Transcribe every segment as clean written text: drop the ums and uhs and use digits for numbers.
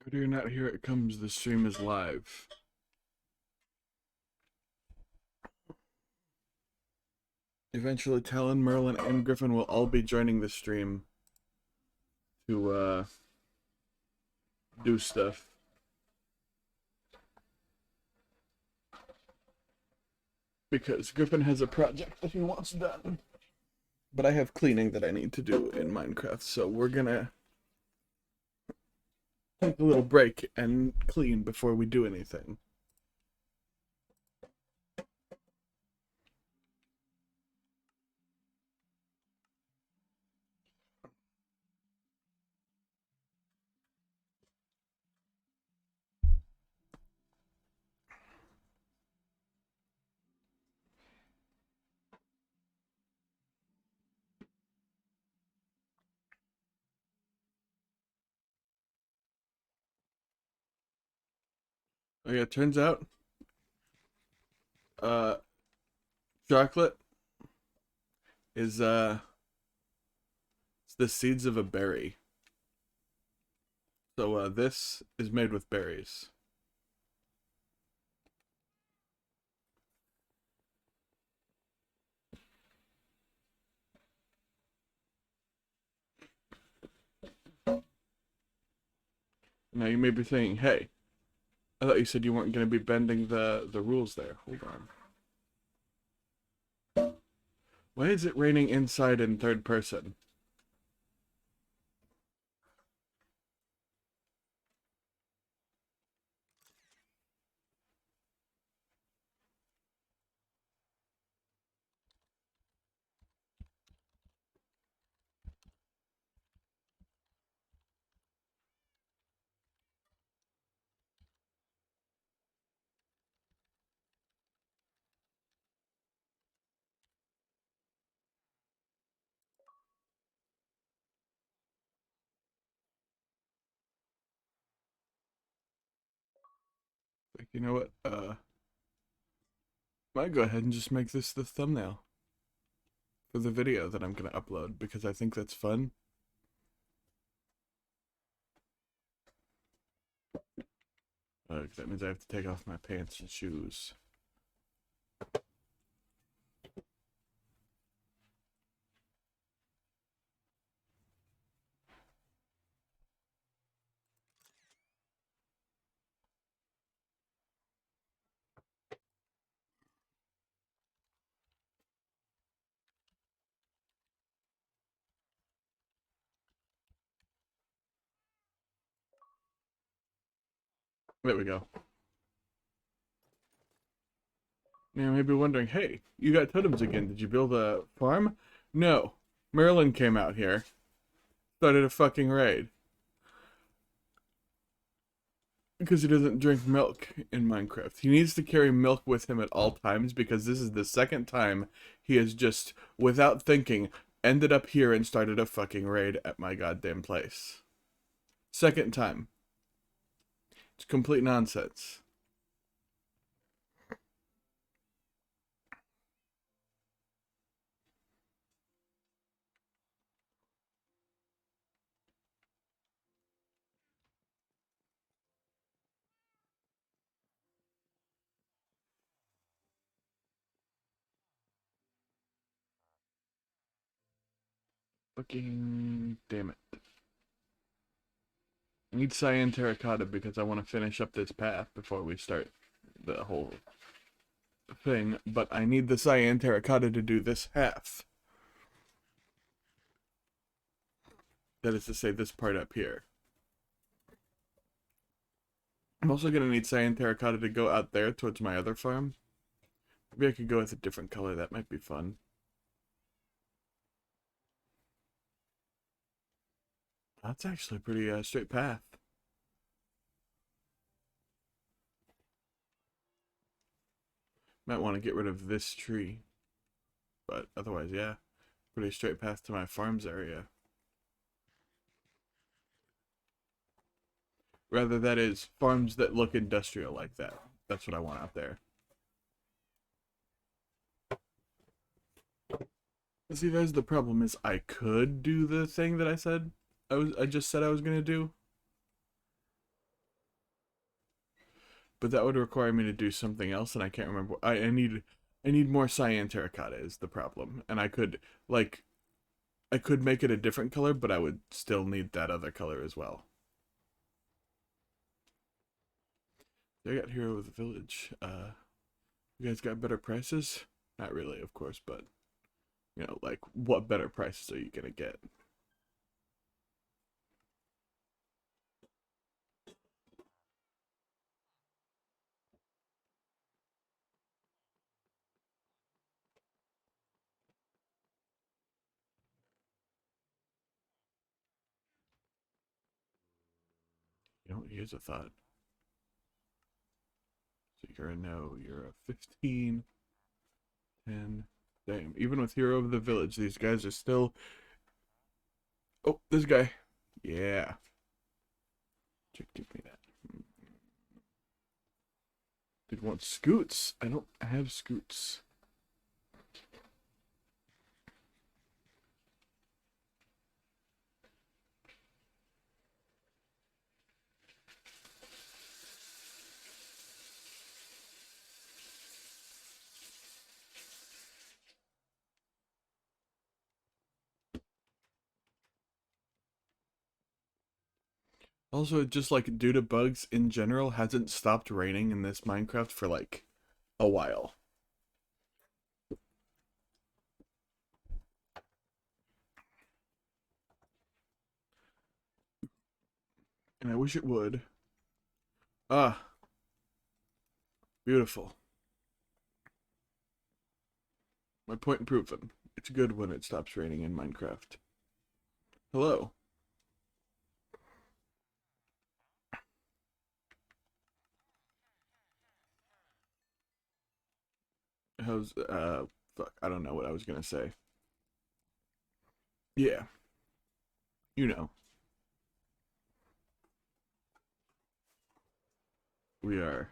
But you're not here, it comes, the stream is live. Eventually, Talon, Merlin, and Griffin will all be joining the stream to do stuff. Because Griffin has a project that he wants done. But I have cleaning that I need to do in Minecraft, so we're gonna take a little break and clean before we do anything. Oh yeah, turns out, uh, chocolate is, it's the seeds of a berry. So, this is made with berries. Now you may be saying, hey, I thought you said you weren't going to be bending the rules there. Hold on. Why is it raining inside in third person? Like, you know what? Might go ahead and just make this the thumbnail for the video that I'm going to upload because I think that's fun. That means I have to take off my pants and shoes. There we go. You may be wondering, hey, you got totems again. Did you build a farm? No. Merlin came out here. Started a fucking raid. Because he doesn't drink milk in Minecraft. He needs to carry milk with him at all times because this is the second time he has just, without thinking, ended up here and started a fucking raid at my goddamn place. Second time. It's complete nonsense. Fucking damn it. I need cyan terracotta because I want to finish up this path before we start the whole thing, but I need the cyan terracotta to do this half. That is to say, this part up here. I'm also going to need cyan terracotta to go out there towards my other farm. Maybe I could go with a different color, that might be fun. That's actually a pretty straight path. Might want to get rid of this tree. But otherwise, yeah. Pretty straight path to my farms area. Rather, that is, farms that look industrial like that. That's what I want out there. See, there's the problem is I could do the thing that I just said I was gonna do. but that would require me to do something else, and I can't remember. I need more cyan terracotta is the problem, and like I could make it a different color, but I would still need that other color as well. They got Hero of the Village. You guys got better prices? Not really, of course, but you know, like what better prices are you gonna get? You know, here's a thought. So you're a no, you're a 15, 10. Damn, even with Hero of the Village, these guys are still. Oh, this guy. Yeah. Give me that. Did want scoots. I don't have scoots. Also, just like due to bugs in general, hasn't stopped raining in this Minecraft for like a while. And I wish it would. Ah, beautiful. My point proven. It's good when it stops raining in Minecraft. Hello. How's fuck, I don't know what I was gonna say. Yeah, you know. We are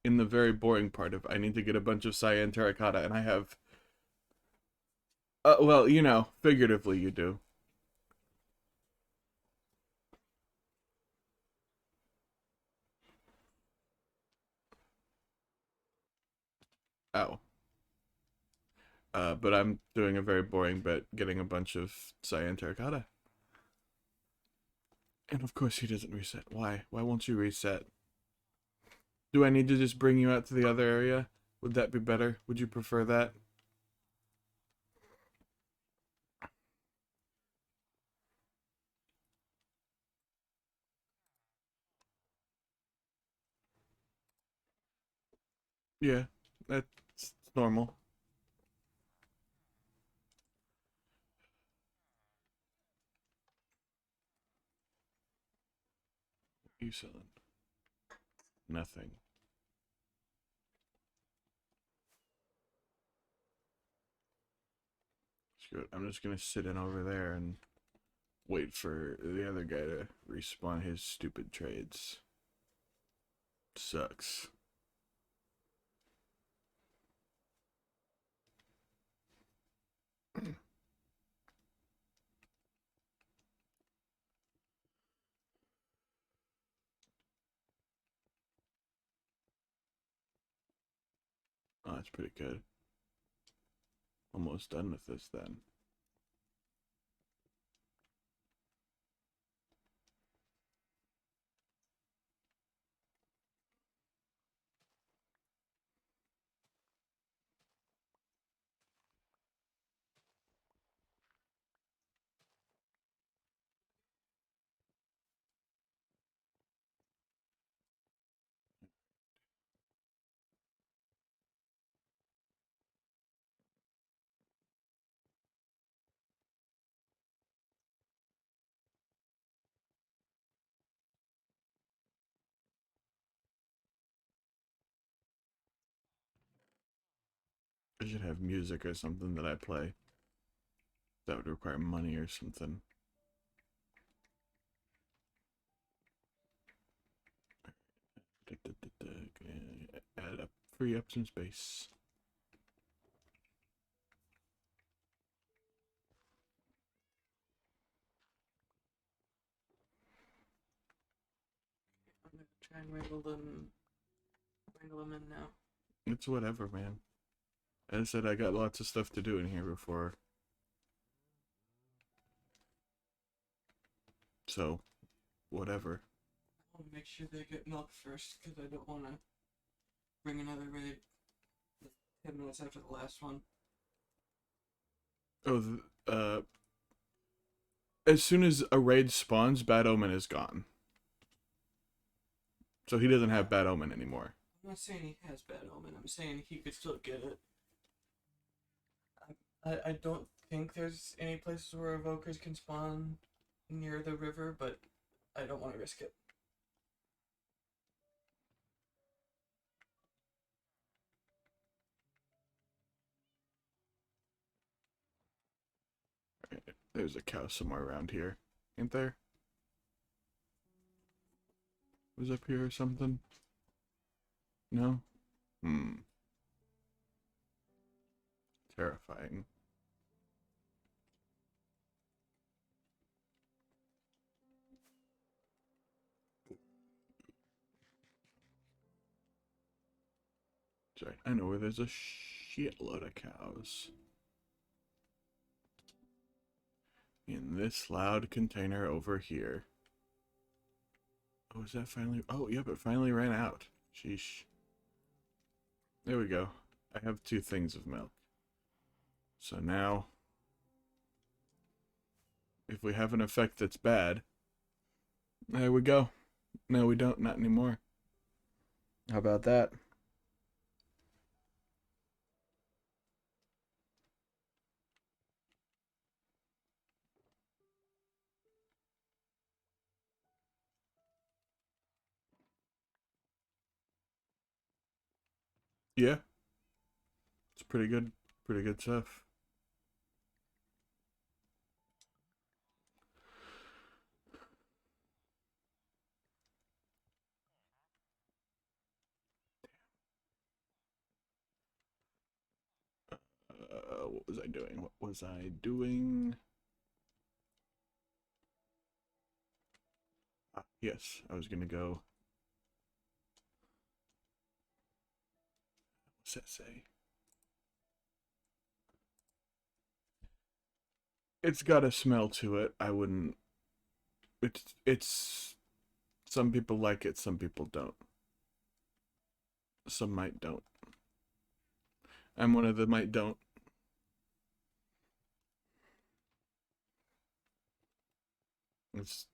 in the very boring part of I need to get a bunch of cyan terracotta and I have well, you know, figuratively you do. Oh. But I'm doing a very boring bit, getting a bunch of cyan terracotta. And of course he doesn't reset. Why? Why won't you reset? Do I need to just bring you out to the other area? Would that be better? Would you prefer that? Yeah, that's normal. You selling? Nothing. Screw it. I'm just gonna sit in over there and wait for the other guy to respawn his stupid trades. Sucks. Oh, that's pretty good. Almost done with this then. I should have music or something that I play. That would require money or something. Add up, free up some space. I'm gonna try and wriggle them Wrangle them in now. It's whatever, man. As I said, I got lots of stuff to do in here before. So, whatever. I want to make sure they get milk first because I don't want to bring another raid 10 minutes after the last one. Oh, as soon as a raid spawns, Bad Omen is gone. So he doesn't have Bad Omen anymore. I'm not saying he has Bad Omen. I'm saying he could still get it. I don't think there's any places where evokers can spawn near the river, but I don't want to risk it. There's a cow somewhere around here. Ain't there? Was up here or something? No? Terrifying. Sorry, I know where there's a shitload of cows. In this loud container over here. Oh, is that finally... Oh, yep, it finally ran out. Sheesh. There we go. I have 2 things of milk. So now... if we have an effect that's bad... there we go. No, we don't. Not anymore. How about that? Yeah. It's pretty good. Pretty good stuff. What was I doing? What was I doing? Ah, yes, I was gonna go. What's that say? It's got a smell to it. I wouldn't. It's. Some people like it. Some people don't. Some might don't. I'm one of the might don't. It's,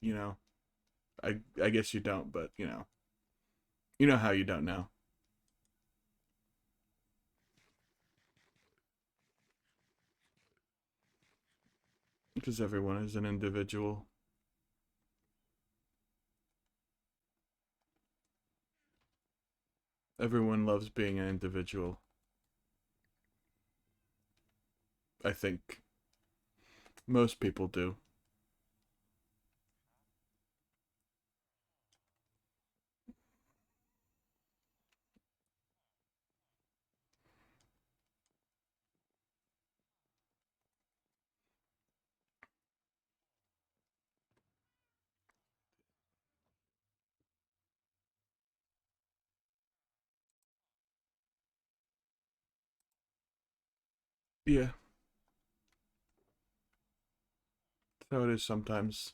you know, I guess you don't, but you know how you don't know. Because everyone is an individual. Everyone loves being an individual. I think most people do. Yeah, that's how it is sometimes.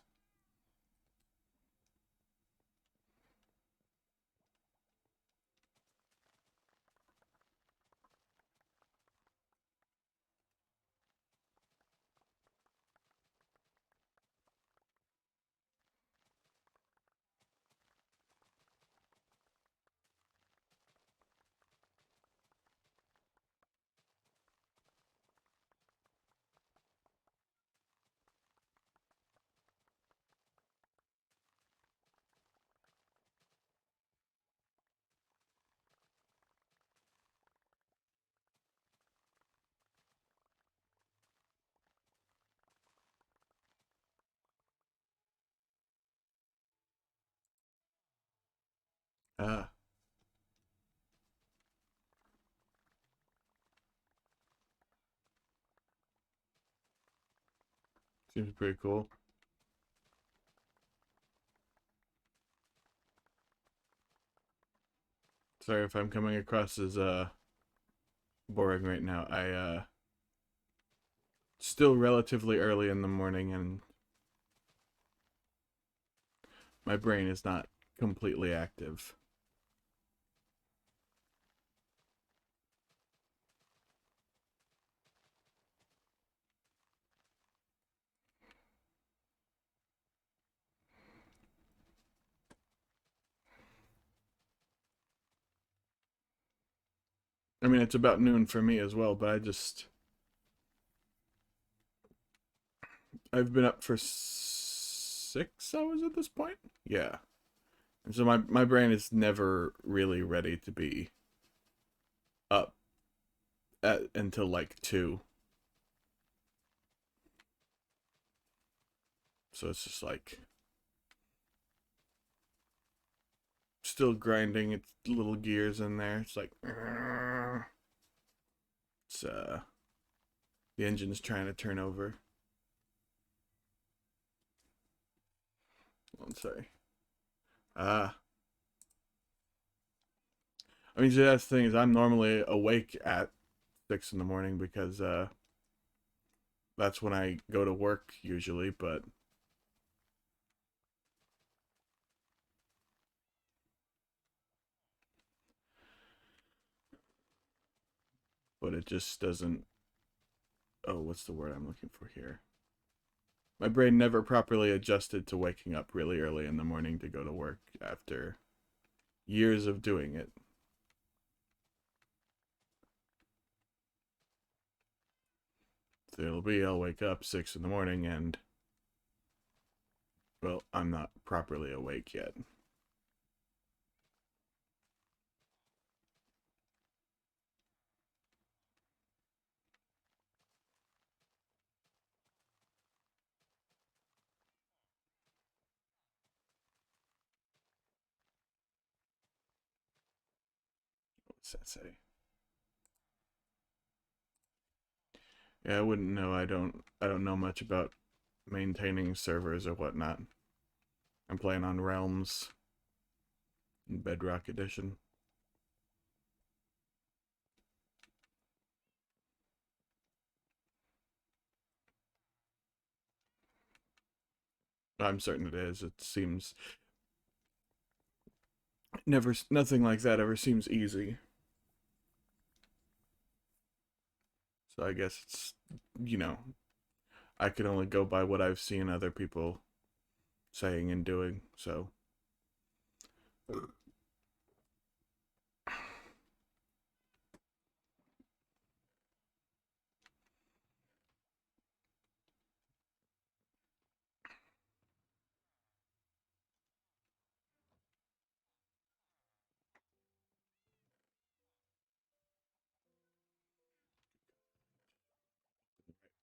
Ah, seems pretty cool. Sorry if I'm coming across as boring right now. I still relatively early in the morning and my brain is not completely active. I mean, it's about noon for me as well, but I've been up for 6 hours at this point. Yeah. And so my brain is never really ready to be up until like 2. So it's just like still grinding its little gears in there. It's like it's the engine's trying to turn over. I'm sorry. Ah. I mean, so that's the thing is I'm normally awake at 6 in the morning because that's when I go to work usually, but it just doesn't. Oh, what's the word I'm looking for here? My brain never properly adjusted to waking up really early in the morning to go to work after years of doing it. So it'll be I'll wake up 6 in the morning and well, I'm not properly awake yet. What's that say? Yeah, I wouldn't know. I don't know much about maintaining servers or whatnot. I'm playing on Realms in Bedrock Edition. I'm certain it is. It seems never nothing like that ever seems easy. So I guess it's you know, I can only go by what I've seen other people saying and doing. So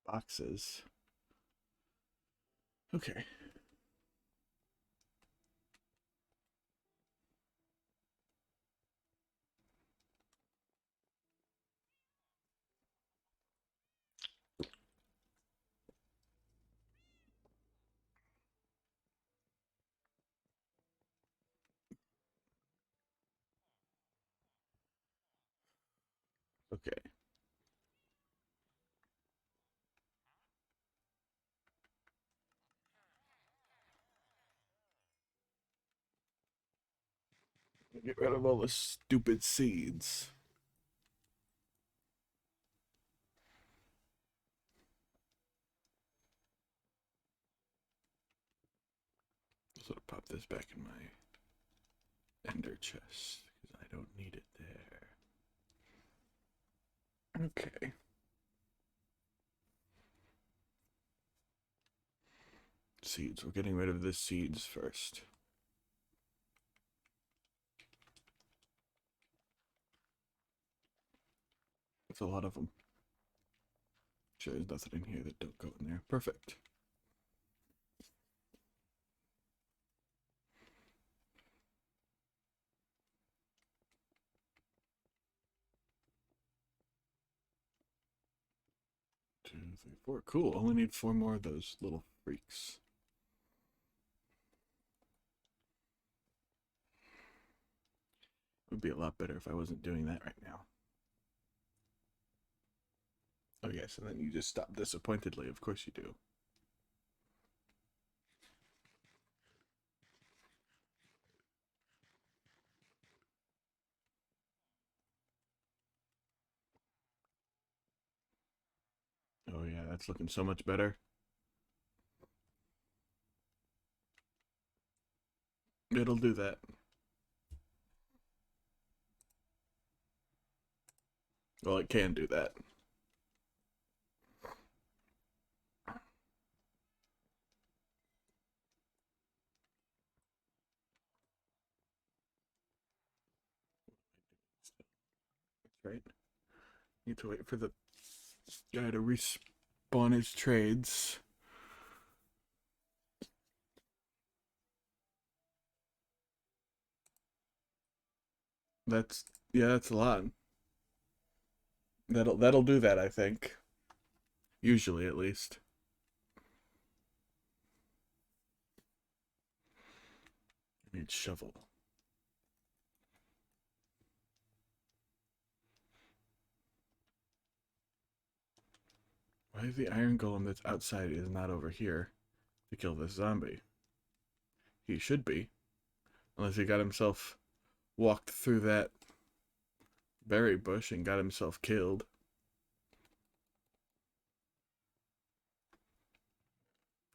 boxes. Okay. Okay. Get rid of all the stupid seeds. So I'll pop this back in my ender chest because I don't need it there. Okay. Seeds. We're getting rid of the seeds first. That's a lot of them. Sure, there's nothing in here that don't go in there. Perfect. Two, three, four. Cool. Only need 4 more of those little freaks. It would be a lot better if I wasn't doing that right now. Oh yes, and then you just stop disappointedly. Of course you do. Oh yeah, that's looking so much better. It'll do that. Well, it can do that. That's right. Need to wait for the guy to respawn his trades. That's yeah, that's a lot. That'll do that, I think. Usually, at least. I need shovel. Why is the iron golem that's outside is not over here to kill this zombie? He should be, unless he got himself walked through that berry bush and got himself killed.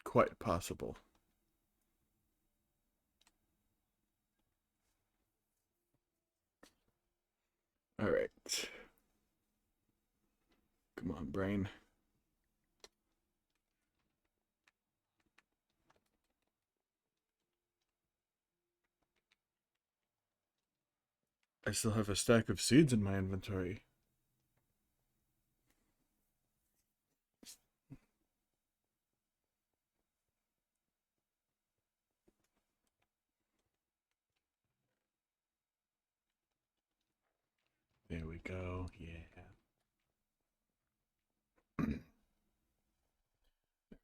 Quite possible. All right. Come on, brain. I still have a stack of seeds in my inventory. There we go. Yeah.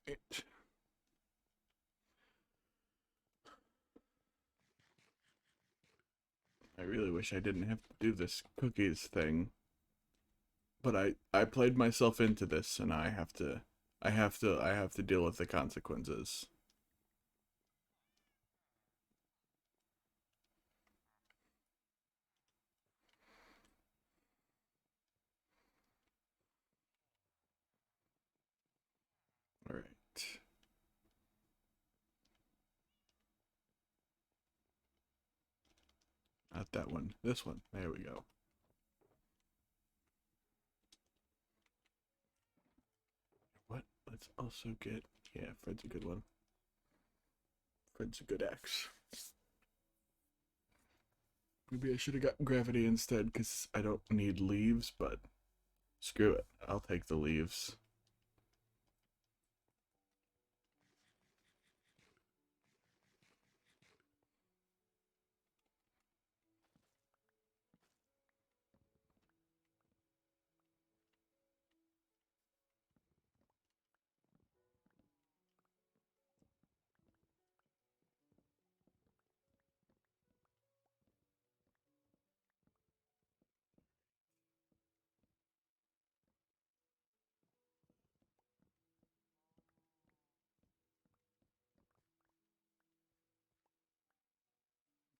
Right. I really wish I didn't have to do this cookies thing. But I played myself into this and I have to deal with the consequences. All right. Not that one. This one. There we go. What? Let's also get yeah, Fred's a good one. Fred's a good axe. Maybe I should have got gravity instead because I don't need leaves, but screw it. I'll take the leaves.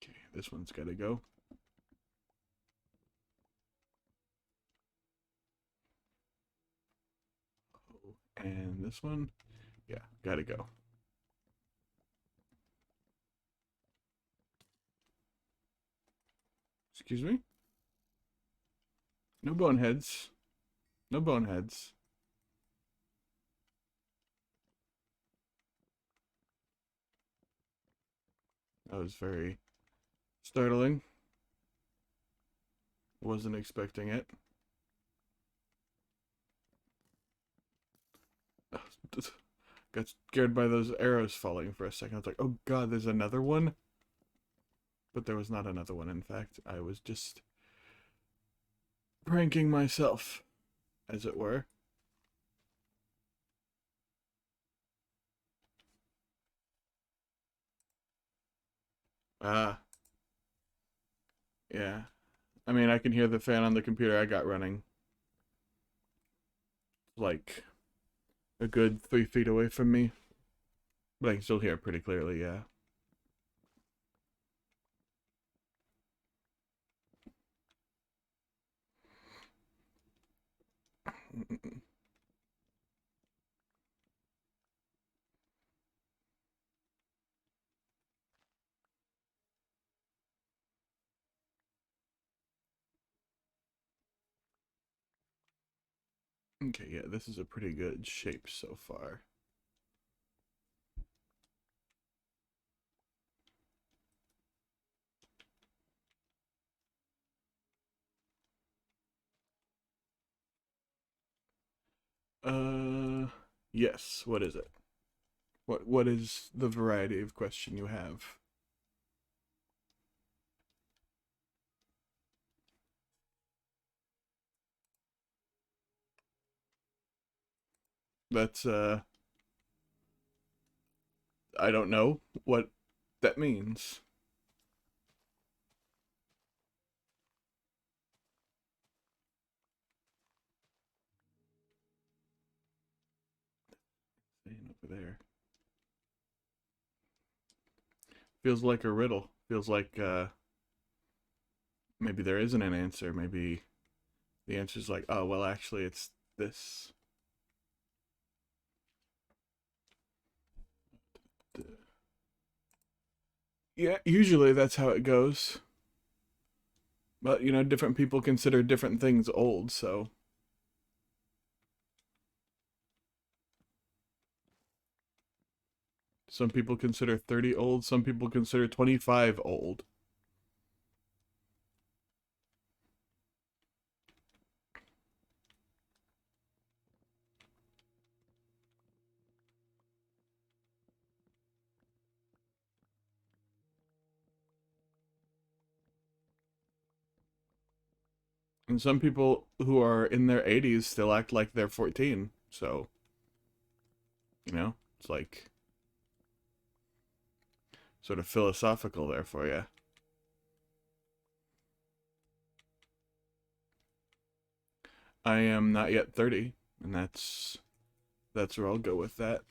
Okay, this one's gotta go. Oh, and this one, yeah, gotta go. Excuse me? No boneheads. No boneheads. That was very startling. Wasn't expecting it. Got scared by those arrows falling for a second. I was like, oh god, there's another one? But there was not another one, in fact. I was just pranking myself, as it were. Ah, yeah. I mean, I can hear the fan on the computer I got running. Like a good 3 feet away from me. But I can still hear it pretty clearly, yeah. Okay, yeah, this is a pretty good shape so far. Uh, yes, what is it? What is the variety of question you have? That's I don't know what that means. Saying over there. Feels like a riddle. Feels like maybe there isn't an answer. Maybe the answer's like, oh well, actually it's this. Yeah, usually that's how it goes. But you know, different people consider different things old, so some people consider 30 old, some people consider 25 old. And some people who are in their 80s still act like they're 14. So, you know, it's like sort of philosophical there for you. I am not yet 30, and that's where I'll go with that.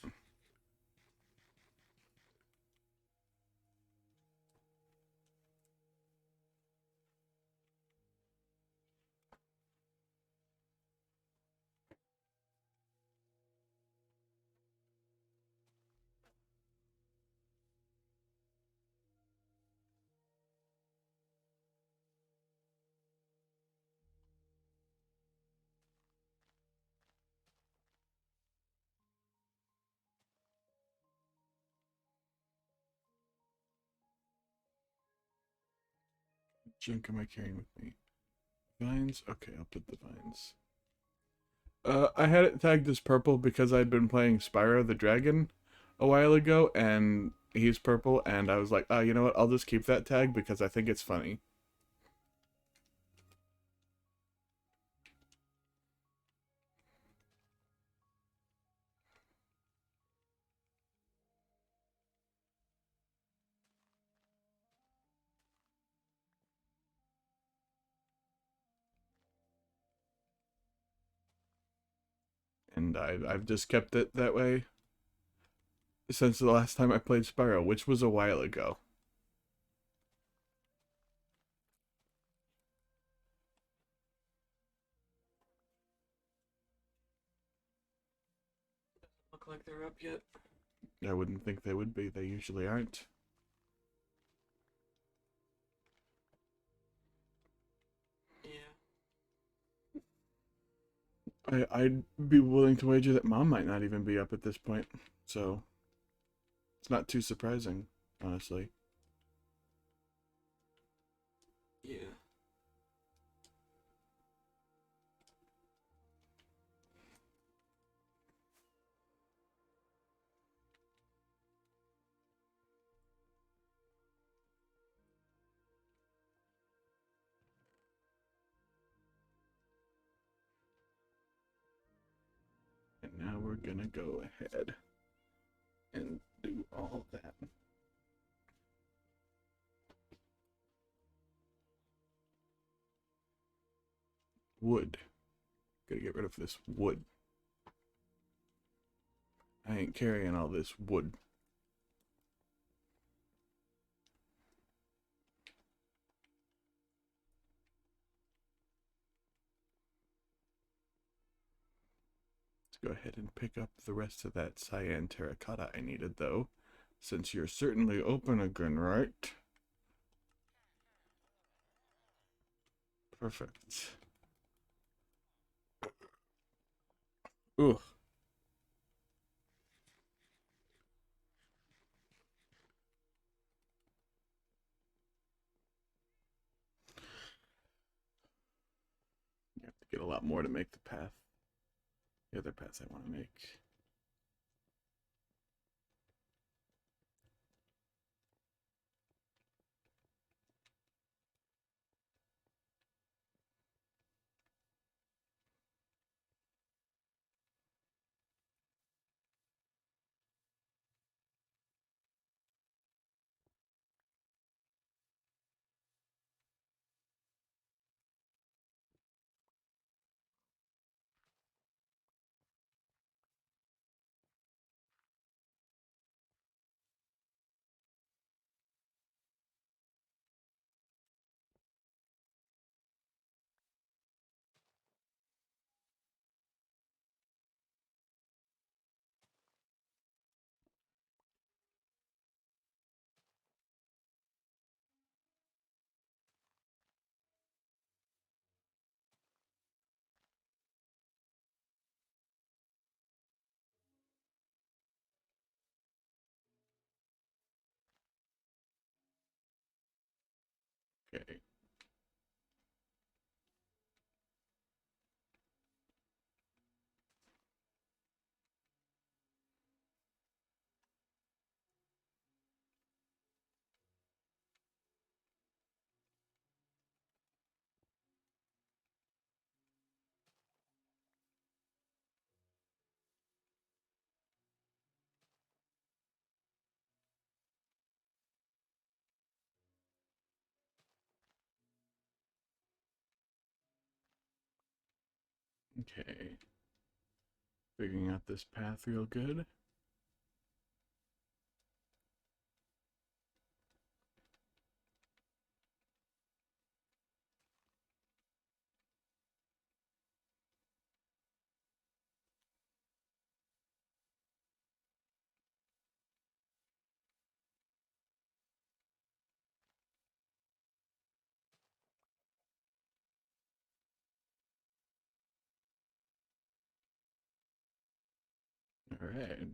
What junk am I carrying with me? Vines? Okay, I'll put the vines. I had it tagged as purple because I'd been playing Spyro the Dragon a while ago, and he's purple, and I was like, oh, you know what? I'll just keep that tag because I think it's funny. And I've just kept it that way since the last time I played Spyro, which was a while ago. Look like they're up yet. I wouldn't think they would be. They usually aren't. Yeah. I'd be willing to wager that Mom might not even be up at this point. So it's not too surprising, honestly. Yeah. And now we're gonna go ahead and do all that. get rid of this wood. I ain't carrying all this wood. Let's go ahead and pick up the rest of that cyan terracotta I needed, though, since you're certainly open again, right? Perfect. Ooh. You have to get a lot more to make the path. The other paths I want to make. Okay. Okay. Figuring out this path real good. All right.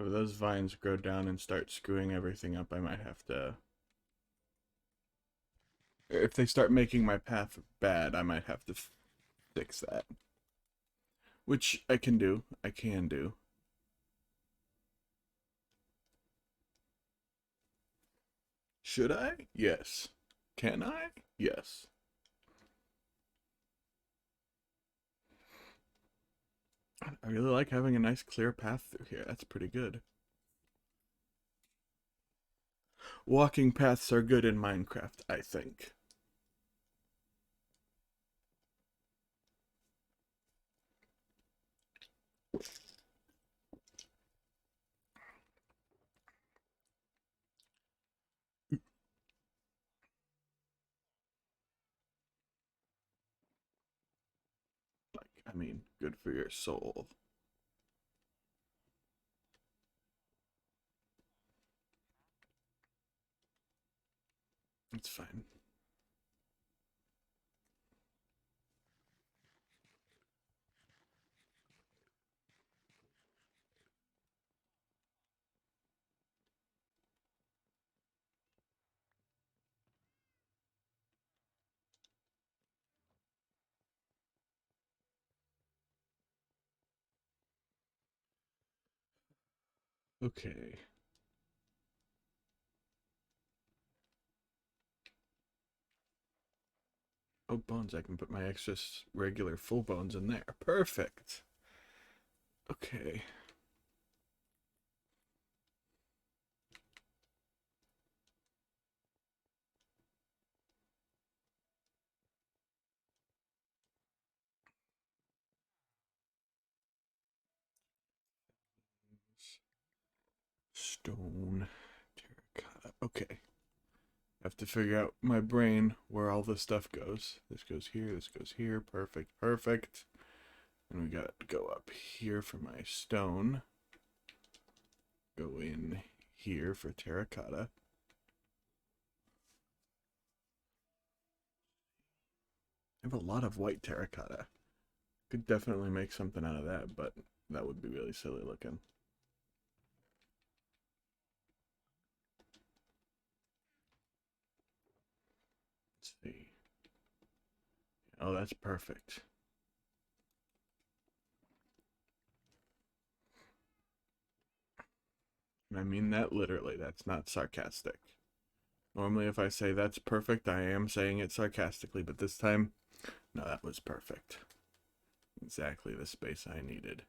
If those vines grow down and start screwing everything up, I might have to... If they start making my path bad, I might have to fix that. Which I can do. I can do. Should I? Yes. Can I? Yes. I really like having a nice clear path through here. That's pretty good. Walking paths are good in Minecraft, I think. Like, I mean, good for your soul. It's fine. Okay. Oh, bones. I can put my extra regular full bones in there. Perfect. Okay. Stone. Terracotta. Okay. I have to figure out my brain where all this stuff goes. This goes here. This goes here. Perfect. Perfect. And we got to go up here for my stone. Go in here for terracotta. I have a lot of white terracotta. Could definitely make something out of that, but that would be really silly looking. Let's see. Oh, that's perfect. And I mean that literally. That's not sarcastic. Normally, if I say that's perfect, I am saying it sarcastically, but this time, no, that was perfect. Exactly the space I needed.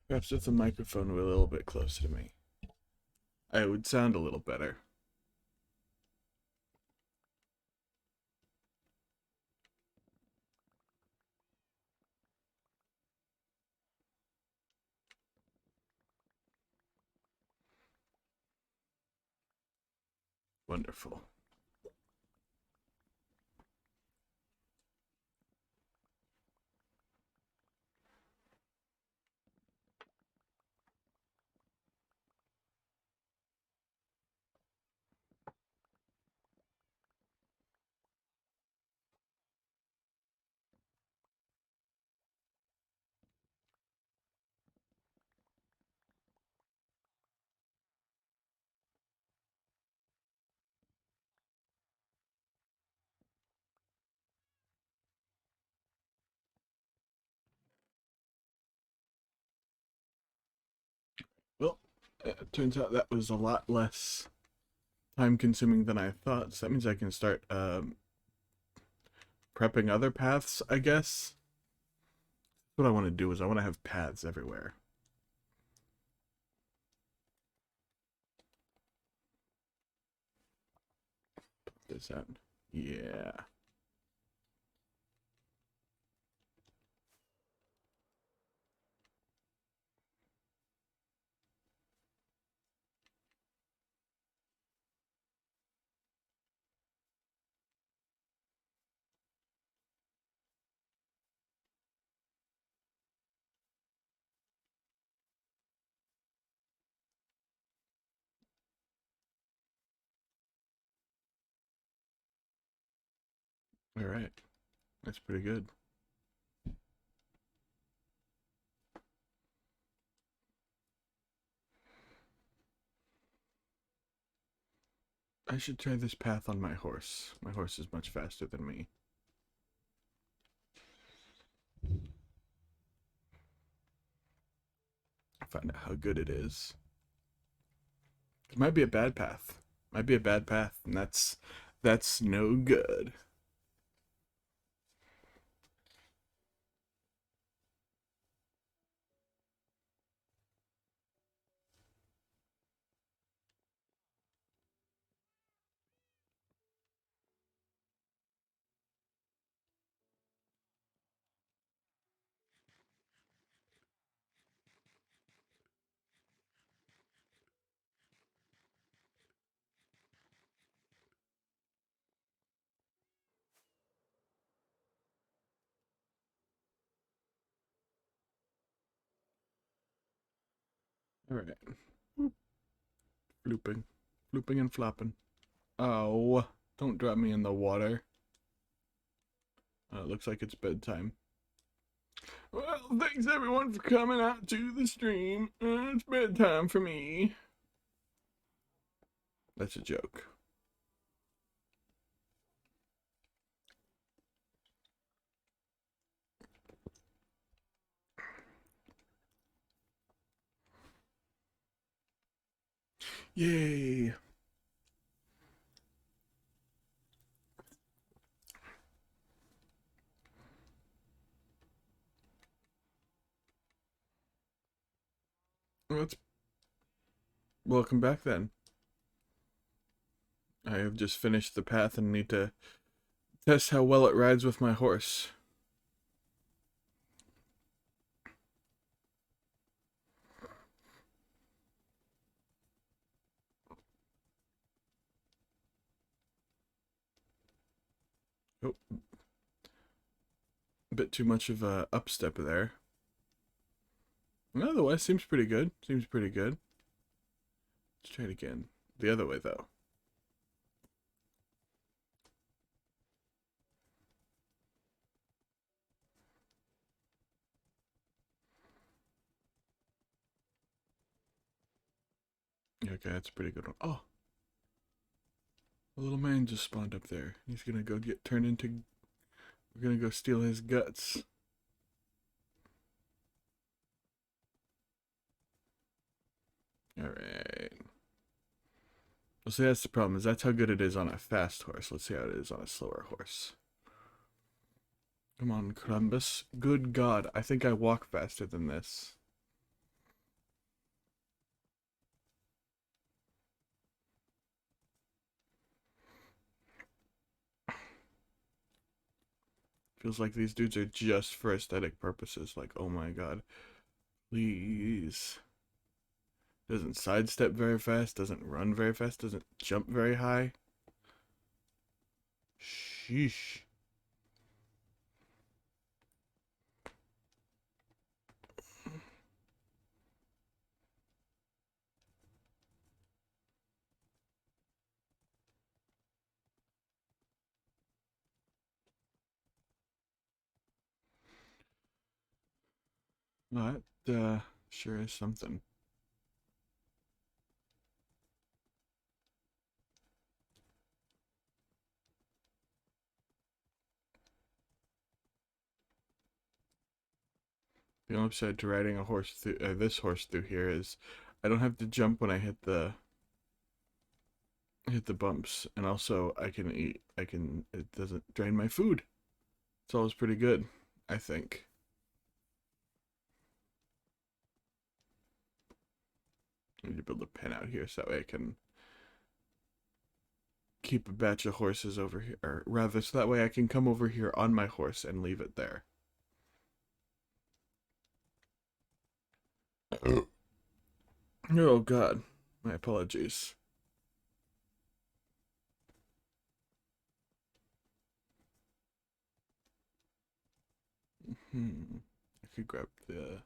Perhaps if the microphone were a little bit closer to me, I would sound a little better. Wonderful. Well, it turns out that was a lot less time consuming than I thought, so that means I can start prepping other paths, I guess. What I want to do is I want to have paths everywhere. Does that? Yeah. All right. That's pretty good. I should try this path on my horse. My horse is much faster than me. Find out how good it is. It might be a bad path. Might be a bad path, and that's no good. All right. Flooping. Flooping and flopping. Oh, don't drop me in the water. It looks like it's bedtime. Well, thanks everyone for coming out to the stream. It's bedtime for me. That's a joke. Yay! Well, let's welcome back then. I have just finished the path and need to test how well it rides with my horse. Oh, a bit too much of a upstep there. Otherwise, seems pretty good. Seems pretty good. Let's try it again. The other way, though. Okay, that's a pretty good one. Oh! A little man just spawned up there. He's gonna go get turned into... We're gonna go steal his guts. Alright. Well, see, that's the problem, is that's how good it is on a fast horse. Let's see how it is on a slower horse. Come on, Columbus. Good God, I think I walk faster than this. Feels like these dudes are just for aesthetic purposes. Like, oh my God. Please. Doesn't sidestep very fast, doesn't run very fast, doesn't jump very high. Sheesh. That sure is something. The only upside to riding a horse through this horse through here is I don't have to jump when I hit the bumps, and also I can eat. It doesn't drain my food. It's always pretty good, I think. I need to build a pen out here so that way I can keep a batch of horses over here, or rather, so that way I can come over here on my horse and leave it there. Oh God, my apologies. I could grab the...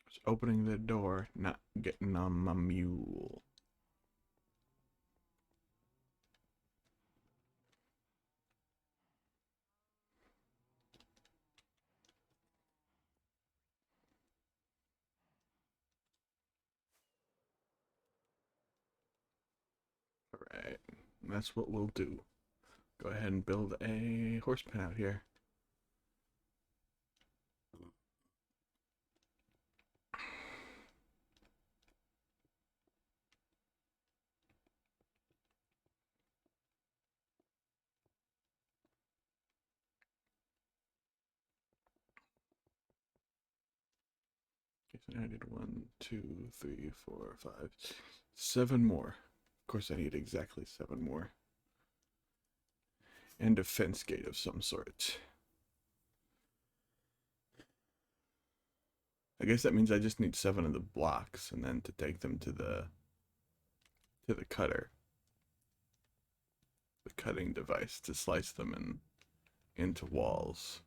Just opening the door, not getting on my mule. Alright, that's what we'll do. Go ahead and build a horse pen out here. Okay, so I need 1, 2, 3, 4, 5, 7 more. Of course I need exactly 7 more. And a fence gate of some sort. I guess that means I just need 7 of the blocks, and then to take them to the cutter. The cutting device to slice them into walls.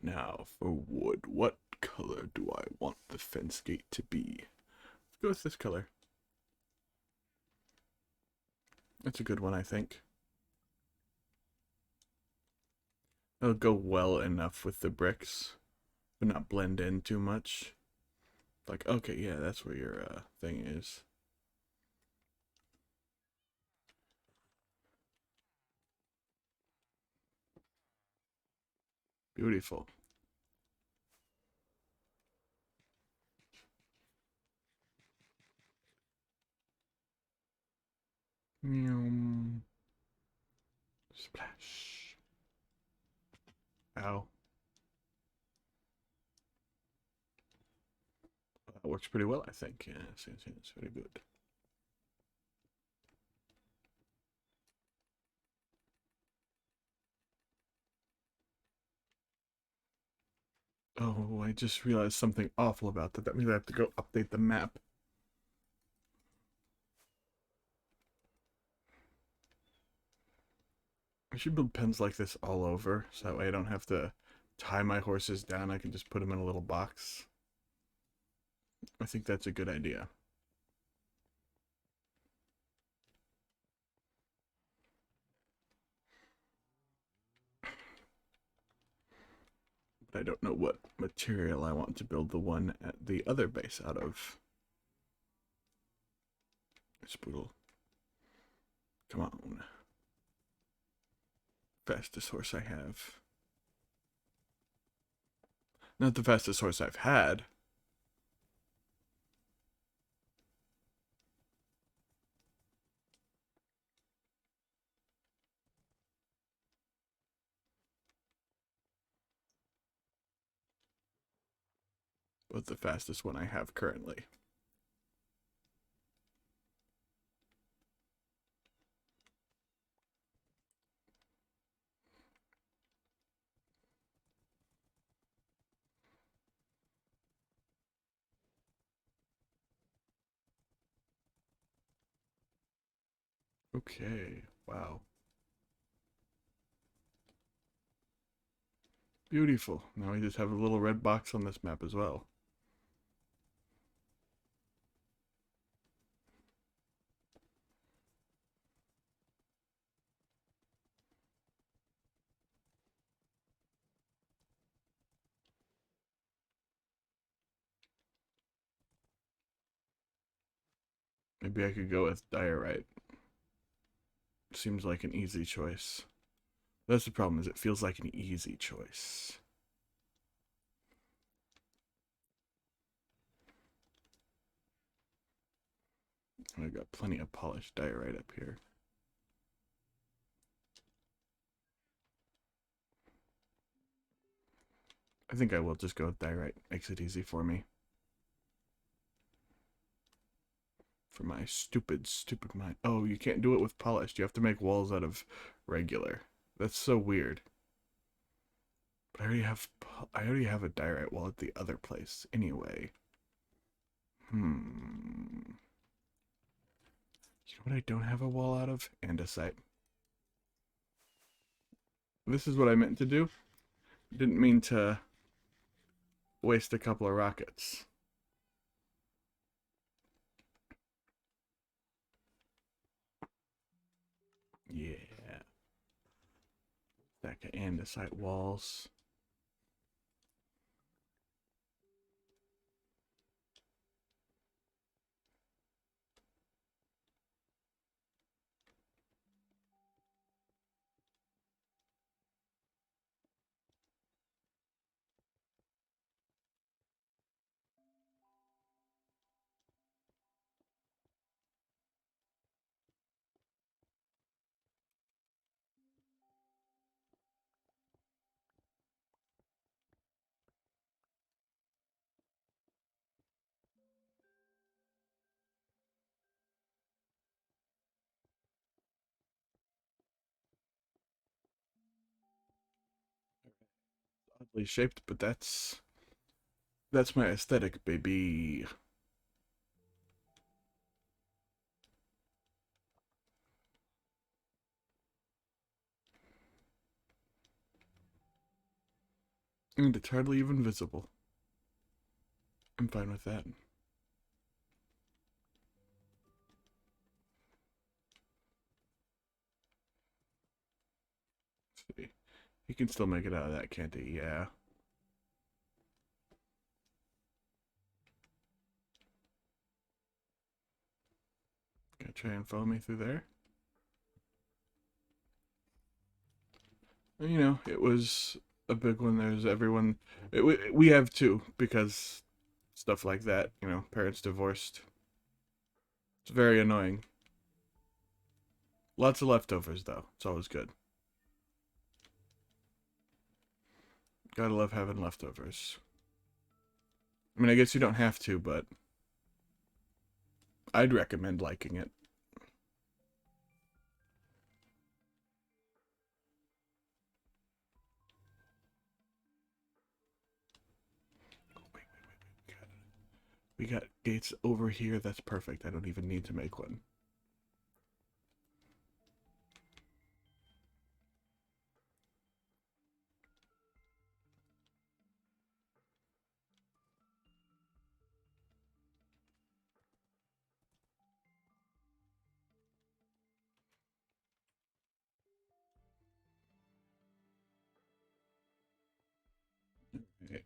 Now for wood, what color do I want the fence gate to be? Let's go with this color. That's a good one, I think. It'll go well enough with the bricks, but not blend in too much. Like, okay, yeah, that's where your thing is. Beautiful. Splash. Ow. That works pretty well, I think. Yeah, it's very good. Oh, I just realized something awful about that. That means I have to go update the map. I should build pens like this all over, so that way I don't have to tie my horses down. I can just put them in a little box. I think that's a good idea. But I don't know what material I want to build the one at the other base out of. Spoodle. Come on. Fastest horse I have. Not the fastest horse I've had. But the fastest one I have currently. Okay, wow. Beautiful. Now we just have a little red box on this map as well. Maybe I could go with diorite. Seems like an easy choice. That's the problem, is it feels like an easy choice. I've got plenty of polished diorite up here. I think I will just go with diorite. Makes it easy for me. For my stupid mind. Oh, you can't do it with polished. You have to make walls out of regular. That's so weird. But I already have a diorite wall at the other place anyway. You know what I don't have a wall out of? Andesite. This is what I meant to do. Didn't mean to waste a couple of rockets. Yeah. Stack of andesite walls. Oddly shaped, but that's my aesthetic, baby. And it's hardly even visible. I'm fine with that. Let's see. He can still make it out of that, can't he? Yeah. Gonna try and follow me through there. You know, it was a big one. There's everyone. We have two because stuff like that. You know, parents divorced. It's very annoying. Lots of leftovers though. It's always good. Gotta love having leftovers. I mean, I guess you don't have to, but I'd recommend liking it. Oh, wait. We got gates over here. That's perfect. I don't even need to make one. Right.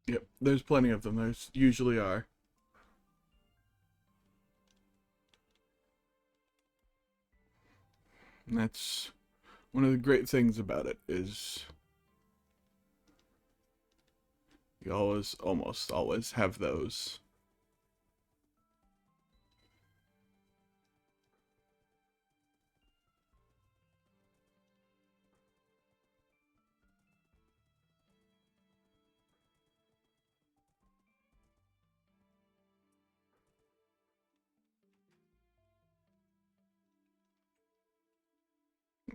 Yep, there's plenty of them. There's usually are. And that's one of the great things about it is you always, almost always have those.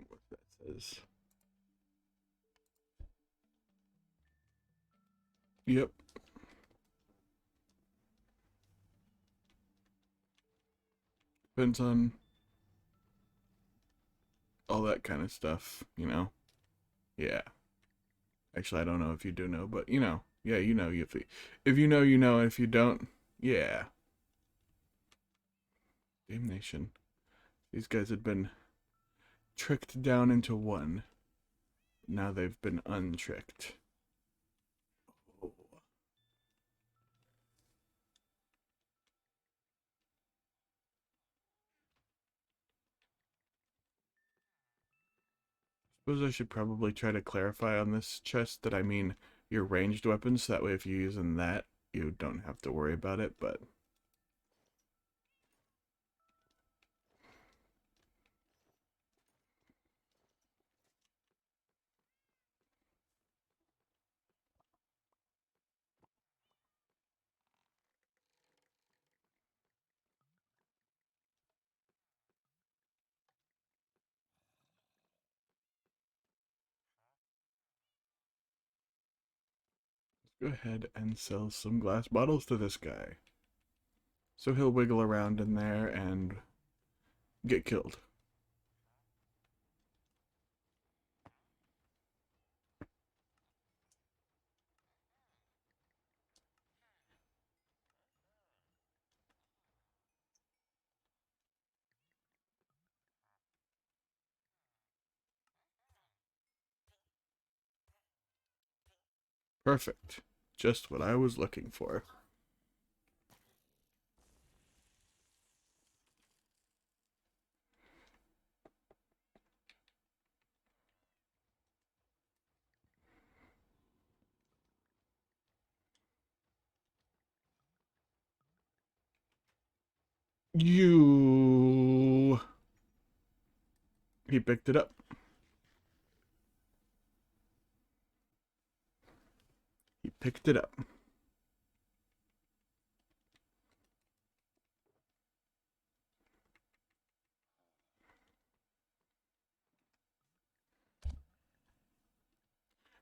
What that says. Yep. Depends on all that kind of stuff, you know? Yeah. Actually, I don't know if you do know, but you know. Yeah, you know. If you know, you know. And if you don't, yeah. Damnation. These guys had been tricked down into one. Now they've been untricked. Oh. Suppose I should probably try to clarify on this chest that I mean your ranged weapons, so that way if you're using that, you don't have to worry about it, but let's go ahead and sell some glass bottles to this guy. So he'll wiggle around in there and get killed. Perfect. Just what I was looking for. You. He picked it up. He picked it up.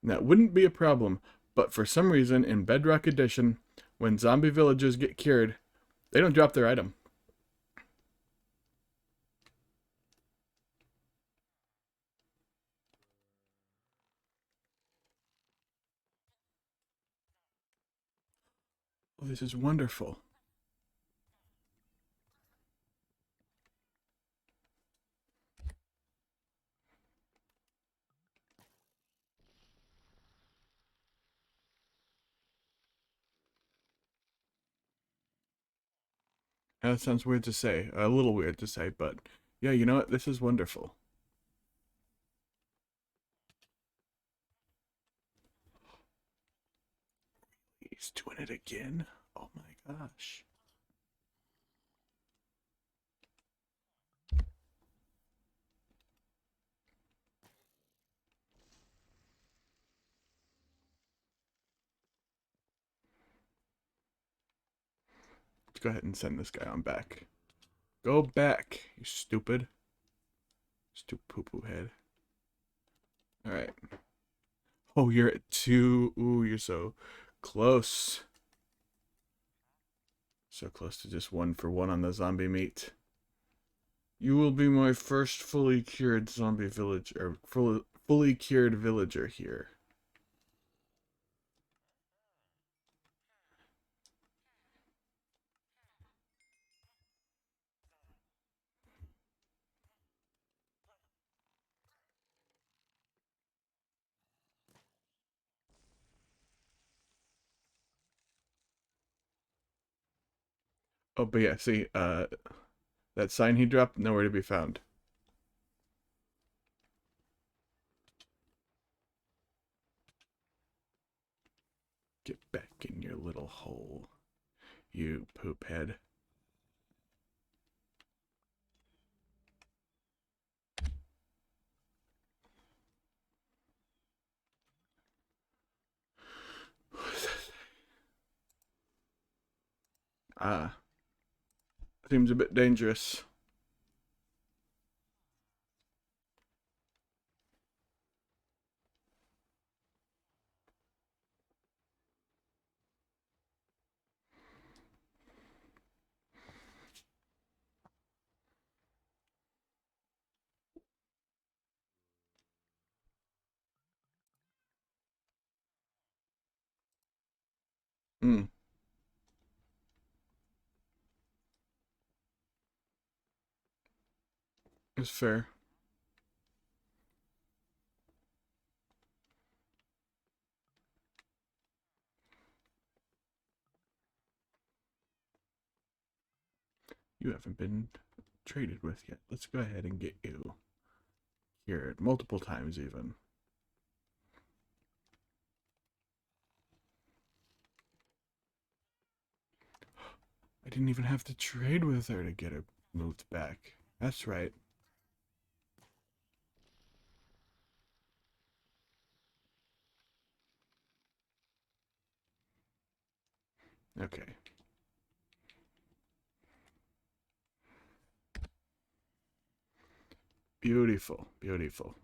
And that wouldn't be a problem, but for some reason in Bedrock Edition, when zombie villagers get cured, they don't drop their item. Oh, this is wonderful. That sounds weird to say. A little weird to say, but yeah, you know what? This is wonderful. He's doing it again. Oh my gosh. Let's go ahead and send this guy on back. Go back, you stupid. Stupid poo poo head. Alright. Oh, you're at 2. Ooh, you're so close. So close to just 1-for-1 on the zombie meat. You will be my first fully cured zombie village, or fully cured villager here. Oh, but yeah, see, that sign he dropped, nowhere to be found. Get back in your little hole, you poop head. Ah, seems a bit dangerous. Hmm, it's fair. You haven't been traded with yet. Let's go ahead and get you cured multiple times, even. I didn't even have to trade with her to get her moved back. That's right. Okay. Beautiful. Beautiful.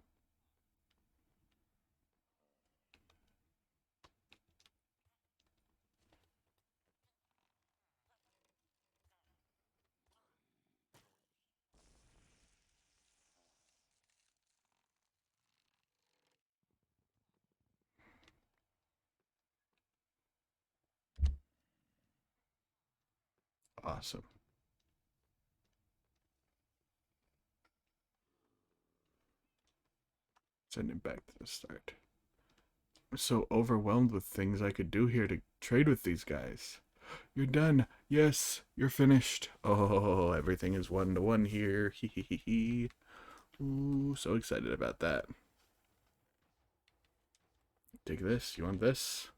Awesome. Send him back to the start. I'm so overwhelmed with things I could do here to trade with these guys. You're done. Yes, you're finished. Oh, everything is 1-to-1 here. Hee hee hee hee. Ooh, so excited about that. Take this. You want this?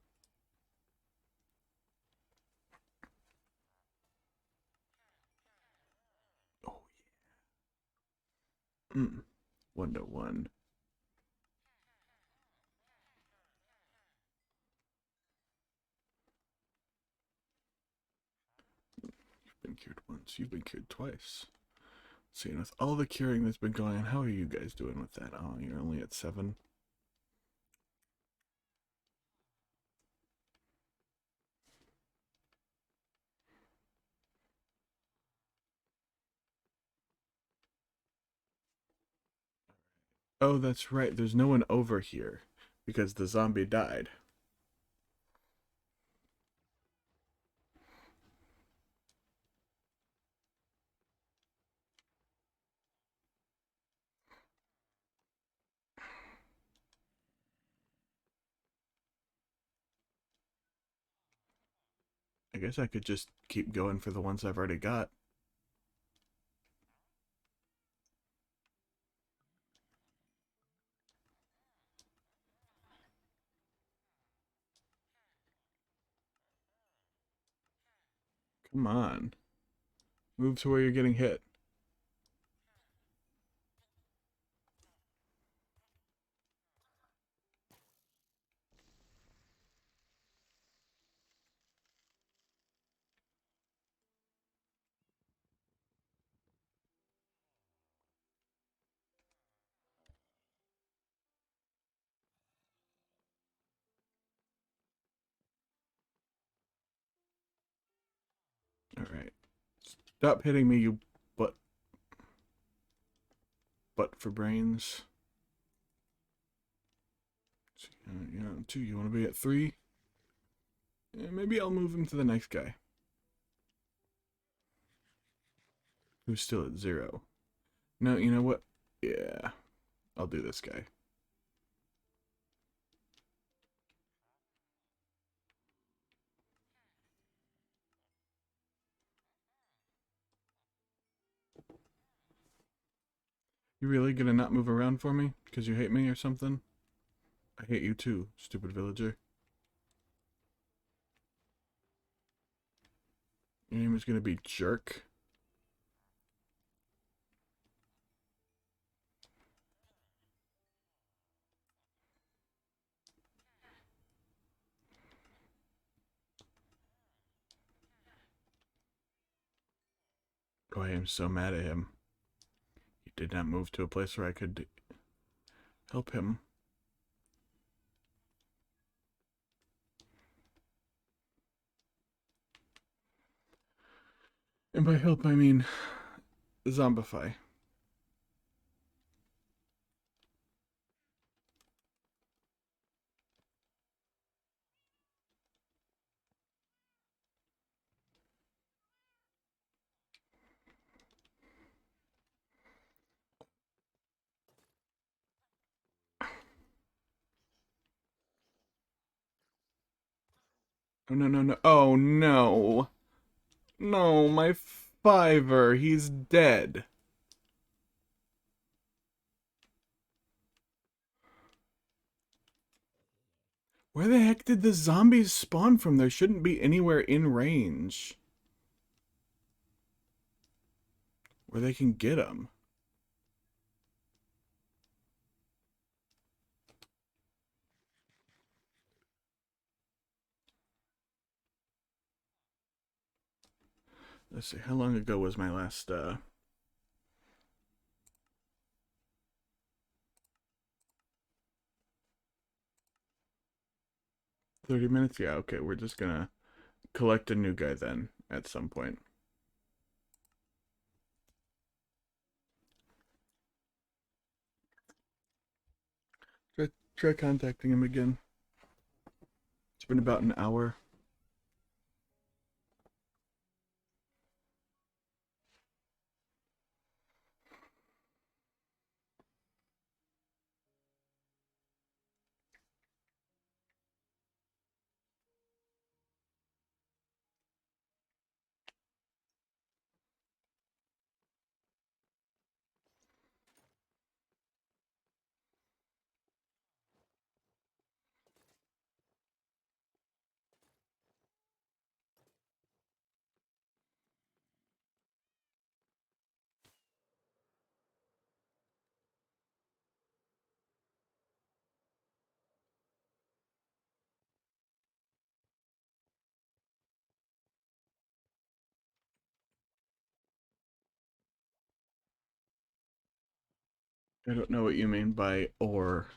Oh, yeah. 1-to-1. You've been cured once. You've been cured twice. Seeing with all the curing that's been going on, how are you guys doing with that? Oh, you're only at 7. Oh, that's right. There's no one over here because the zombie died. I guess I could just keep going for the ones I've already got. Come on. Move to where you're getting hit. Alright. Stop hitting me, you butt. Butt for brains. So, you're on 2. You want to be at 3? Yeah, maybe I'll move him to the next guy. Who's still at 0. No, you know what? Yeah. I'll do this guy. You really gonna not move around for me? Because you hate me or something? I hate you too, stupid villager. Your name is gonna be Jerk. Oh, I am so mad at him. He did not move to a place where I could help him. And by help, I mean zombify. Oh, no, no, no. Oh, no. No, my fiver. He's dead. Where the heck did the zombies spawn from? There shouldn't be anywhere in range where they can get them. Let's see, how long ago was my last, 30 minutes? Yeah, okay, we're just gonna collect a new guy then, at some point. Try contacting him again. It's been about an hour. I don't know what you mean by or.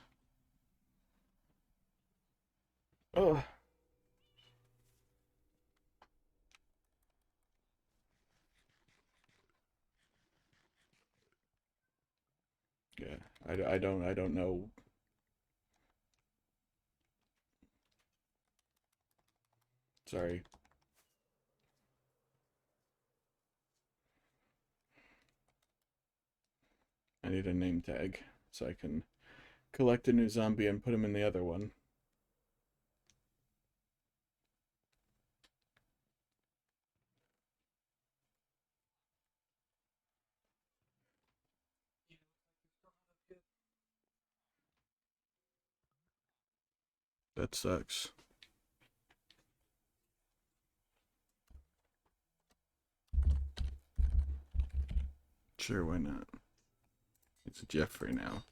Oh. Yeah, I don't know. Sorry. I need a name tag so I can collect a new zombie and put him in the other one. That sucks. Sure, why not? It's Jeffrey now.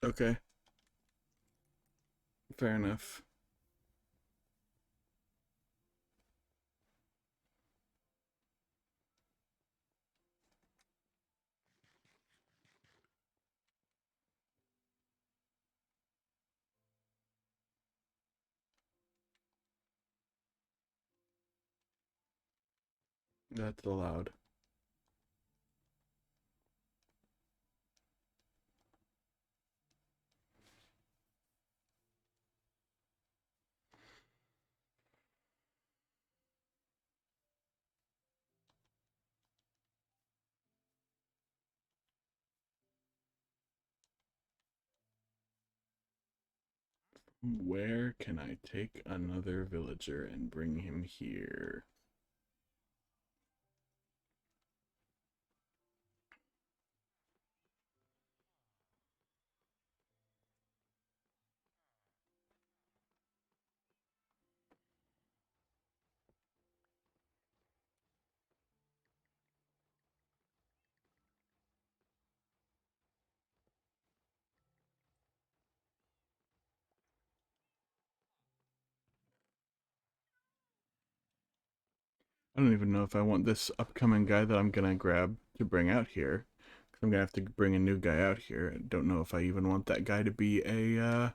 Okay, fair enough. That's allowed. Where can I take another villager and bring him here? I don't even know if I want this upcoming guy that I'm gonna grab to bring out here. Cause I'm gonna have to bring a new guy out here. I don't know if I even want that guy to be a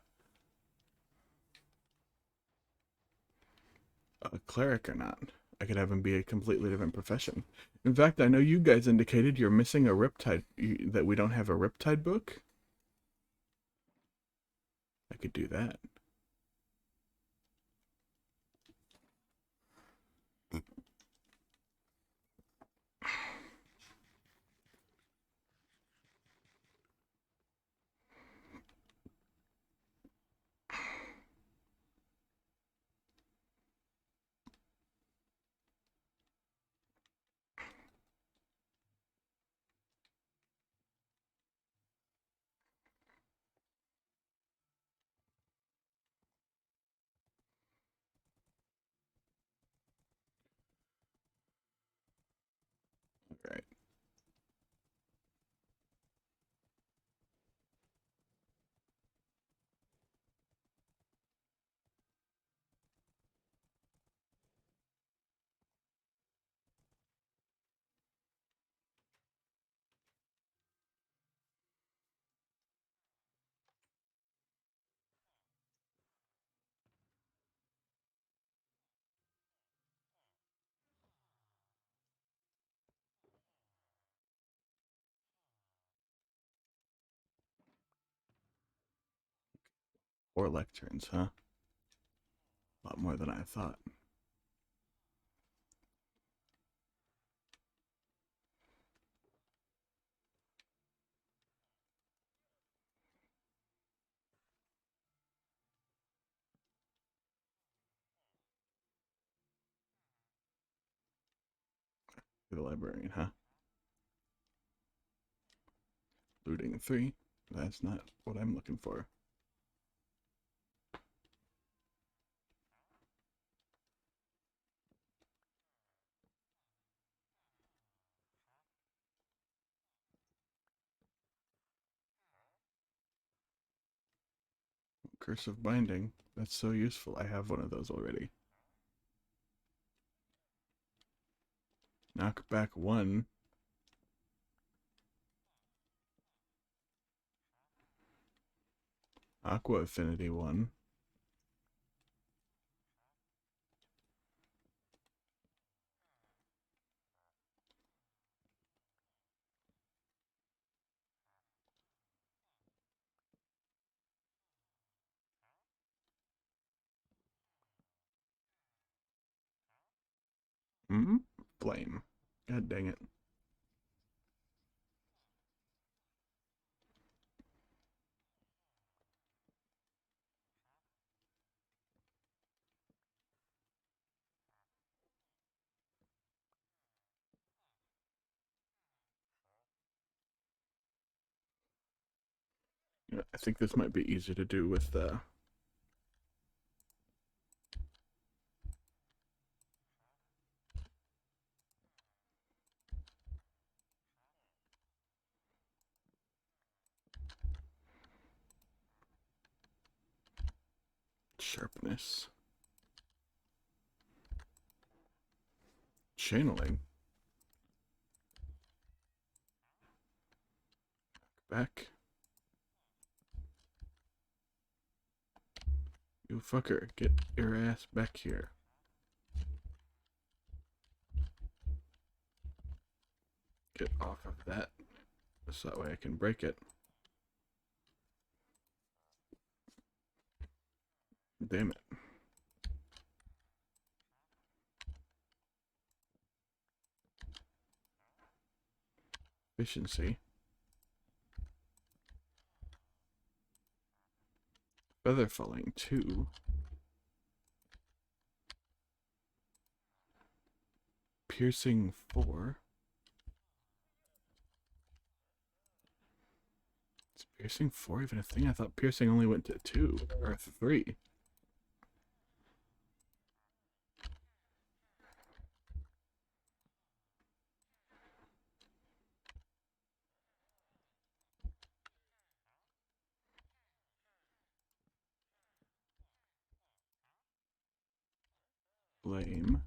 cleric or not. I could have him be a completely different profession. In fact, I know you guys indicated you're missing a Riptide, that we don't have a Riptide book. I could do that. Right. Or lecterns, huh? A lot more than I thought. The librarian, huh? Looting 3. That's not what I'm looking for. Curse of Binding. That's so useful. I have one of those already. Knockback 1. Aqua Affinity 1. Hmm? Flame. God dang it. Yeah, I think this might be easier to do with Sharpness. Channeling. Back. You fucker, get your ass back here. Get off of that, so that way I can break it. Damn it. Efficiency. Feather falling 2. Piercing 4. Is piercing 4 even a thing? I thought piercing only went to 2 or 3. Flame.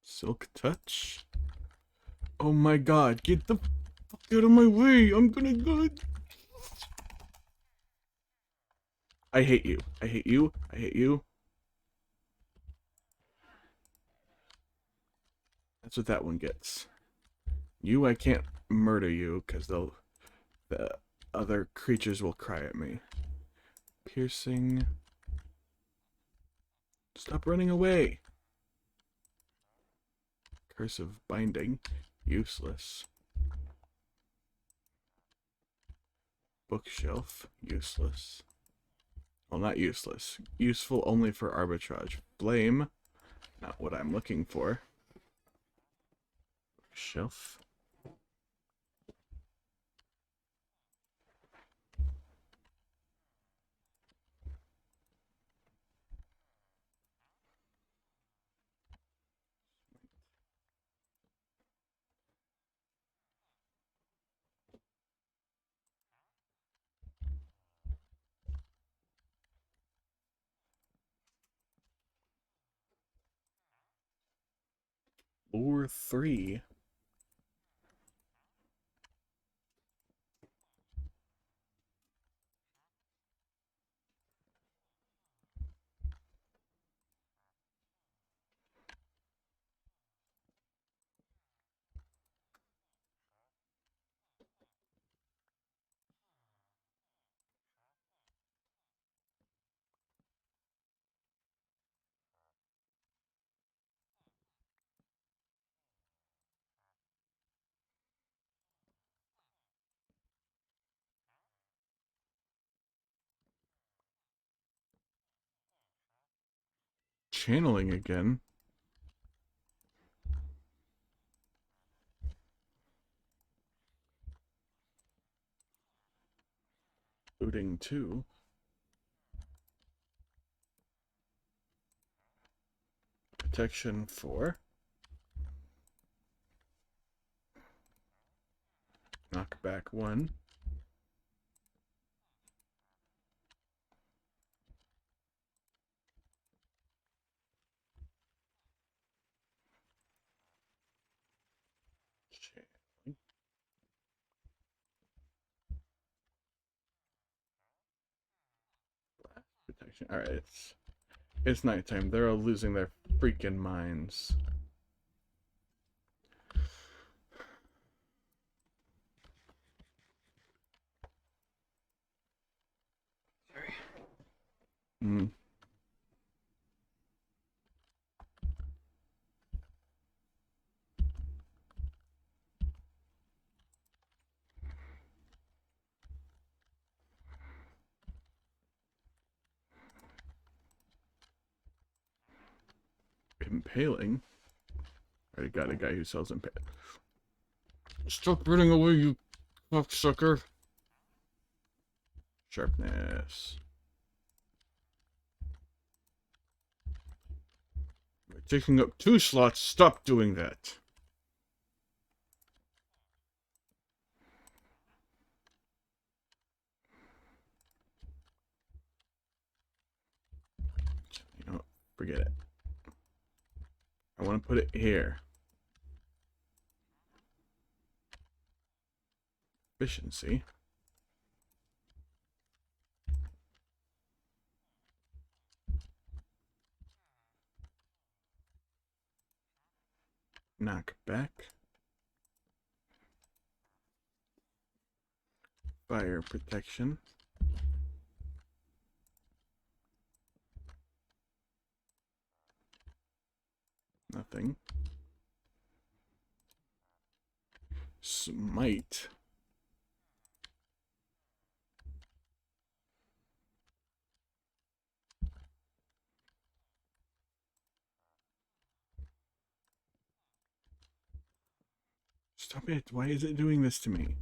Silk touch. Oh my god, get the fuck out of my way. I'm gonna go. I hate you. I hate you. I hate you. That's what that one gets. You, I can't murder you because the other creatures will cry at me. Piercing. Stop running away. Curse of binding. Useless. Bookshelf. Useless. Well, not useless. Useful only for arbitrage. Flame. Not what I'm looking for. Shelf. Lure 3. Channeling again. Looting 2. Protection 4. Knockback 1. Channeling. Blast protection. Alright, it's nighttime. They're all losing their freaking minds. Sorry. Impaling. Already got a guy who sells impale. Stop running away, you cocksucker. Sharpness. Taking up 2 slots. Stop doing that. You know what? Forget it. I want to put it here. Efficiency. Knock back. Fire protection. Nothing. Smite. Stop it. Why is it doing this to me?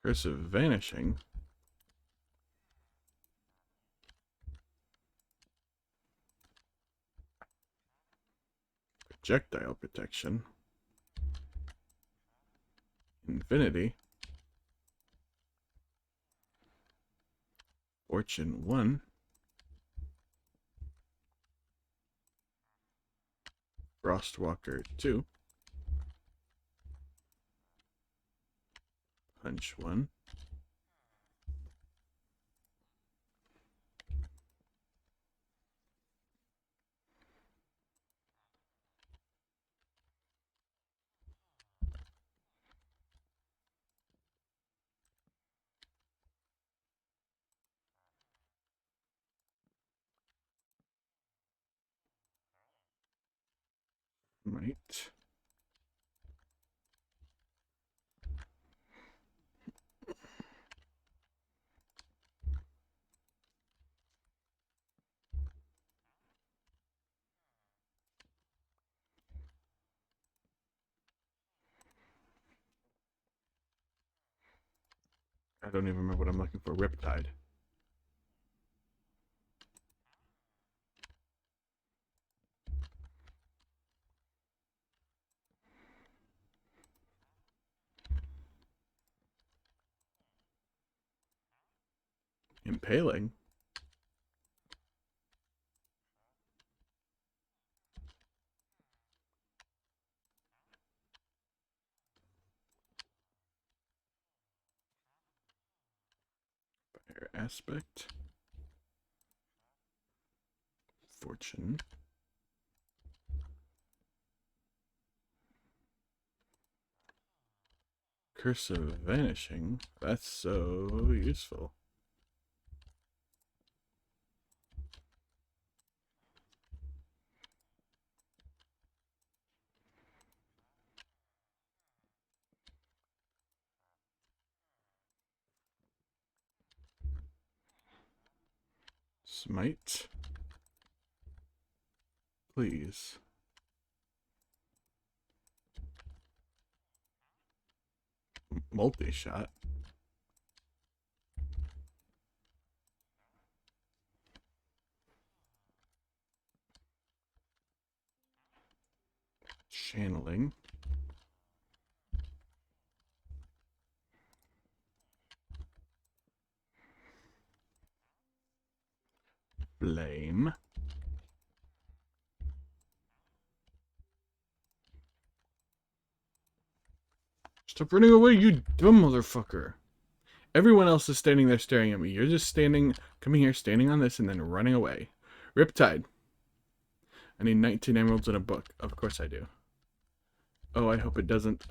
Curse of Vanishing. Projectile protection. Infinity. Fortune 1. Frostwalker 2. Punch 1. Right. I don't even remember what I'm looking for. Riptide. Impaling. Fire aspect. Fortune. Curse of Vanishing. That's so useful. Smite. Please. Multi-shot. Channeling. Blame. Stop running away, you dumb motherfucker. Everyone else is standing there staring at me. You're just coming here, standing on this, and then running away. Riptide. I need 19 emeralds and a book. Of course I do. Oh, I hope it doesn't,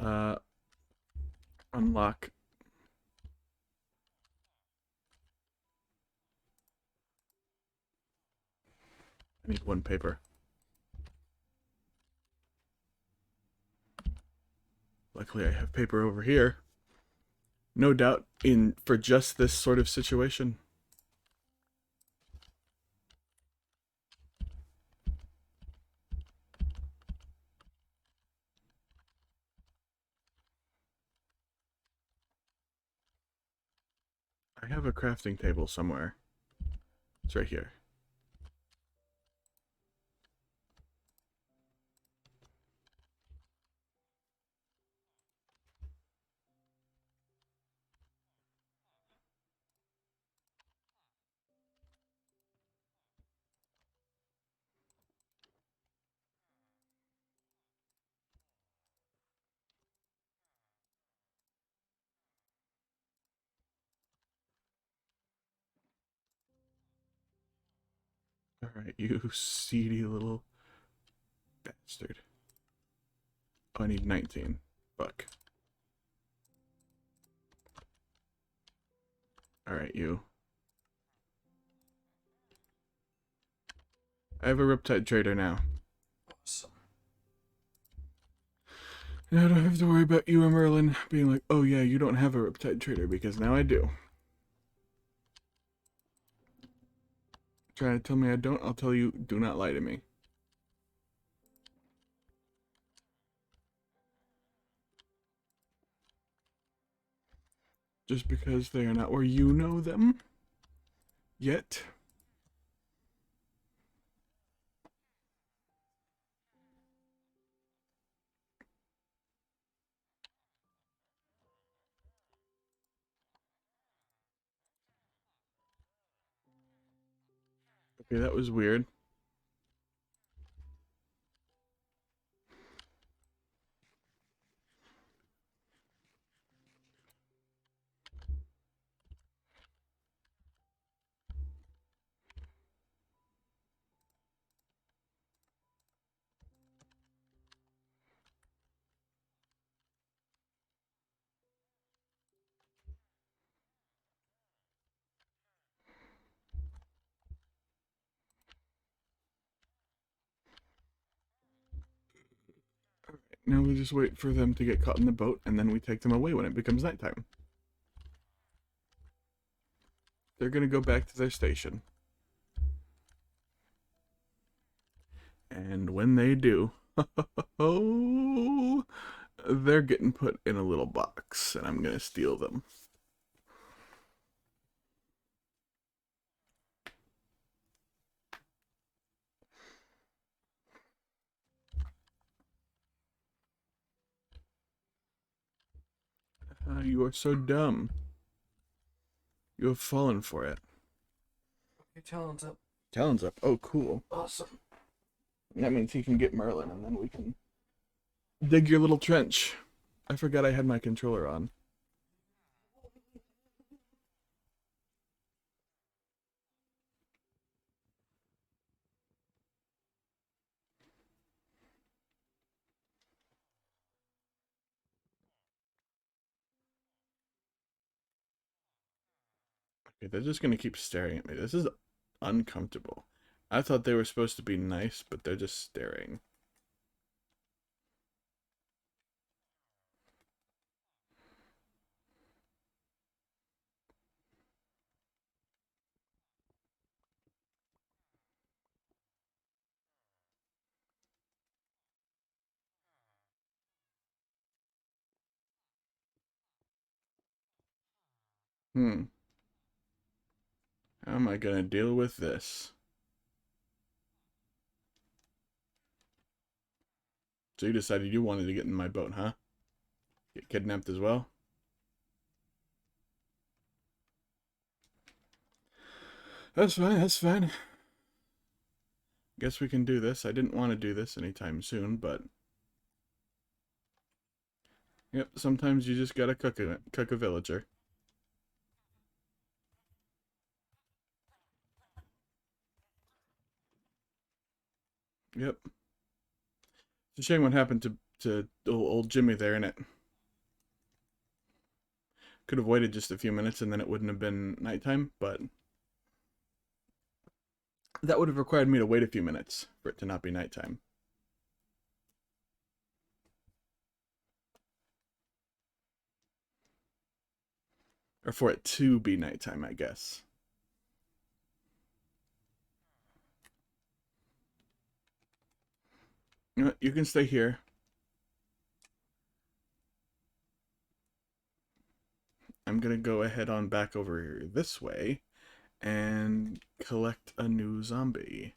unlock. I need 1 paper. Luckily, I have paper over here. No doubt for just this sort of situation. I have a crafting table somewhere. It's right here. Alright, you seedy little bastard. Oh, I need 19. Fuck. Alright, you. I have a Riptide Trader now. Awesome. Now I don't have to worry about you and Merlin being like, oh yeah, you don't have a Riptide Trader, because now I do. Trying to tell me I don't, I'll tell you, do not lie to me. Just because they are not where you know them yet. Okay, that was weird. Now we just wait for them to get caught in the boat, and then we take them away when it becomes nighttime. They're gonna go back to their station. And when they do, oh, they're getting put in a little box, and I'm gonna steal them. You are so dumb. You have fallen for it. Your Talon's up. Talon's up. Oh, cool. Awesome. That means he can get Merlin, and then we can dig your little trench. I forgot I had my controller on. Okay, they're just gonna keep staring at me. This is uncomfortable. I thought they were supposed to be nice, but they're just staring. Hmm. How am I gonna deal with this? So you decided you wanted to get in my boat, huh? Get kidnapped as well? That's fine, that's fine. Guess we can do this. I didn't want to do this anytime soon, but... Yep, sometimes you just gotta cook a villager. Yep. It's a shame what happened to old Jimmy there, innit? Could have waited just a few minutes and then it wouldn't have been nighttime, but... That would have required me to wait a few minutes for it to not be nighttime. Or for it to be nighttime, I guess. You know what? You can stay here. I'm gonna go ahead on back over this way and collect a new zombie.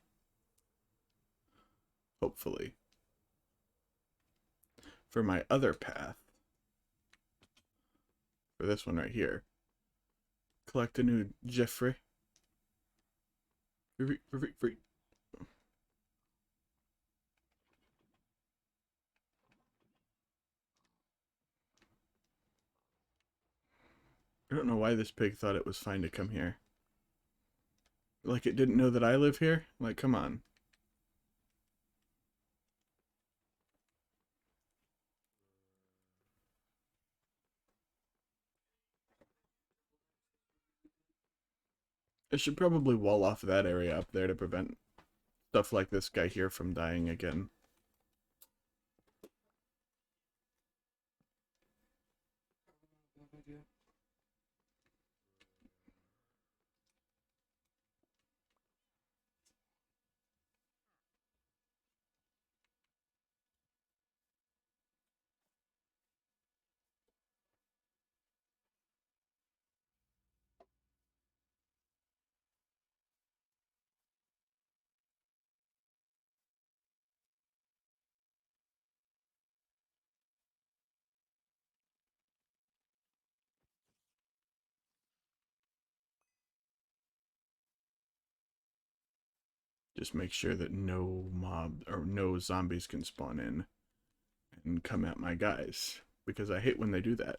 Hopefully. For my other path. For this one right here. Collect a new Jeffrey. Free. I don't know why this pig thought it was fine to come here. Like it didn't know that I live here? Like, come on. I should probably wall off that area up there to prevent stuff like this guy here from dying again. Bad idea. Just make sure that no mob or no zombies can spawn in and come at my guys. Because I hate when they do that.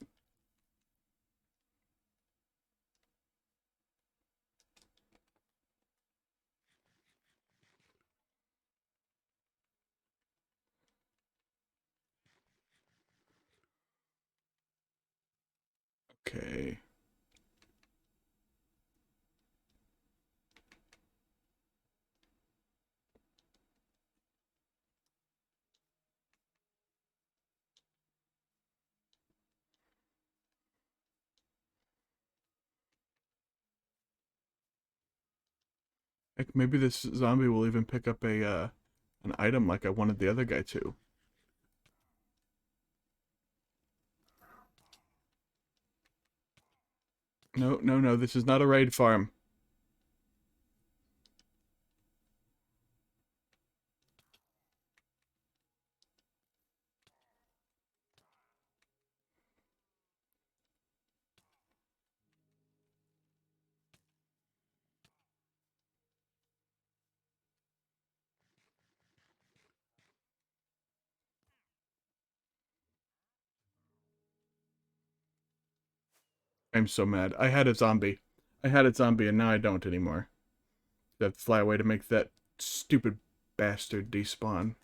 Okay. Heck, maybe this zombie will even pick up a an item like I wanted the other guy to. No, this is not a raid farm. I'm so mad. I had a zombie. I had a zombie and now I don't anymore. That fly away to make that stupid bastard despawn.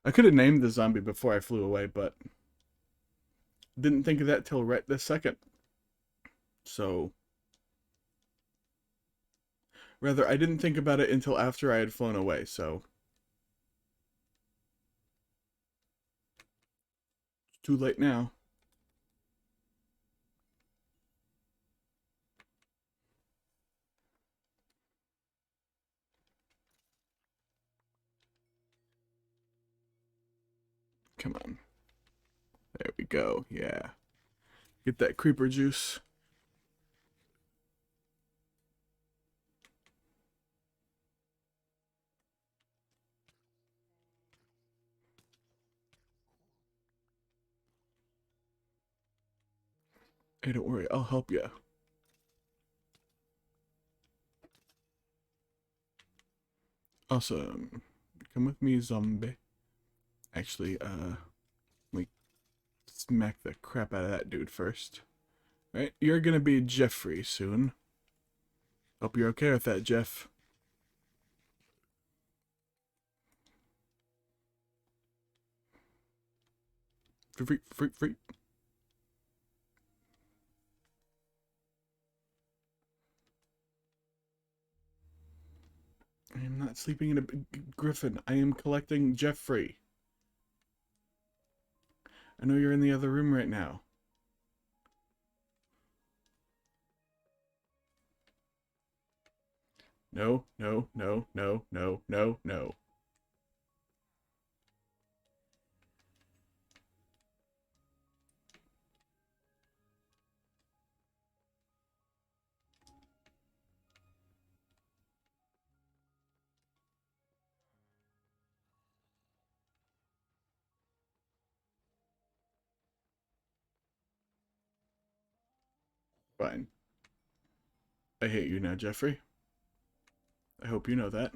I could have named the zombie before I flew away, but didn't think of that till right this second. So, rather, I didn't think about it until after I had flown away, so. It's too late now. Come on. There we go. Yeah. Get that creeper juice. Hey, don't worry. I'll help you. Awesome. Come with me, zombie. Actually, let me smack the crap out of that dude first. Right? You're gonna be Jeffrey soon. Hope you're okay with that, Jeff. Free. I am not sleeping in a Griffin. I am collecting Jeffrey. I know you're in the other room right now. No. Fine. I hate you now, Jeffrey. I hope you know that.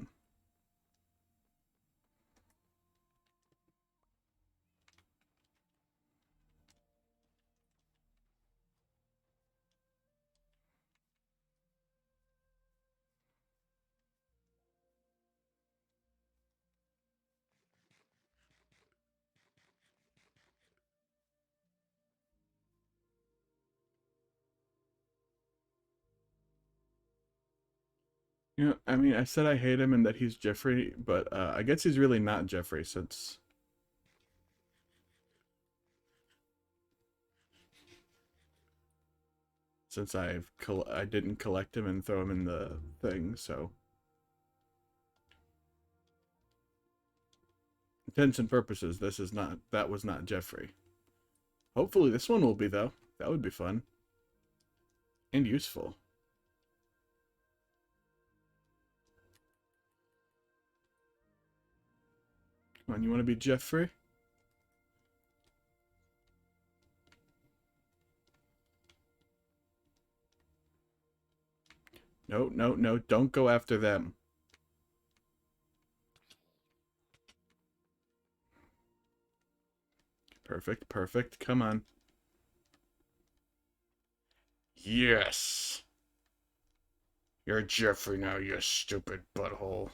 You know, I mean, I said I hate him and that he's Jeffrey, but I guess he's really not Jeffrey since I didn't collect him and throw him in the thing. So intents and purposes, that was not Jeffrey. Hopefully this one will be though. That would be fun and useful. Come on, you want to be Jeffrey? No, no, no, don't go after them. Perfect, perfect. Come on. Yes. You're Jeffrey now, you stupid butthole.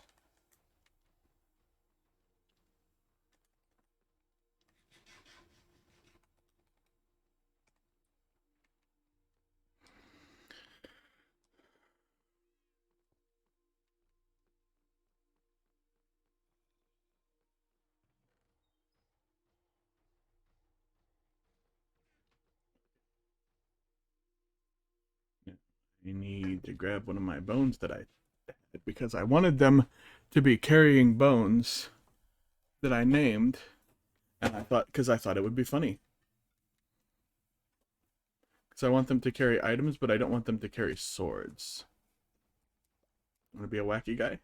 I need to grab one of my bones that I had because I wanted them to be carrying bones that I named, and because I thought it would be funny. Because I want them to carry items, but I don't want them to carry swords. Want to be a wacky guy?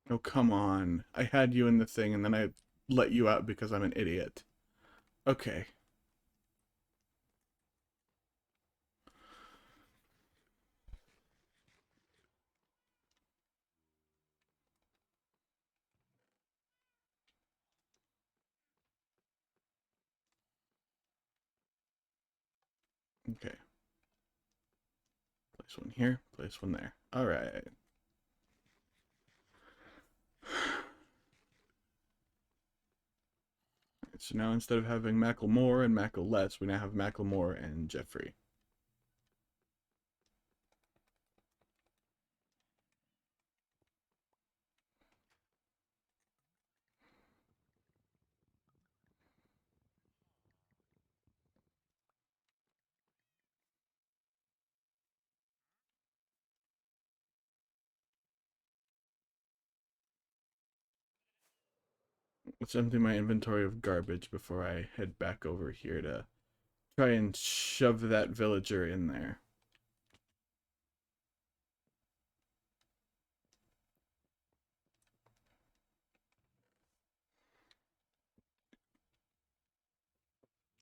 Oh, come on. I had you in the thing, and then I let you out because I'm an idiot. Okay. Okay. Place one here, place one there. Alright. So now instead of having Macklemore and Mackleless, we now have Macklemore and Jeffrey. Let's empty my inventory of garbage before I head back over here to try and shove that villager in there.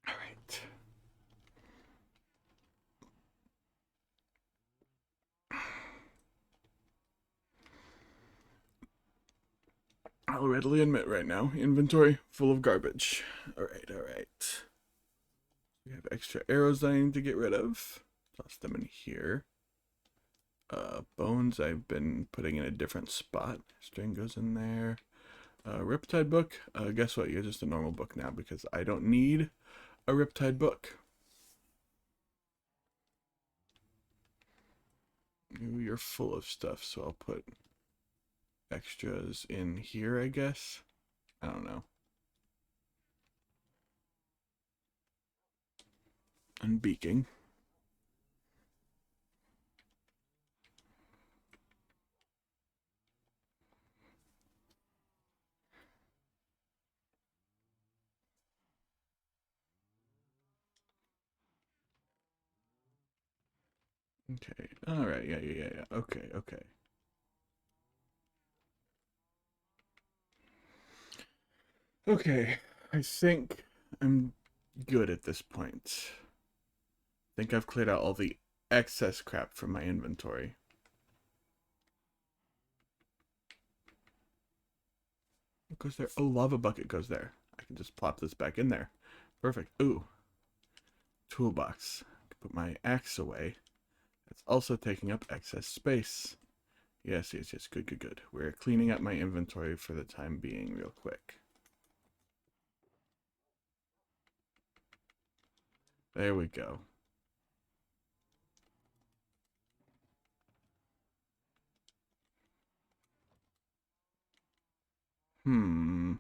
Alright. I'll readily admit right now, inventory full of garbage. Alright, alright. We have extra arrows that I need to get rid of. Toss them in here. Bones I've been putting in a different spot. String goes in there. Riptide book. Guess what? You're just a normal book now because I don't need a Riptide book. You're full of stuff, so I'll put extras in here, I guess. I don't know. Unbeaking. Okay. All right. Yeah. Okay. Okay. Okay. I think I'm good at this point. I think I've cleared out all the excess crap from my inventory. What goes there? Oh, lava bucket goes there. I can just plop this back in there. Perfect. Ooh. Toolbox. I can put my axe away. It's also taking up excess space. Yes. Good. We're cleaning up my inventory for the time being real quick. There we go. Hmm.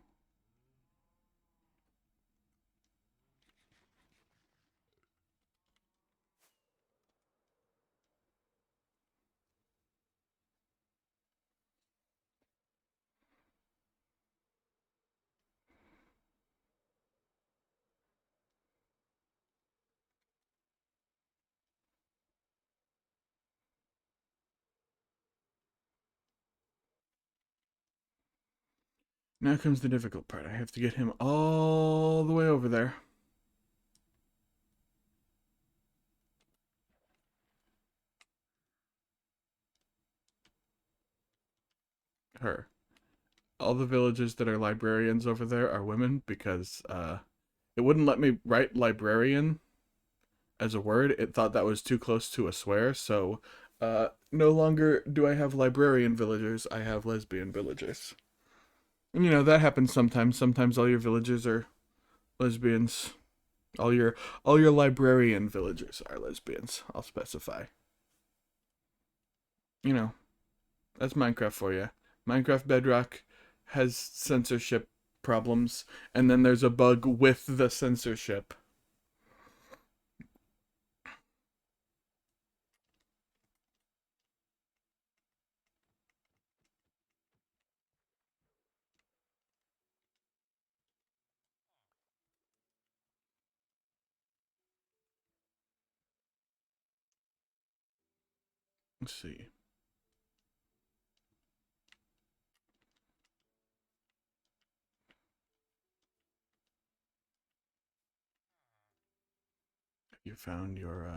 Now comes the difficult part. I have to get him all the way over there. Her. All the villagers that are librarians over there are women because it wouldn't let me write librarian as a word. It thought that was too close to a swear, so no longer do I have librarian villagers. I have lesbian villagers. And you know that happens sometimes. Sometimes all your villagers are lesbians. All your librarian villagers are lesbians. I'll specify. You know, that's Minecraft for you. Minecraft Bedrock has censorship problems, and then there's a bug with the censorship. Let's see. You found your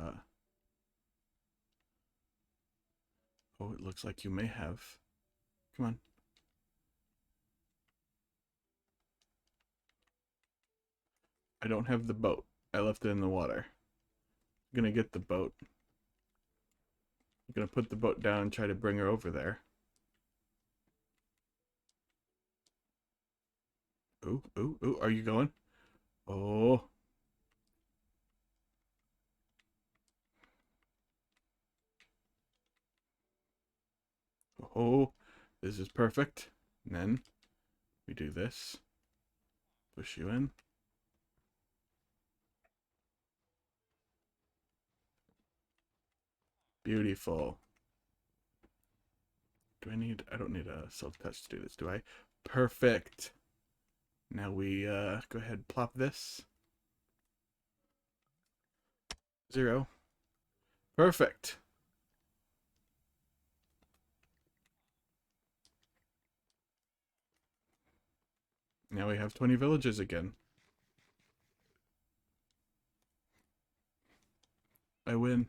oh, it looks like you may have. Come on. I don't have the boat. I left it in the water. I'm gonna get the boat. I'm gonna put the boat down and try to bring her over there. Ooh, are you going? Oh. Oh. This is perfect. And then we do this. Push you in. Beautiful. I don't need a silk touch to do this, do I? Perfect. Now we go ahead and plop this. 0. Perfect. Now we have 20 villages again. I win.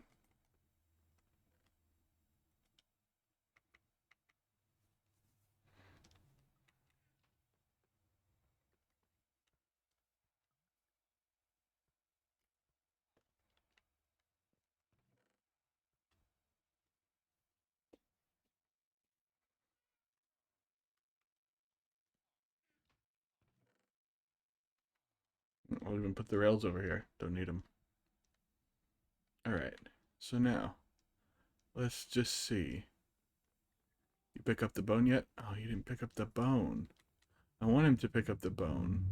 I'll even put the rails over here. Don't need them. Alright, so now, let's just see. You pick up the bone yet? Oh, you didn't pick up the bone. I want him to pick up the bone.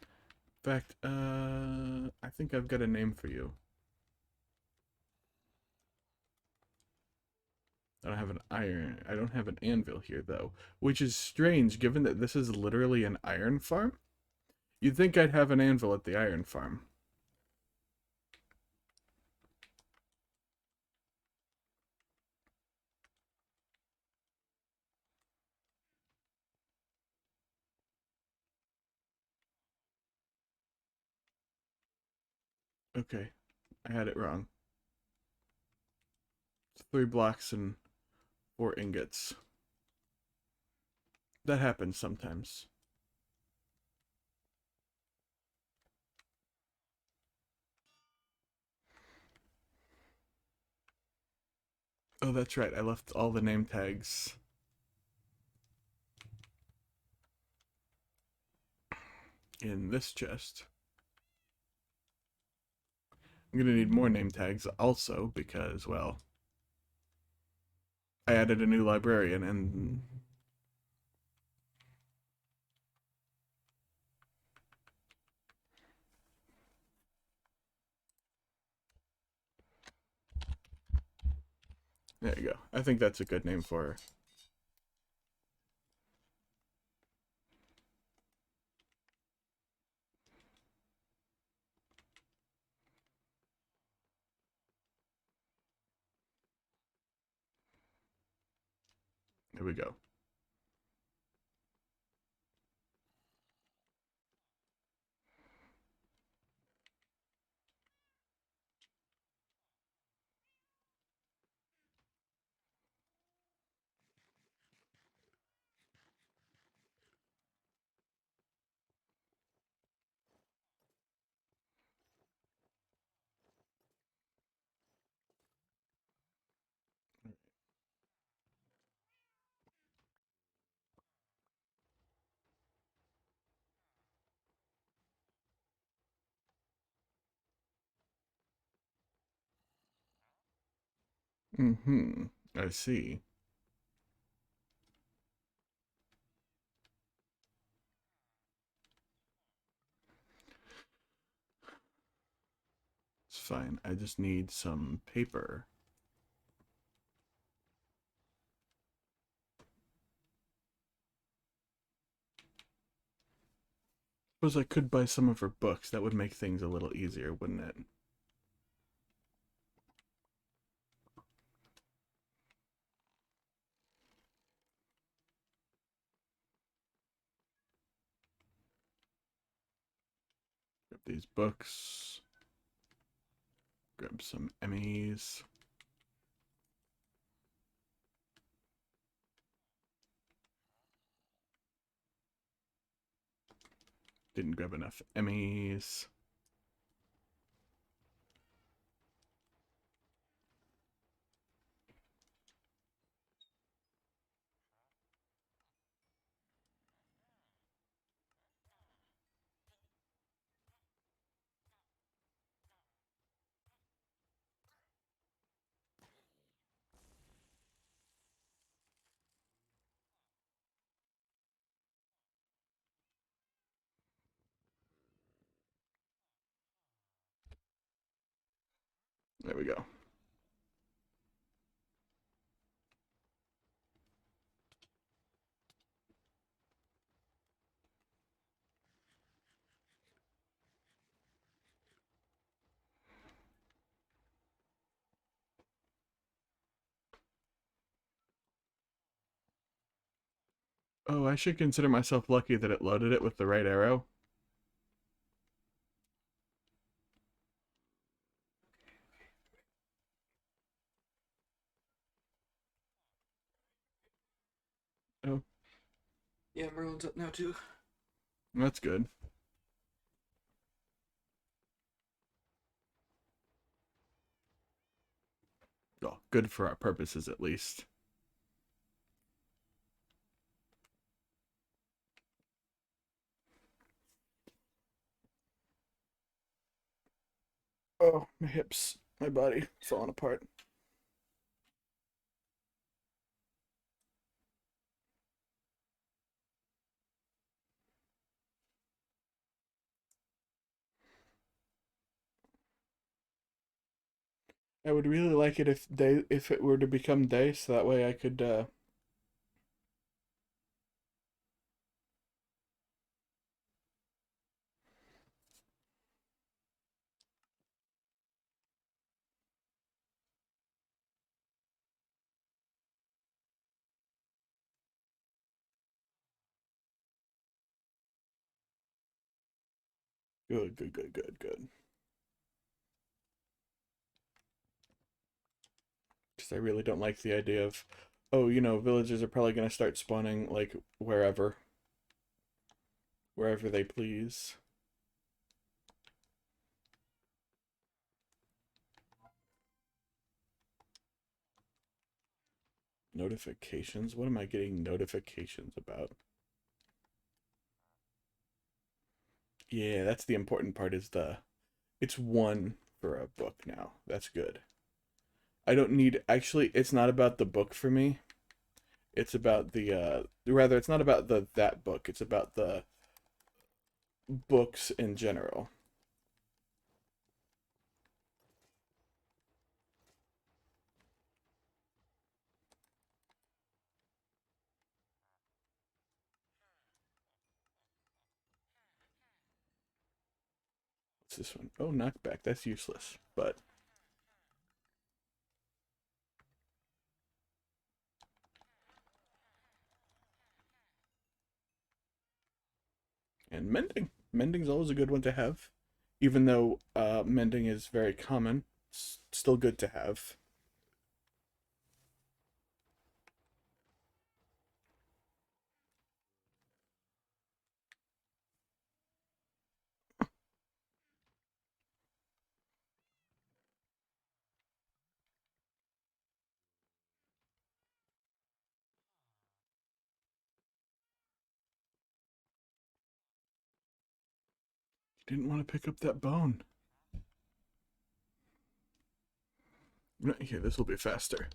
In fact, I think I've got a name for you. I don't have an iron. I don't have an anvil here, though. Which is strange, given that this is literally an iron farm. You'd think I'd have an anvil at the iron farm. Okay, I had it wrong. It's 3 blocks and 4 ingots. That happens sometimes. Oh, that's right. I left all the name tags in this chest. I'm gonna need more name tags also because, well, I added a new librarian and there you go. I think that's a good name for her. There we go. Mm-hmm. I see. It's fine. I just need some paper. Suppose I could buy some of her books. That would make things a little easier, wouldn't it? Grab these books. Grab some Emmys. Didn't grab enough Emmys. There we go. Oh, I should consider myself lucky that it loaded it with the right arrow. Oh, Yeah, Merlin's up now too. that's good. Well, good for our purposes at least. Oh, my hips, my body falling apart. I would really like it if it were to become day, so that way I could good, good, good, good, good. Because I really don't like the idea of, oh, villagers are probably gonna start spawning like wherever they please. Notifications? What am I getting notifications about? Yeah, that's the important part is it's one for a book now. That's good. I don't need actually it's not about the book for me. It's about the rather it's not about the that book. It's about the books in general. What's this one? Oh, knockback. That's useless. But and mending. Mending's always a good one to have. Even though mending is very common, it's still good to have. Didn't want to pick up that bone. Here, this will be faster.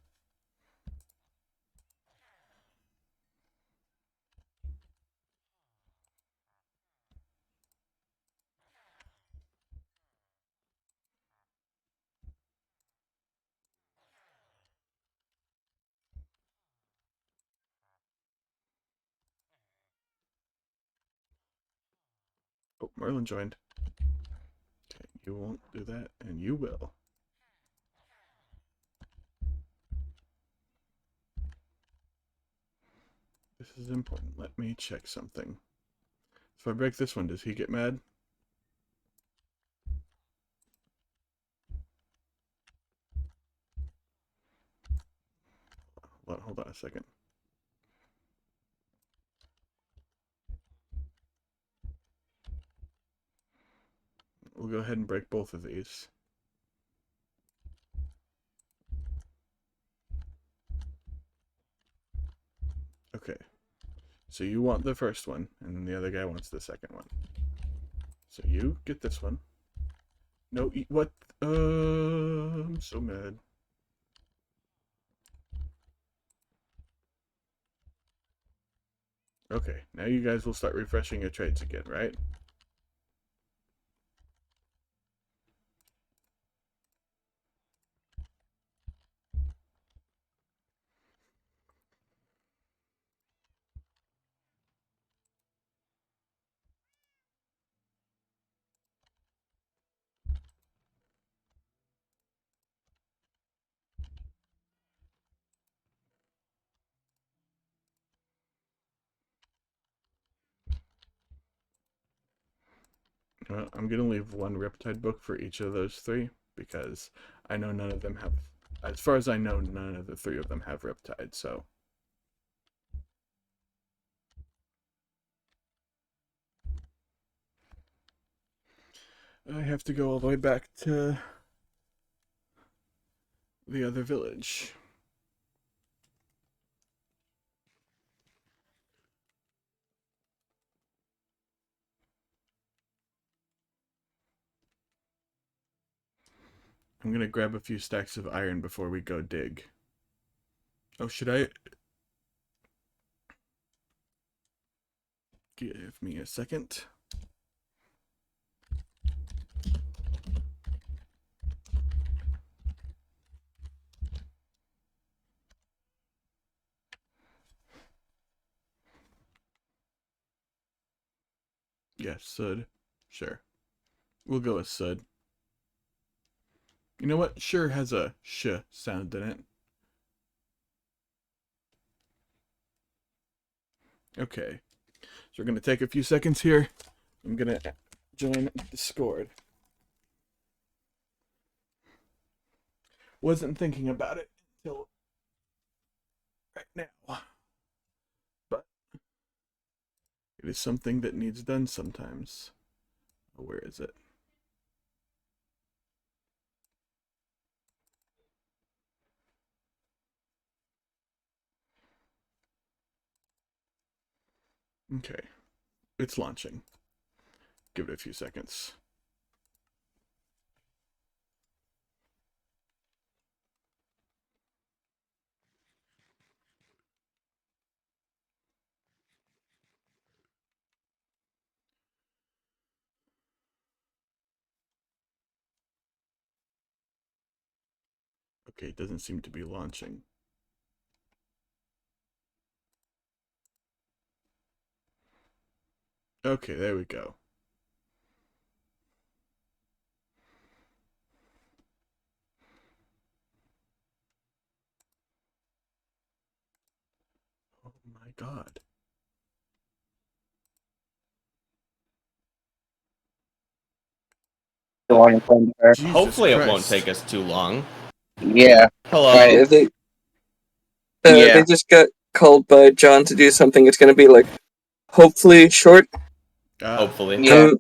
Oh, Merlin joined. Okay, you won't do that, and you will. This is important. Let me check something. If I break this one, does he get mad? Hold on a second. We'll go ahead and break both of these. Okay. So you want the first one, and then the other guy wants the second one. So you get this one. No, what? I'm so mad. Okay, now you guys will start refreshing your trades again, right? Well, I'm gonna leave one Riptide book for each of those three because I know none of them have. As far as I know, none of the three of them have Riptide. So I have to go all the way back to the other village. I'm gonna grab a few stacks of iron before we go dig. Oh, should I? Give me a second. Yeah, sud. Sure. We'll go with sud. You know what? Sure has a sh sound in it. Okay. So we're going to take a few seconds here. I'm going to join Discord. Wasn't thinking about it until right now. But it is something that needs done sometimes. Where is it? Okay. It's launching. Give it a few seconds. Okay, it doesn't seem to be launching. Okay, there we go. Oh my god. The long time there. Jesus Hopefully it won't Christ. take us too long. Yeah. Hello. Right. Yeah, Yeah. they just got called by John to do something. It's gonna be like, hopefully short. Hopefully. Yeah.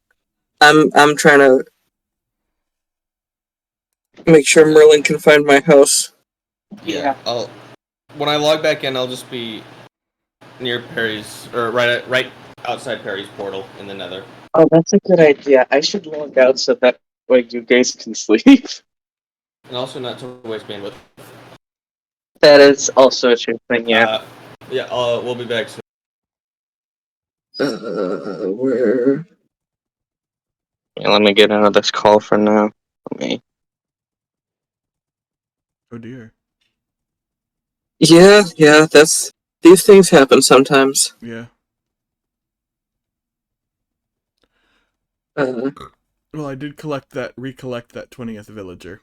I'm trying to make sure Merlin can find my house. Yeah. When I log back in, I'll just be near Perry's, or right outside Perry's portal in the Nether. Oh, that's a good idea. I should log out so that way you guys can sleep. And also not to waste bandwidth. That is also a true thing, yeah. We'll be back soon. Where? Yeah, let me get out of this call for now. Okay. Oh dear. Yeah, these things happen sometimes. Yeah. Uh, Well, I did recollect that 20th villager.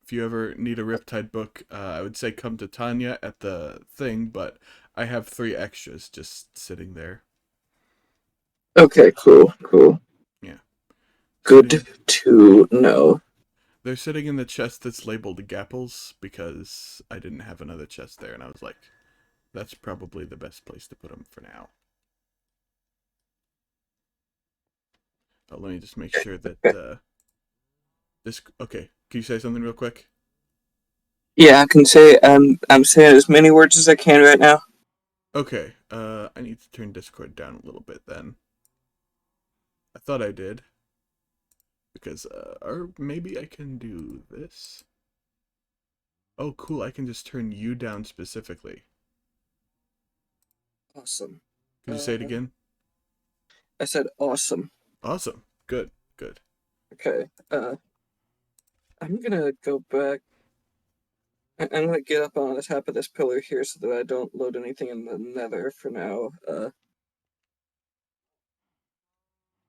If you ever need a Riptide book, I would say come to Tanya at the thing, but I have 3 extras just sitting there. okay, cool. Yeah. Good Sitting, to know. they're sitting in the chest that's labeled Gapples because I didn't have another chest there, and I was like, that's probably the best place to put them for now. Oh, let me just make sure that this. Okay, can you say something real quick? Yeah, I can say I'm saying as many words as I can right now. Okay, I need to turn Discord down a little bit then. I thought I did. Because, or maybe I can do this. Oh, cool, I can just turn you down specifically. Awesome. Could you say it again? I said awesome. Awesome. Good. Okay. I'm gonna go back. I'm gonna get up on the top of this pillar here so that I don't load anything in the Nether for now.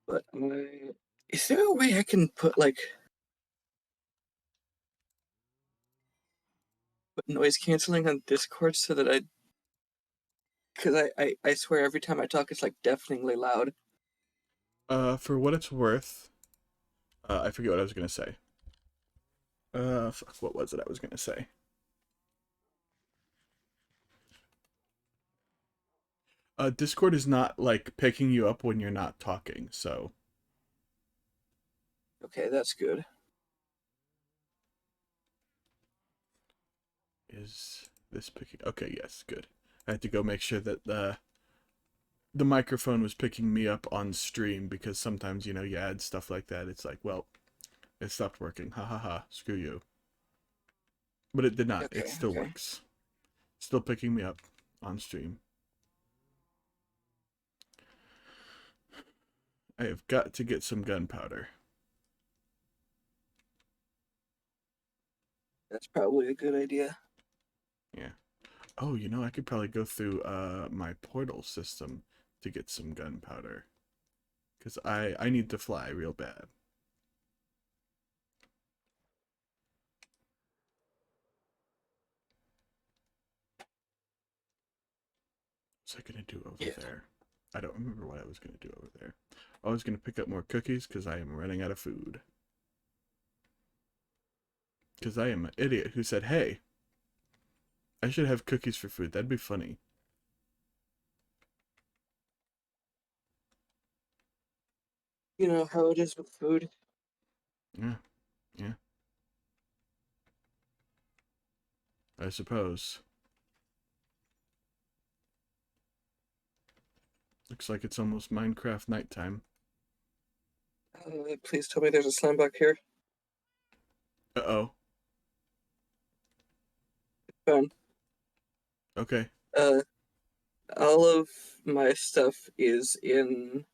But is there a way I can put noise canceling on Discord so that because I swear every time I talk it's like deafeningly loud. For what it's worth, I forget what I was gonna say. Fuck, what was it I was gonna say? Discord is not, like, picking you up when you're not talking, so... Okay, that's good. Is this picking... Okay, yes, good. I had to go make sure that, the microphone was picking me up on stream, because sometimes, you add stuff like that, it's like, well, It stopped working. Ha ha ha. Screw you. But it did not. Okay, It still okay. works. Still picking me up on stream. I have got to get some gunpowder. That's probably a good idea. Yeah. Oh, you know, I could probably go through my portal system to get some gunpowder. Because I need to fly real bad. What's I going to do over Yeah. there? I don't remember what I was going to do over there. I was going to pick up more cookies because I am running out of food. Because I am an idiot who said, hey, I should have cookies for food. That'd be funny. You know how it is with food. Yeah, yeah. I suppose. Looks like it's almost Minecraft nighttime. Please tell me there's a slime bug here. Uh-oh. Fun. Okay. All of my stuff is in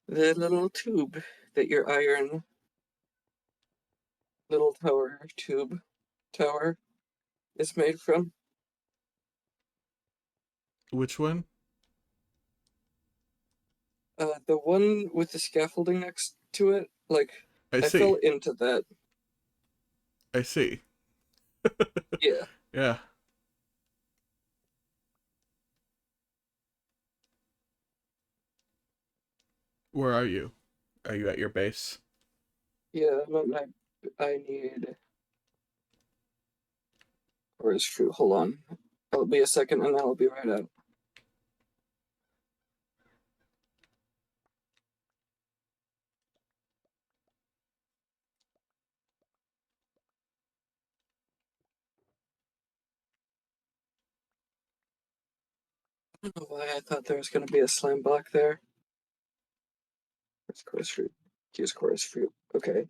the little tube that your iron little tower is made from. Which one? The one with the scaffolding next to it, like, I I fell see. into that. I see. Yeah. Yeah. Where are you? Are you at your base? Yeah, I need forest fruit. Hold on. It'll be a second and I'll be right out. I don't know why I thought there was going to be a slime block there. Where's chorus fruit? Use chorus fruit. Okay.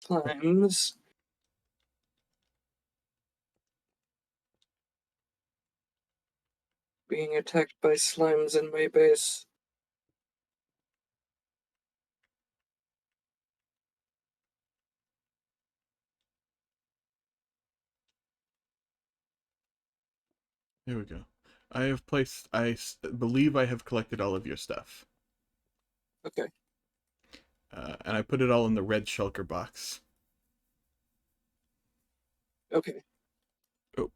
Slimes. Being attacked by slimes in my base. Here we go. I have placed, believe I have collected all of your stuff. Okay. And I put it all in the red shulker box. Okay. Oh.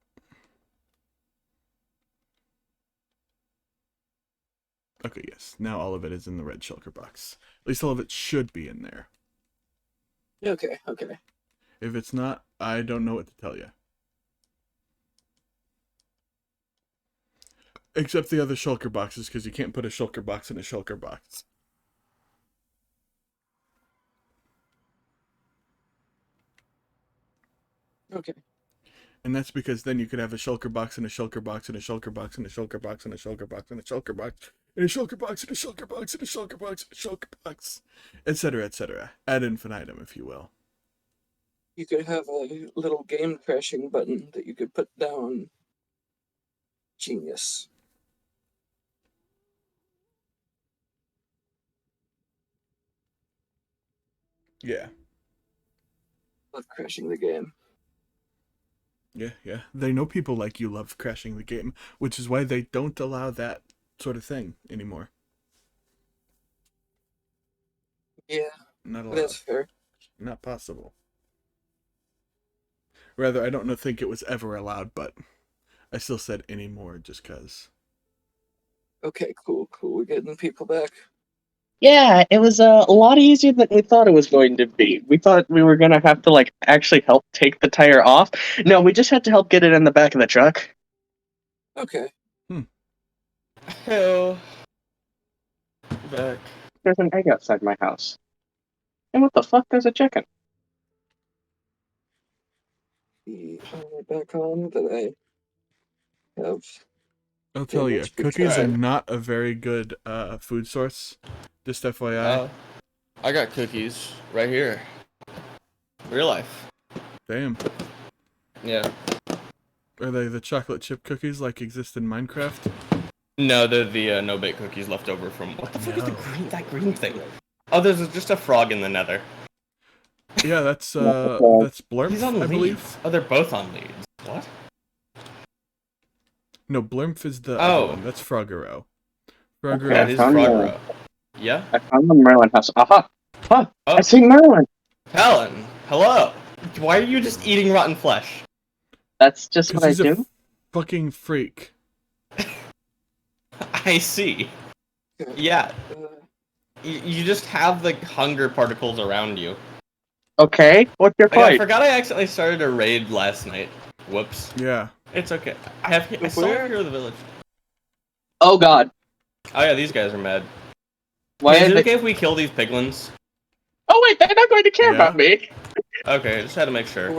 Okay, yes. Now all of it is in the red shulker box. At least all of it should be in there. Okay. Okay. If it's not, I don't know what to tell you. Except the other shulker boxes, because you can't put a shulker box in a shulker box. Okay. And that's because then you could have a shulker box and a shulker box and a shulker box and a shulker box and a shulker box and a shulker box and a shulker box and a shulker box and a shulker box and a shulker box, etc., ad infinitum, if you will. You could have a little game crashing button that you could put down. Genius. Yeah. Love crashing the game. Yeah, yeah. They know people like you love crashing the game, which is why they don't allow that sort of thing anymore. Yeah, Not allowed. that's fair. Not possible. Rather, I don't think it was ever allowed, but I still said anymore just because. Okay, cool. We're getting people back. Yeah, it was a lot easier than we thought it was going to be. We thought we were gonna have to like actually help take the tire off. No, we just had to help get it in the back of the truck. Okay. Hell. Back. There's an egg outside my house. And what the fuck? There's a chicken. The armor back on that I have. I'll tell you, much cookies are protected. not a very good food source. Just FYI. I got cookies right here. Real life. Damn. Yeah. Are they the chocolate chip cookies like exist in Minecraft? No, they're the no-bake cookies left over from... What the fuck is No. that green thing? Oh, there's just a frog in the nether. Yeah, that's Okay. Blurmp, He's on I believe. leads. Oh, they're both on leads. What? No, Blurmp is the Oh. other one. That's Frogero. Yeah, Frogero. it I is found Frogero. Yeah? I found the Merlin house. Aha! Huh! Oh. I see Merlin! Talon, hello! Why are you just eating rotten flesh? That's just what I Because he's a do. fucking freak. I see. Yeah, you just have the hunger particles around you. Okay, what's your Like, I point? forgot I accidentally started a raid last night. Whoops. Yeah. It's okay. I still have Hero of the Village. Oh god. Oh yeah, these guys are mad. Why Hey, is is it it? okay if we kill these piglins? Oh wait, they're not going to care Yeah. about me. Okay, just had to make sure.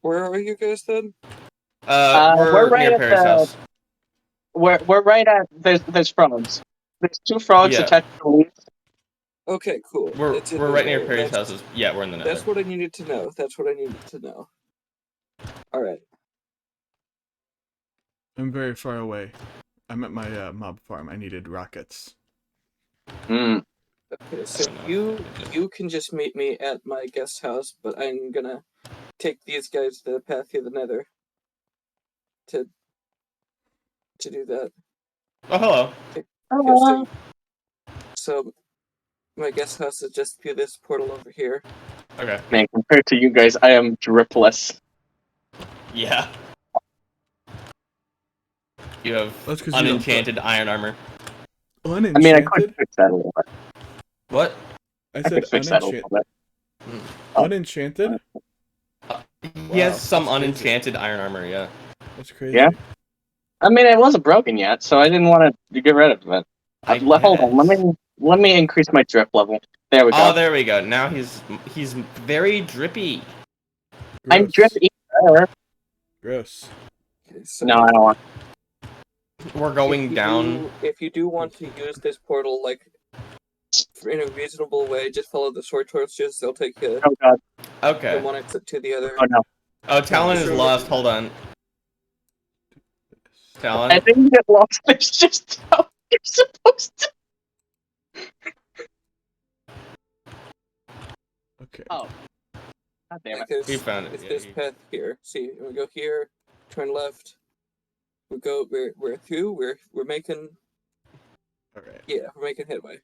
Where are you guys then? We're right near at Perry's the- house. We're right at there's frogs. There's 2 frogs Yeah. attached to me. Okay, cool. We're It's in right near there. Perry's That's- houses. Yeah, we're in the nether. That's what I needed to know. That's what I needed to know. Alright. I'm very far away. I'm at my mob farm. I needed rockets. Hmm. Okay, so don't know. you can just meet me at my guest house, but I'm gonna take these guys to the path through the nether to do that. Oh, hello. Oh, So my guest house is just through this portal over here. Okay. man, compared to you guys, I am dripless. Yeah. You have That's 'cause you don't unenchanted iron armor. I mean, I could Unenchanted? fix that a little bit. What? I I said could fix that a little bit. unenchanted? He has Wow, some that's crazy. unenchanted iron armor, yeah. That's crazy. Yeah? I mean, it wasn't broken yet, so I didn't want to get rid of it. Hold on, let me increase my drip level. There we go. Oh, there we go. Now he's very drippy. I'm Gross. drippy. Gross. Okay, so No, I don't want. We're going down. If you do want to use this portal, like in a reasonable way, just follow the sword torches. They'll take you Oh god. Okay. from one exit to the other. Oh no. Oh, Talon is Sure. lost. Hold on. I Talon. didn't get lost. It's just how you're supposed to. Okay. Oh. God damn Like it. He found it. It's Yeah, this path here. See, we go here, turn left. We're through. We're making Alright. we're making headway.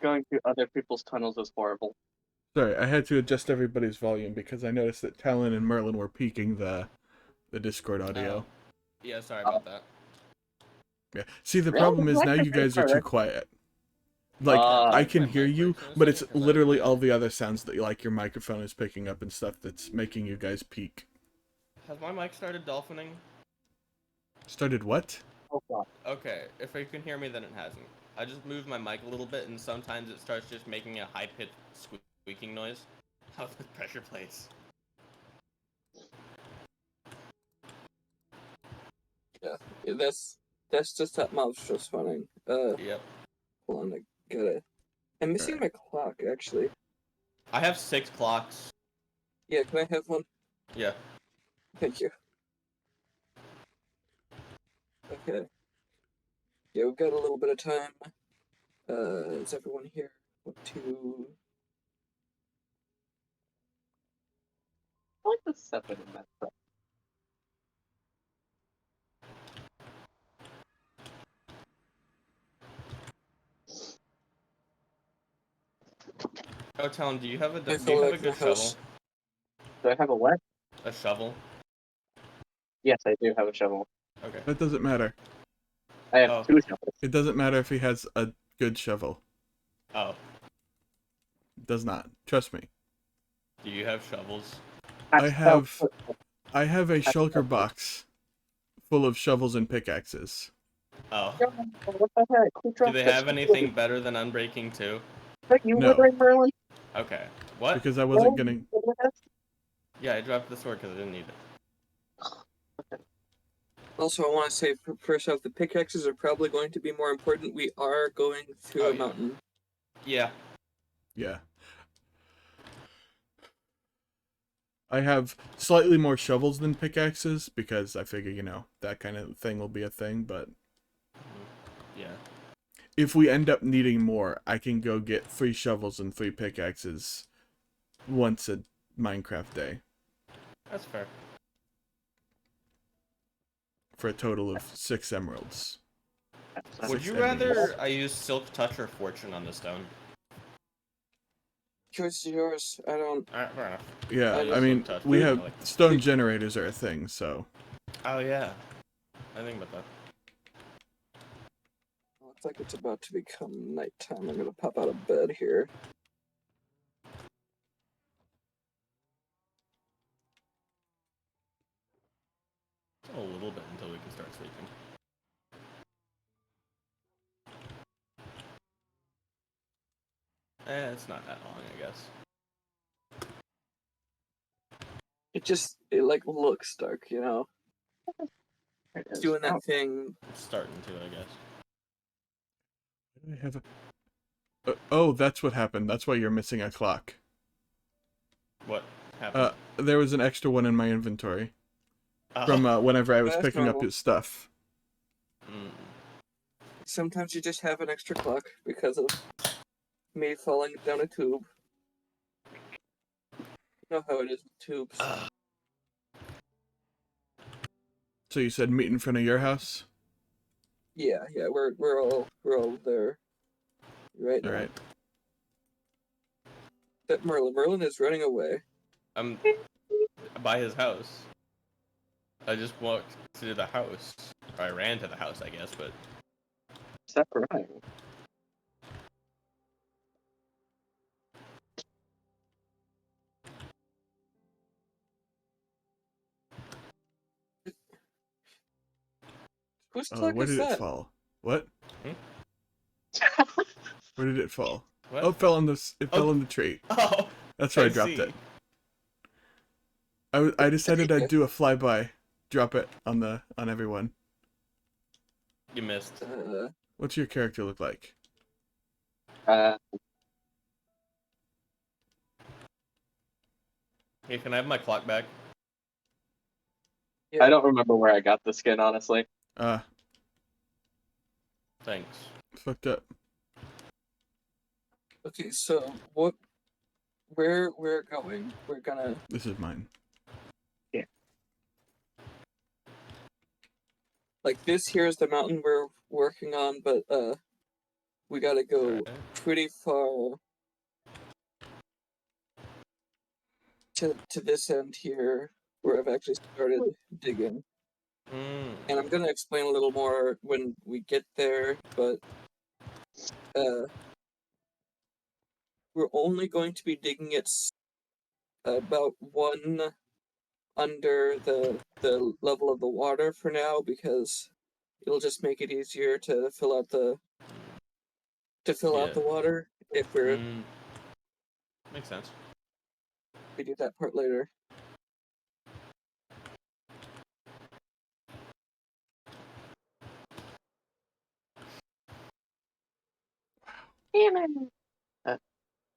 Going through other people's tunnels is horrible. Sorry, I had to adjust everybody's volume because I noticed that Talon and Merlin were peaking the Discord audio. Yeah, sorry about that. Yeah. See, the Really? problem is now you guys are too Alright. quiet. Like, I can hear you, but it's literally all the other sounds that like your microphone is picking up and stuff that's making you guys peak. Has my mic started dolphining? Started what? Oh god. Okay, if you can hear me, then it hasn't. I just moved my mic a little bit, and sometimes it starts just making a high-pitched squeaking noise. How the pressure plates. Yeah, that's just that mob's just spawning. Yep. Hold on, I gotta. I'm missing my clock actually. I have 6 clocks. Yeah, can I have one? Yeah. Thank you. Okay. Yeah, we've got a little bit of time. Is everyone here? 1, 2. I like the 7 in that stuff. Oh, Talon, do you have a I do feel you have like a good my house- shovel? Do I have a what? A shovel? Yes, I do have a shovel. Okay. That doesn't matter. I have Oh. 2 shovels. It doesn't matter if he has a good shovel. Oh, Does not. Trust me. do you have shovels? I have a shulker box full of shovels and pickaxes. Oh. What the heck? Who Do dropped they this? have anything better than Unbreaking 2? You No. were Merlin? Okay. What? Because I wasn't getting... Yeah, I dropped the sword because I didn't need it. Also, I want to say, first off, the pickaxes are probably going to be more important. We are going through Oh, a yeah. mountain. Yeah. Yeah. I have slightly more shovels than pickaxes because I figure, that kind of thing will be a thing, but Yeah. if we end up needing more, I can go get 3 shovels and 3 pickaxes once a Minecraft day That's fair. for a total of 6 emeralds. Would 6 you emeralds. rather I use Silk Touch or Fortune on the stone? Choice is yours. I don't. Alright, fair enough. Yeah, I I just mean, looked touch, we but I have like- stone generators are a thing, so Oh, yeah. I think about that. Looks like it's about to become nighttime. I'm gonna pop out of bed here. A little bit until we can start sleeping. It's not that long, I guess. It like looks dark, you know. It's doing that thing. It's starting to, I guess. I have oh, that's what happened. That's why you're missing a clock. What happened? There was an extra one in my inventory Oh. from whenever I was That's picking up normal. his stuff. Mm. Sometimes you just have an extra clock because of me falling down a tube. You know how it is with tubes. So you said meet in front of your house? Yeah, we're all there right now. All right. That Merlin is running away. I'm by his house. I just walked to the house. Or I ran to the house, I guess, but Is that right? Whose Oh, clock where is did it that? fall? What? Hmm? Where did it fall? What? Oh, it fell on this. It fell Oh. in the tree. Oh, That's where I I dropped see. it. I decided I'd do a flyby, drop it on everyone. You missed. What's your character look like? Hey, can I have my clock back? Yeah. I don't remember where I got the skin, honestly. Thanks. Fucked up. Okay, so where we're going? We're gonna. This is mine. Like, this here is the mountain we're working on, but we gotta go Alright. pretty far to this end here, where I've actually started digging. Mm. And I'm gonna explain a little more when we get there, but we're only going to be digging it about 1 under the level of the water for now, because it'll just make it easier to fill out the water if Makes sense. we do that part later.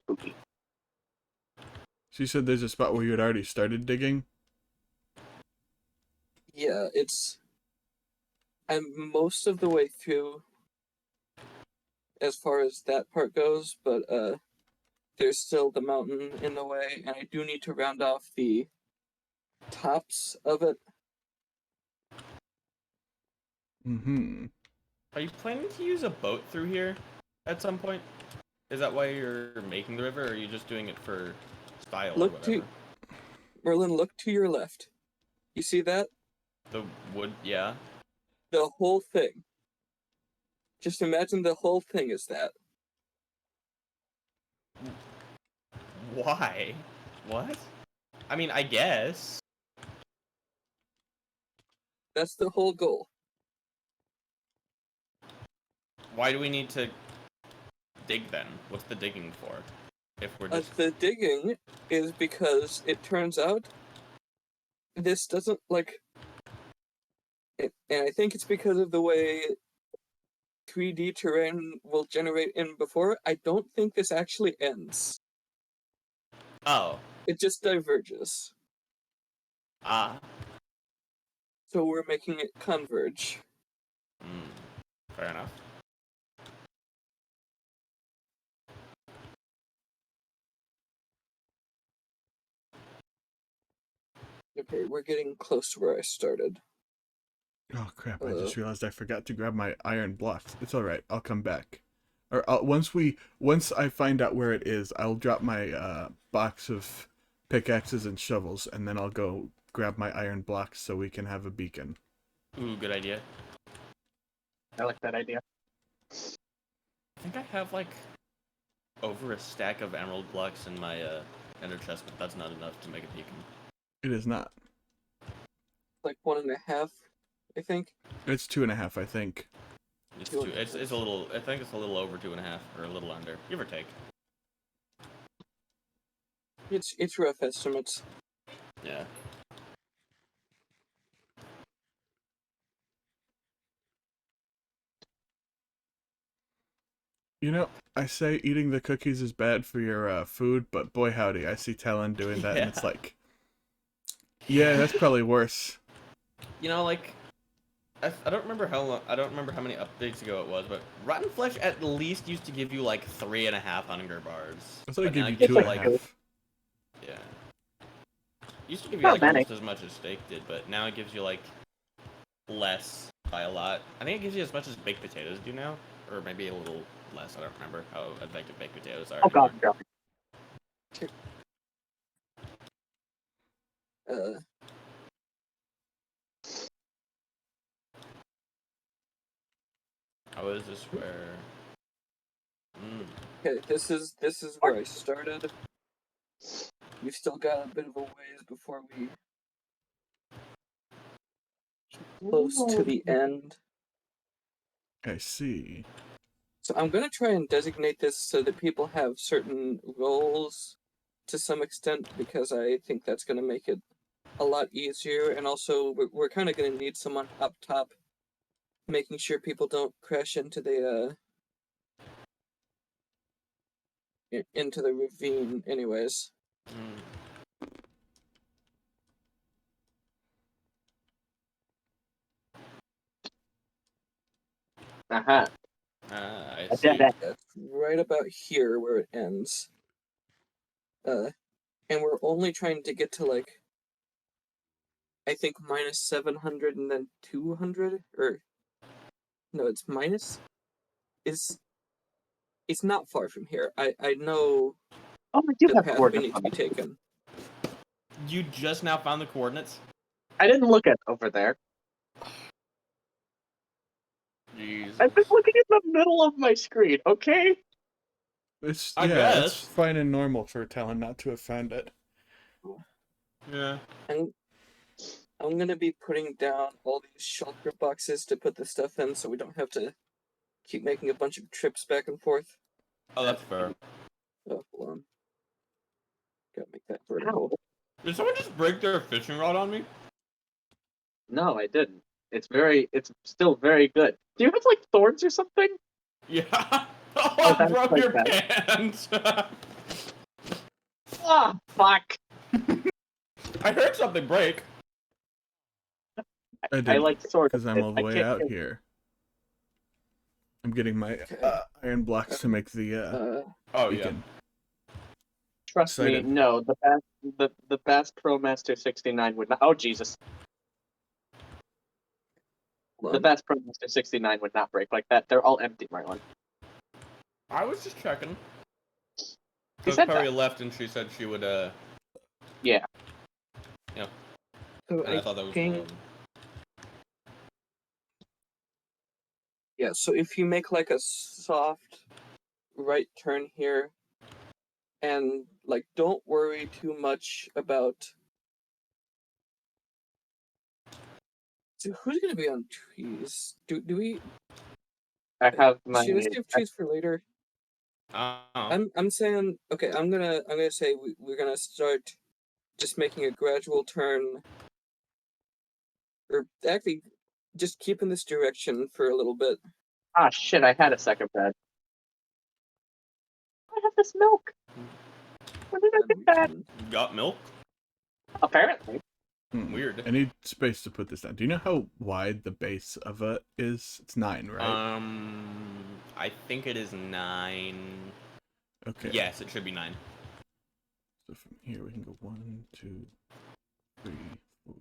Spooky. So you said there's a spot where you had already started digging? Yeah, I'm most of the way through as far as that part goes, but there's still the mountain in the way, and I do need to round off the tops of it. Mm-hmm. Are you planning to use a boat through here at some point? Is that why you're making the river, or are you just doing it for style or whatever? Merlin, look to your left. You see that? The wood, yeah. The whole thing. Just imagine the whole thing is that. Why? What? I mean, I guess. That's the whole goal. Why do we need to dig then? What's the digging for? If we're just... The digging is because it turns out this doesn't, like... and I think it's because of the way 3D terrain will generate in before. I don't think this actually ends. Oh. It just diverges. Ah. So we're making it converge. Fair enough. Okay, we're getting close to where I started. Oh crap! I just realized I forgot to grab my iron blocks. It's all right. I'll come back. Or once I find out where it is, I'll drop my box of pickaxes and shovels, and then I'll go grab my iron blocks so we can have a beacon. Ooh, good idea. I like that idea. I think I have, like, over a stack of emerald blocks in my ender chest, but that's not enough to make a beacon. It is not. Like 1.5, I think. It's 2.5, I think. It's two. It's a little. I think it's a little over 2.5, or a little under, give or take. It's rough estimates. Yeah. You know, I say eating the cookies is bad for your food, but boy howdy, I see Talon doing that, and it's like, yeah, that's probably worse. You know, like, I don't remember how long. I don't remember how many updates ago it was, but Rotten Flesh at least used to give you like 3.5 hunger bars. I thought it But now gave you it gives 2.5. Yeah. Used to give you Not like many. almost as much as steak did, but now it gives you like less by a lot. I think it gives you as much as baked potatoes do now, or maybe a little less. I don't remember how effective baked potatoes are. Oh god, anymore. no. How is this where? Okay, this is where I started. We've still got a bit of a ways before we close to the end. I see. So I'm gonna try and designate this so that people have certain roles to some extent, because I think that's gonna make it a lot easier, and also we're kind of gonna need someone up top making sure people don't crash into the into the ravine anyways. Uh-huh. I A see. dead end. That's right about here where it ends. And we're only trying to get to, like, I think minus 700 and then 200, or no, it's minus. It's not far from here. I know Oh, I do the have path we coordinates need to on be it. taken. You just now found the coordinates? I didn't look at over there. Jesus. I've been looking in the middle of my screen, okay? It's I it's guess. fine and normal for Talon not to have found it. Yeah. And I'm gonna be putting down all these shulker boxes to put the stuff in, so we don't have to keep making a bunch of trips back and forth. Oh, that's fair. Oh, hold on. Gotta make that vertical. Did someone just break their fishing rod on me? No, I didn't. It's still very good. Do you have, like, thorns or something? Yeah. Oh, Oh, I that's broke like your that. pants. Ah, fuck! I heard something break. I I did, like sword. because I'm all the I way can't out kill- here. I'm getting my iron blocks to make the Oh, beacon. Trust me, Excited. no. The Bass Pro Master 69 would not. Oh Jesus! The Bass Pro Master 69 would not break like that. They're all empty, Merlin. I was just checking. He Because said Perry that. left and she said she would, Yeah. Yeah. So And I thought that was cool. Yeah, so if you make like a soft right turn here, and like don't worry too much about. So who's gonna be on trees? Do we? I have my. Should we save trees for later? I'm saying okay. I'm gonna say we're gonna start just making a gradual turn, or actually just keep in this direction for a little bit. Ah, shit! I had a second bed. I have this milk. Where did I get that? You got milk? Apparently. Weird. I need space to put this down. Do you know how wide the base of it is? It's 9, right? I think it is 9. Okay. Yes, it should be 9. So from here we can go 1, 2, 3, 4,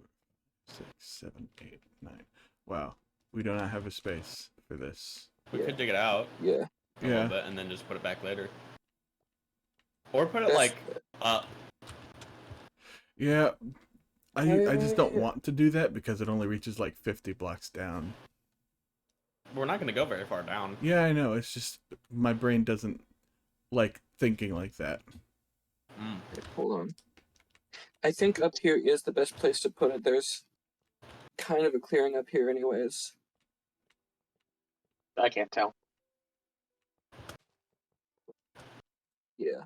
6, 7, 8, 9. Wow. We do not have a space for this. We Yeah. could dig it out Yeah. a little Yeah. bit and then just put it back later. Or put it That's- like up. Yeah. I just don't I- want to do that because it only reaches like 50 blocks down. We're not gonna go very far down. Yeah, I know. It's just my brain doesn't like thinking like that. Hold on. I think up here is the best place to put it. There's kind of a clearing up here, anyways. I can't tell. Yeah.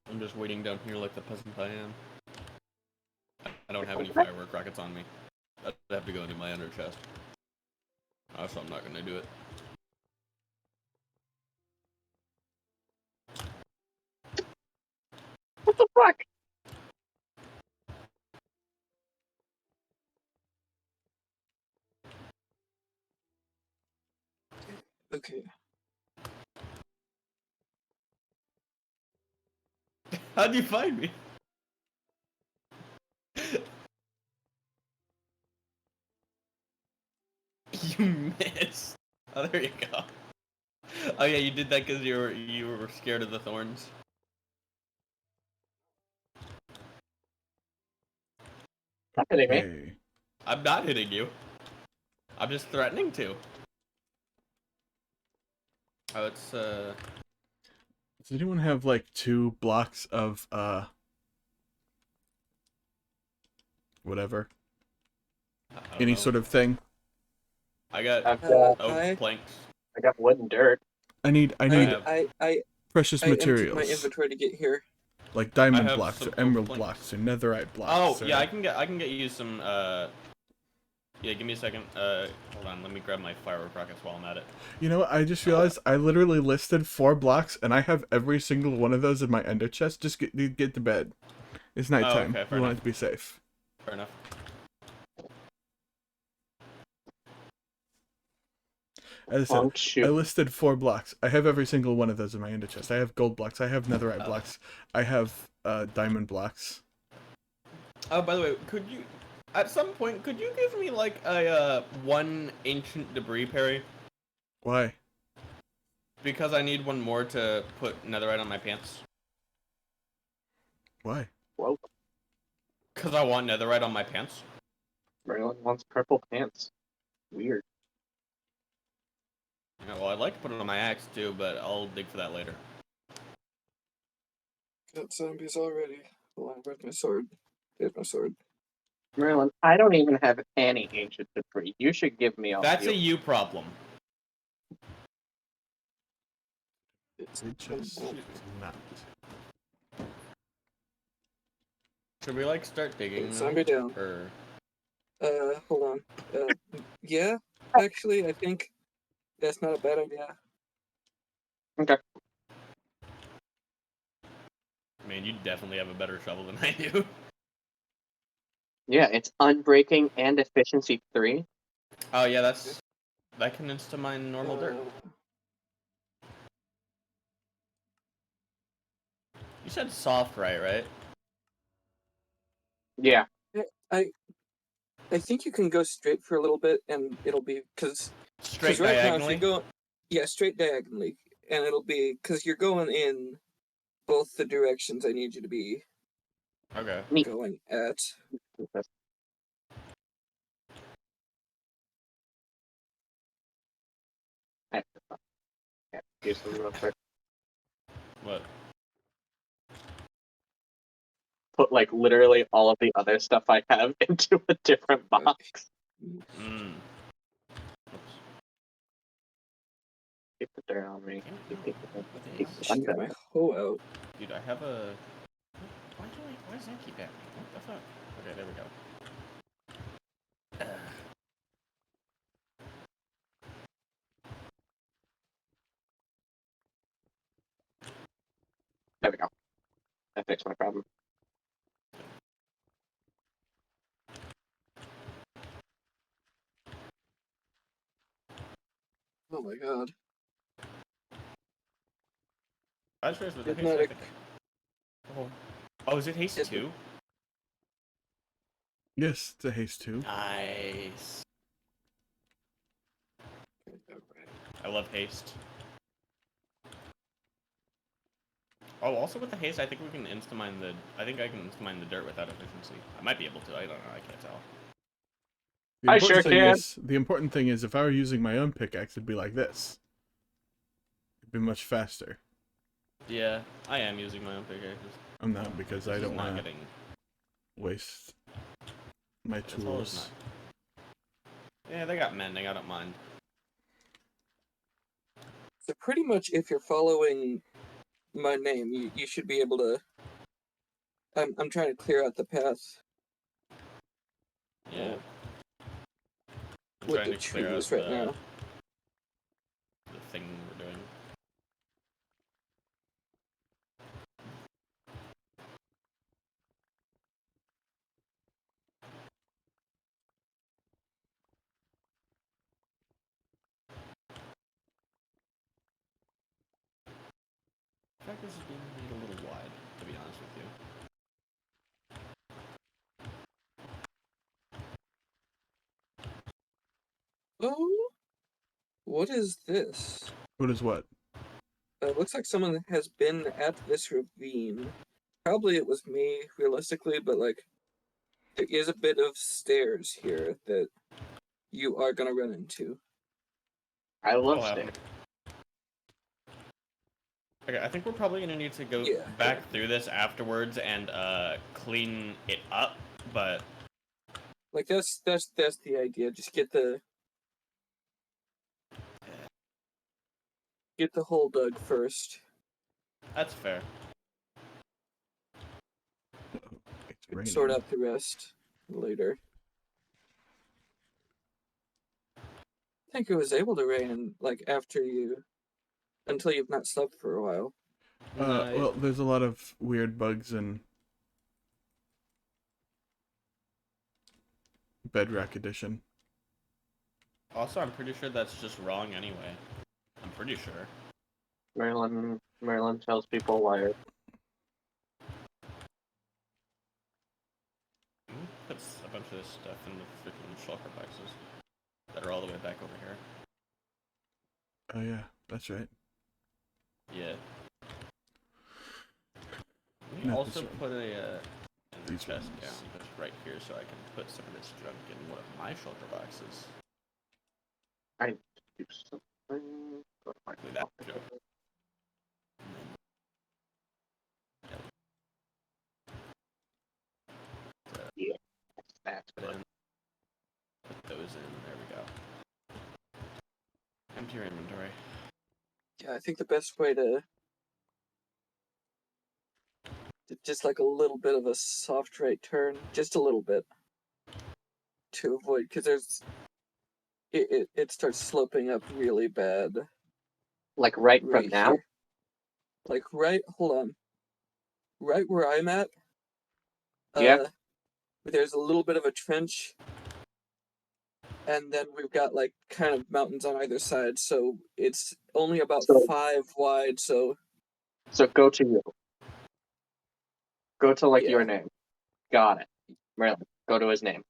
I'm just waiting down here like the peasant I am. I don't have any firework rockets on me. I'd have to go into my under chest. So I'm not gonna do it. What the fuck? Okay. How'd you find me? You missed. Oh, there you go. Oh yeah, you did that because you were scared of the thorns. Not hitting me. Hey. I'm not hitting you. I'm just threatening to. Oh, it's Does anyone have like 2 blocks of whatever? Any sort of thing? I got I've got oak planks. I got wood and dirt. I need have- I precious emptied my materials. inventory to get here. Like diamond have blocks some or oak emerald planks. blocks or netherite blocks. Oh or... yeah, I can get you some. Yeah, give me a second. Hold on, let me grab my firework rockets while I'm at it. You know what? I just realized I literally listed 4 blocks and I have every single one of those in my ender chest. Just get to bed. It's nighttime. okay, fair We want enough. it to be safe. Fair enough. As I Oh, said, shoot. I listed 4 blocks. I have every single one of those in my ender chest. I have gold blocks. I have netherite blocks. I have diamond blocks. Oh, by the way, could you, at some point, could you give me like a 1 ancient debris parry? Why? Because I need 1 more to put netherite on my pants. Why? Whoa. Because I want netherite on my pants. Merlin wants purple pants. Weird. Yeah, well, I'd like to put it on my axe too, but I'll dig for that later. Got zombies already. Hold on, where's my sword? There's my sword. Merlin, I don't even have any ancient debris. You should give me all That's you. a you problem. It's It just is not. Should we like start digging? now? zombie down. Or Hold on. Yeah, actually, I think that's not a bad idea. Okay. man, you definitely have a better shovel than I do. Yeah, it's unbreaking and efficiency 3. Oh yeah, that can insta mine normal dirt. You said soft, right? Yeah. I think you can go straight for a little bit, and it'll be because Straight right now diagonally. if you're going, yeah, straight diagonally, and it'll be because you're going in both the directions I need you to be. Okay. Neat. going at. Do some real quick. What? Put like literally all of the other stuff I have into a different box. Mm. Oops. Keep the dirt on me. Keep the I should get my hoe out. Dude, I have a. Why does that keep happening? What the fuck? Okay, there we go. There we go. That fixed my problem. Oh my god. I was curious with the haste. Hypnotic. Oh, is it haste It's- 2? Yes, it's a haste 2. Nice. I love haste. Oh, also with the haste, I think we can insta-mine the. I think I can insta-mine the dirt without efficiency. I might be able to. I don't know. I can't tell. The I sure important thing can. is the important thing is if I were using my own pickaxe, it'd be like this. It'd be much faster. Yeah, I am using my own pickaxes. I'm not because I This don't is not want to getting. waste my This hole is tools. not. Yeah, they got mending. I don't mind. So pretty much, if you're following my name, you should be able to. I'm trying to clear out the path Yeah. I'm with trying the to clear out trees right now. the thing we're doing. I think this is being made a little wide, to be honest with you. Oh, what is this? What is what? Looks like someone has been at this ravine. Probably it was me, realistically, but like, there is a bit of stairs here that you are gonna run into. I love That'll stairs. happen. Okay, I think we're probably gonna need to go Yeah. back through this afterwards and clean it up, but Like that's the idea. Just get the hole dug first. that's fair. It's raining. Sort out the rest later. I think it was able to rain like after you, until you've not slept for a while. Well, there's a lot of weird bugs in Bedrock Edition. Also, I'm pretty sure that's just wrong anyway. I'm pretty sure. Merlin tells people liars. Puts a bunch of this stuff in the freaking shulker boxes that are all the way back over here. Oh yeah, that's right. Yeah. Let me No, also that's right. put a These chest ones. down just right here so I can put some of this junk in one of my shulker boxes. I do something. Go to my Like that. pocket. Yeah, that's good. Then put those in. There we go. Empty your inventory. Yeah, I think the best way to just like a little bit of a soft right turn, just a little bit, to avoid because it starts sloping up really bad Like right from right now. here. Like hold on, right where I'm at. Yeah. There's a little bit of a trench, and then we've got like kind of mountains on either side, so it's only about So- 5 wide. So So go to you. Go to like Yeah. your name. Got it. Merlin. Go to his name.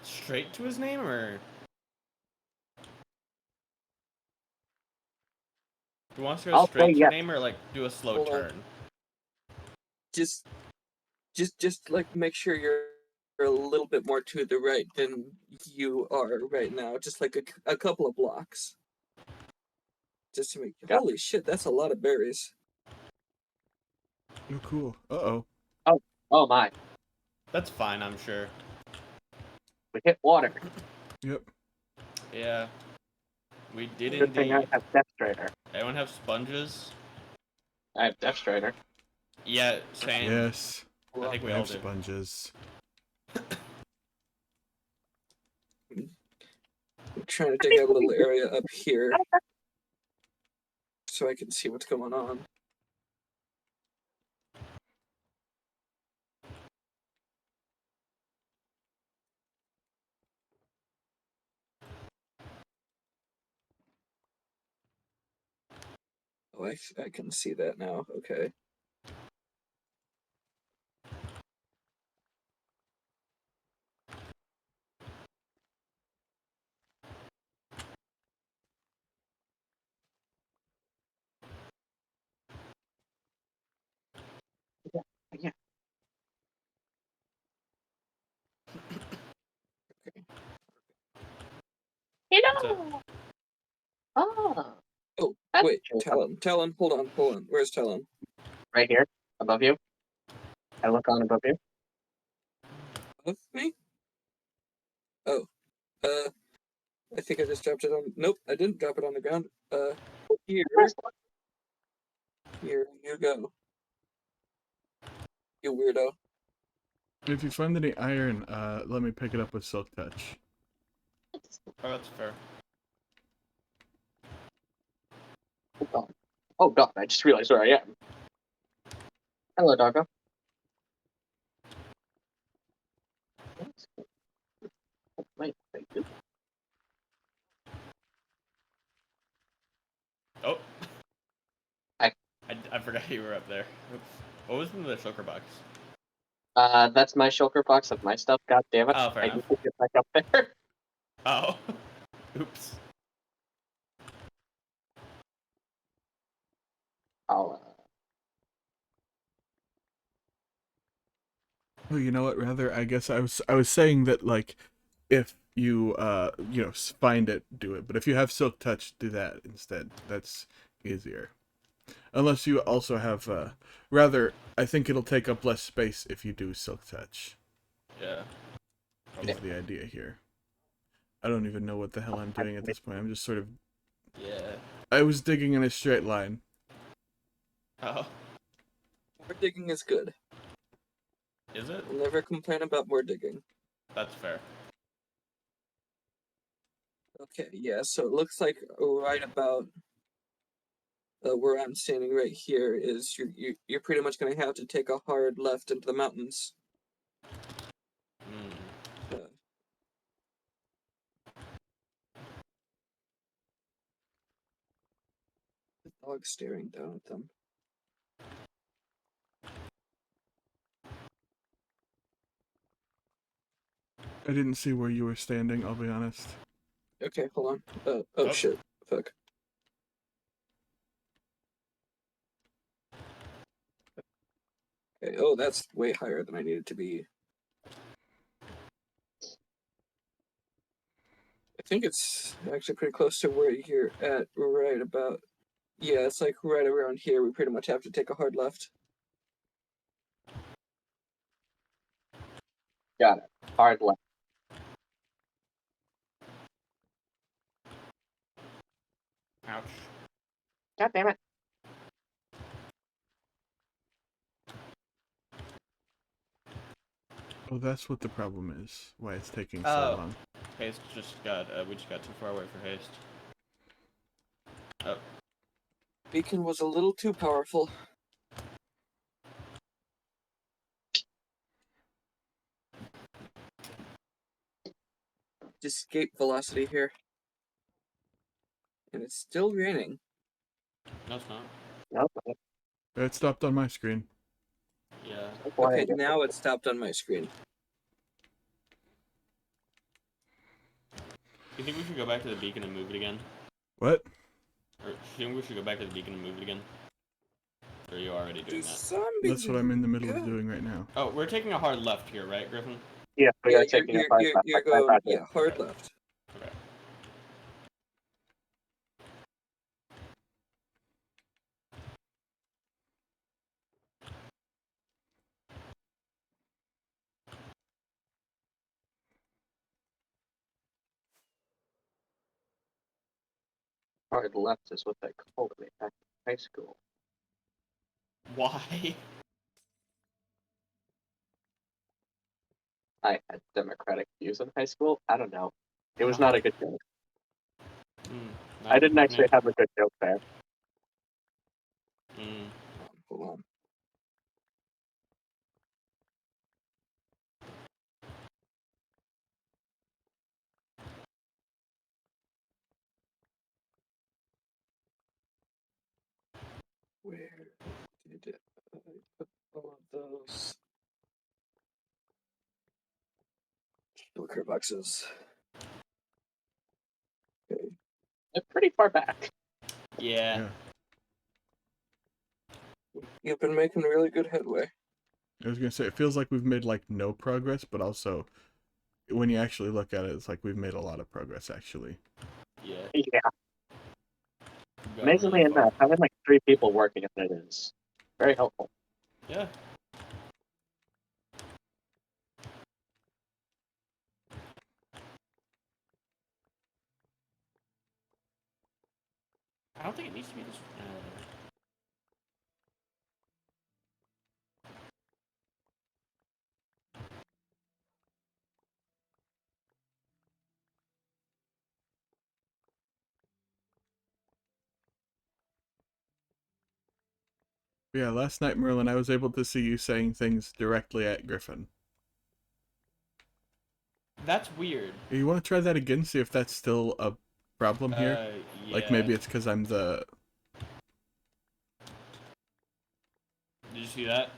Straight to his name, or do you want to go I'll straight say to yes. name, or like do a slow Hold on. turn? just Just like make sure you're a little bit more to the right than you are right now. Just like a couple of blocks. Just to make. Yeah. Holy shit, that's a lot of berries. Oh, cool. Uh-oh. Oh my, That's fine, I'm sure. we hit water. Yep. Yeah. We did Good thing I indeed. have Death Strider. Anyone have sponges? I have Death Strider. Yeah, same. Yes. I think I we all have do. sponges. I'm trying to dig out a little area up here so I can see what's going on. Oh, I can see that now. Okay. Yeah. That's it. Oh, Oh, that's wait, interesting. Talon, hold on. Where's Talon? Right here, above you. I look on above you. Above me? Oh, I think I just dropped it on. Nope, I didn't drop it on the ground. Here you go. You weirdo. If you find any iron, let me pick it up with Silk Touch. Oh, that's fair. Oh god. Oh god, I just realized where I am. Hello, doggo. Wait, wait. Oh. Hi. I forgot you were up there. Oops. What was in the shulker box? That's my shulker box of my stuff. God damn it! Oh, fair I enough. need to get back up there. Oh. Oops. I'll. Oh, you know what? Rather, I guess I was saying that, like, if you find it, do it. But if you have Silk Touch, do that instead. That's easier. Unless you also have rather, I think it'll take up less space if you do Silk Touch. Yeah. Is the idea here. I don't even know what the hell I'm doing at this point. I'm just sort of. Yeah. I was digging in a straight line. Oh. More digging is good. Is it? We'll never complain about more digging. That's fair. Okay, yeah, so it looks like right about where I'm standing right here is you're pretty much going to have to take a hard left into the mountains. Hmm. Uh, the dog's staring down at them. I didn't see where you were standing, I'll be honest. Okay, hold on. Oh Oh. shit. Fuck. Okay, oh, that's way higher than I needed to be. I think it's actually pretty close to where you're at right about. Yeah, it's like right around here. We pretty much have to take a hard left. Got it. Hard left. Ouch. God damn it. Oh, that's what the problem is. Why it's taking so Oh. long. Haste just got, we just got too far away for haste. Oh. Beacon was a little too powerful. Escape velocity here. And it's still raining. No, it's not. Nope. It stopped on my screen. Yeah. Okay, now it stopped on my screen. You think we should go back to the beacon and move it again? What? Or do you think we should go back to the beacon and move it again? Or are you already doing that? Zombies That's what I'm in the middle of go. doing right now. Oh, we're taking a hard left here, right, Griffin? Yeah, we Yeah, are taking a hard left. you're Like going, Roger. yeah, hard left. Okay. Hard left is what they called me back in high school. Why? I had democratic views in high school. I don't know. It was not a good joke. Not I a good didn't actually nickname? have a good joke there. Hold on. Where did I put all of those shulker boxes? Okay. They're pretty far back. Yeah. You've been making really good headway. I was gonna say it feels like we've made like no progress, but also when you actually look at it, it's like we've made a lot of progress actually. Yeah. Yeah. We've gone Amazingly really far. enough, having like 3 people working on it is very helpful. Yeah. I don't think it needs to be this. Yeah, last night, Merlin, I was able to see you saying things directly at Griffin. That's weird. You want to try that again? See if that's still a problem here? Yeah. Like maybe it's because I'm the... Did you see that?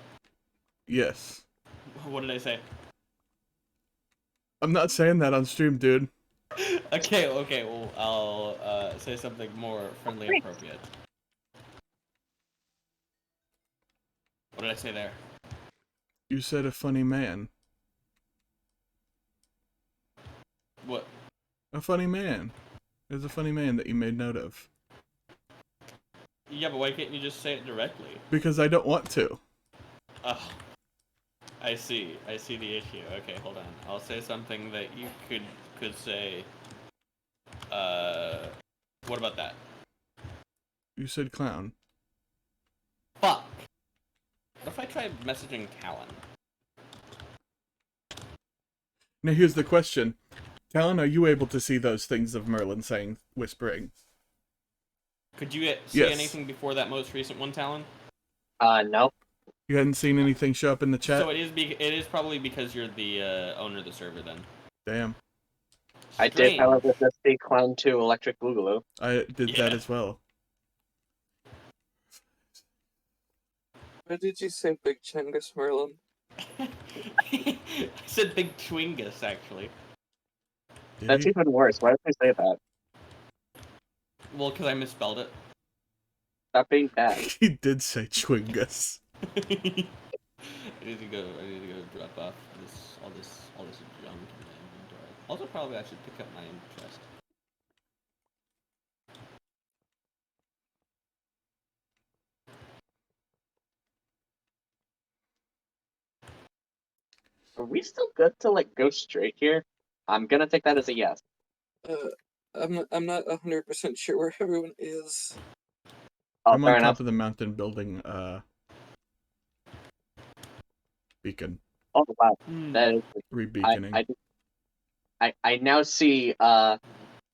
Yes. What did I say? I'm not saying that on stream, dude. Okay, well, I'll say something more friendly and appropriate. What did I say there? You said a funny man. What? A funny man. There's a funny man that you made note of. Yeah, but why can't you just say it directly? Because I don't want to. Oh, I see the issue. Okay, hold on. I'll say something that you could say. What about that? You said clown. Fuck. What if I try messaging Talon? Now here's the question. Talon, are you able to see those things of Merlin saying, whispering? Could you see Yes. anything before that most recent one, Talon? No. You hadn't seen anything show up in the chat? So it is probably because you're the owner of the server then. Damn. I did, Strange. however, just see Clown 2 Electric Boogaloo. I did that Yeah. as well. What did you say, Big Chengus Merlin? I said Big Twingus, actually. Did That's he? even worse. Why did they say that? Well, because I misspelled it. Stop being bad. He did say Chwingus. I need to go drop off all this junk in my inventory. Also, probably I should pick up my chest. Are we still good to like go straight here? I'm gonna take that as a yes. I'm not 100% sure where everyone is. Oh, I'm fair on top enough. of the mountain building beacon. Oh wow, that is. Re-beaconing. I now see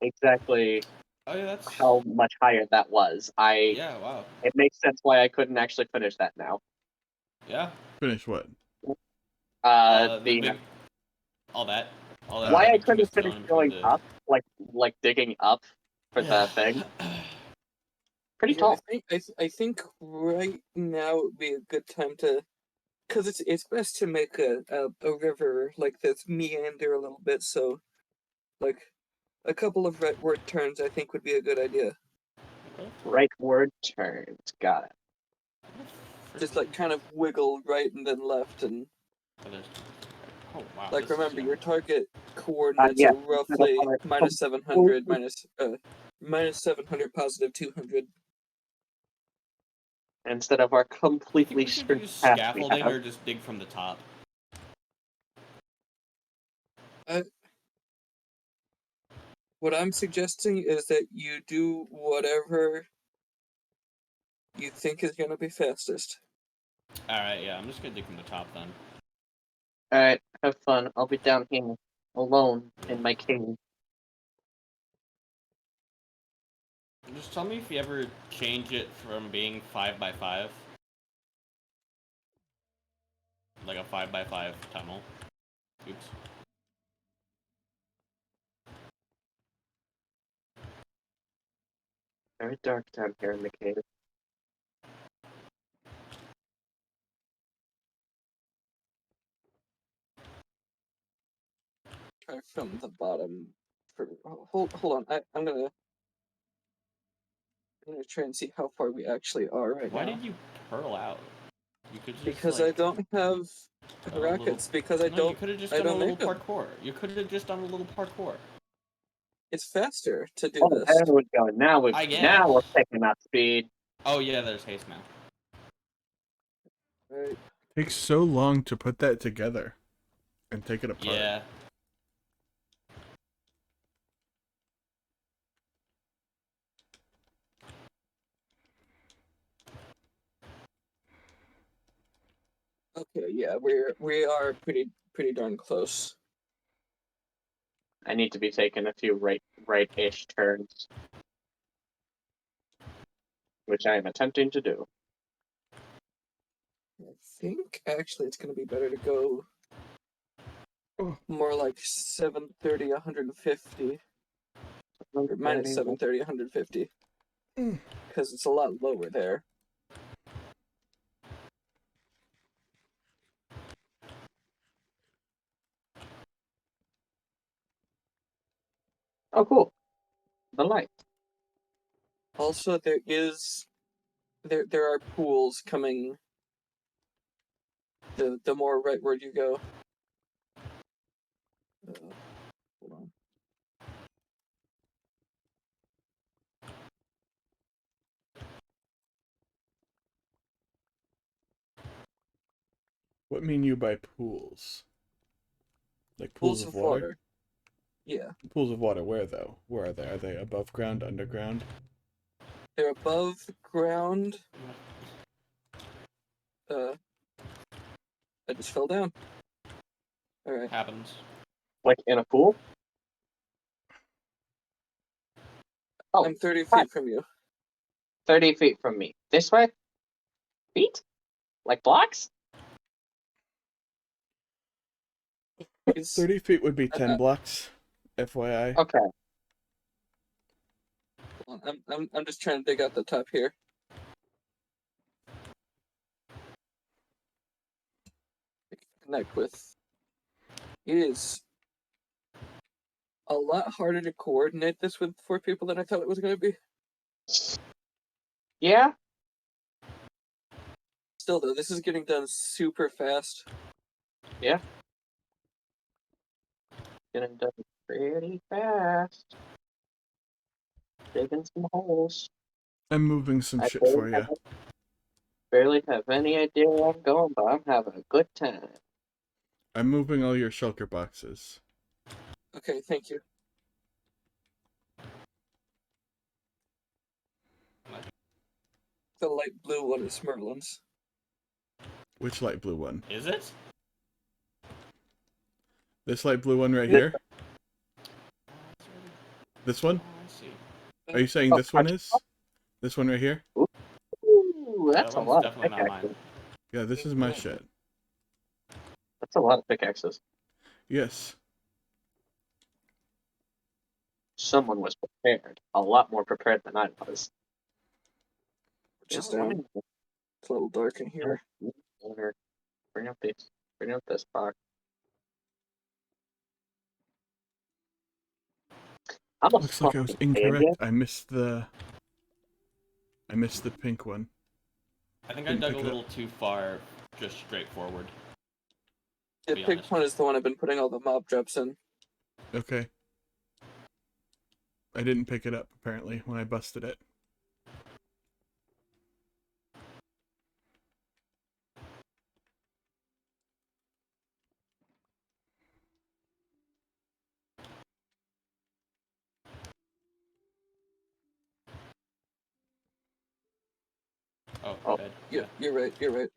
exactly Oh yeah, that's. how much higher that was. Yeah, wow. It makes sense why I couldn't actually finish that now. Yeah. Finish what? The big, all that. why I big couldn't twist finish going going between up, like digging up for the thing. Pretty Yeah, tall. I think right now would be a good time to, because it's best to make a river like this meander a little bit. So, like, a couple of rightward turns I think would be a good idea. Rightward turns. Got it. just like kind of wiggle right and then left, and Oh wow. like this is remember your yummy. target coordinates yeah. are roughly minus 700, minus 700, positive 200. Instead of our Do you think completely we should strict use path we scaffolding have. or just dig from the top? What I'm suggesting is that you do whatever you think is going to be fastest. Alright, yeah, I'm just gonna dig from the top then. Alright, have fun. I'll be down here alone in my cave. Just tell me if you ever change it from being 5x5. Like a 5x5 tunnel. Oops. Very dark down here in the cave. Try from the bottom. Hold on. I'm gonna try and see how far we actually are right Why now. did you pearl out? You could just Because like, I don't have done a rockets. little... Because I No, you don't. could have just I done a don't little make them. parkour. You could have just done a little parkour. It's faster to do Oh, this. there we go. Now I guess. we're picking up speed. Oh yeah, there's haste now. Right. Takes so long to put that together and take it apart. Yeah. Okay. Yeah, we are pretty darn close. I need to be taking a few right-ish turns, which I am attempting to do. I think actually it's going to be better to go more like 730, 150, or minus 730, 150, because it's a lot lower there. Oh, cool. The light. Also, there are pools coming. The more rightward you go. Hold on. What mean you by pools? Like pools of water? Yeah, Pools of water, where though? Where are they? Are they above ground, underground? they're above ground. I just fell down. All right. Happens. Like in a pool? Oh, I'm 30 hi. feet from you. 30 feet from me. This way? Feet? Like blocks? 30 feet would be 10 blocks, FYI. Okay. I'm just trying to dig out the top here. Connect with. It is a lot harder to coordinate this with 4 people than I thought it was going to be. Yeah? Still though, this is getting done super fast. Yeah. Getting done pretty fast. Digging some holes. I'm moving some I shit for you. barely have any idea where I'm going, but I'm having a good time. I'm moving all your shulker boxes. Okay, thank you. The light blue one is Merlin's. Which light blue one? Is it? This light blue one right here? This one? Oh, I see. Are you saying this one is? This one right here? Ooh, that's That a one's lot of definitely not pickaxes. mine. Yeah, this is my shit. That's a lot of pickaxes. Yes. Someone was prepared. A lot more prepared than I was. Just down. It's a little dark in here. Bring up this box. I'm a Looks like I was fucking incorrect. idiot. I missed the pink one. I think I Didn't dug a pick it little too far, just straight forward. The be pig honest. one is the one I've been putting all the mob traps in. Okay. I didn't pick it up, apparently, when I busted it. Oh, Oh, dead. Yeah, you're right. You're right.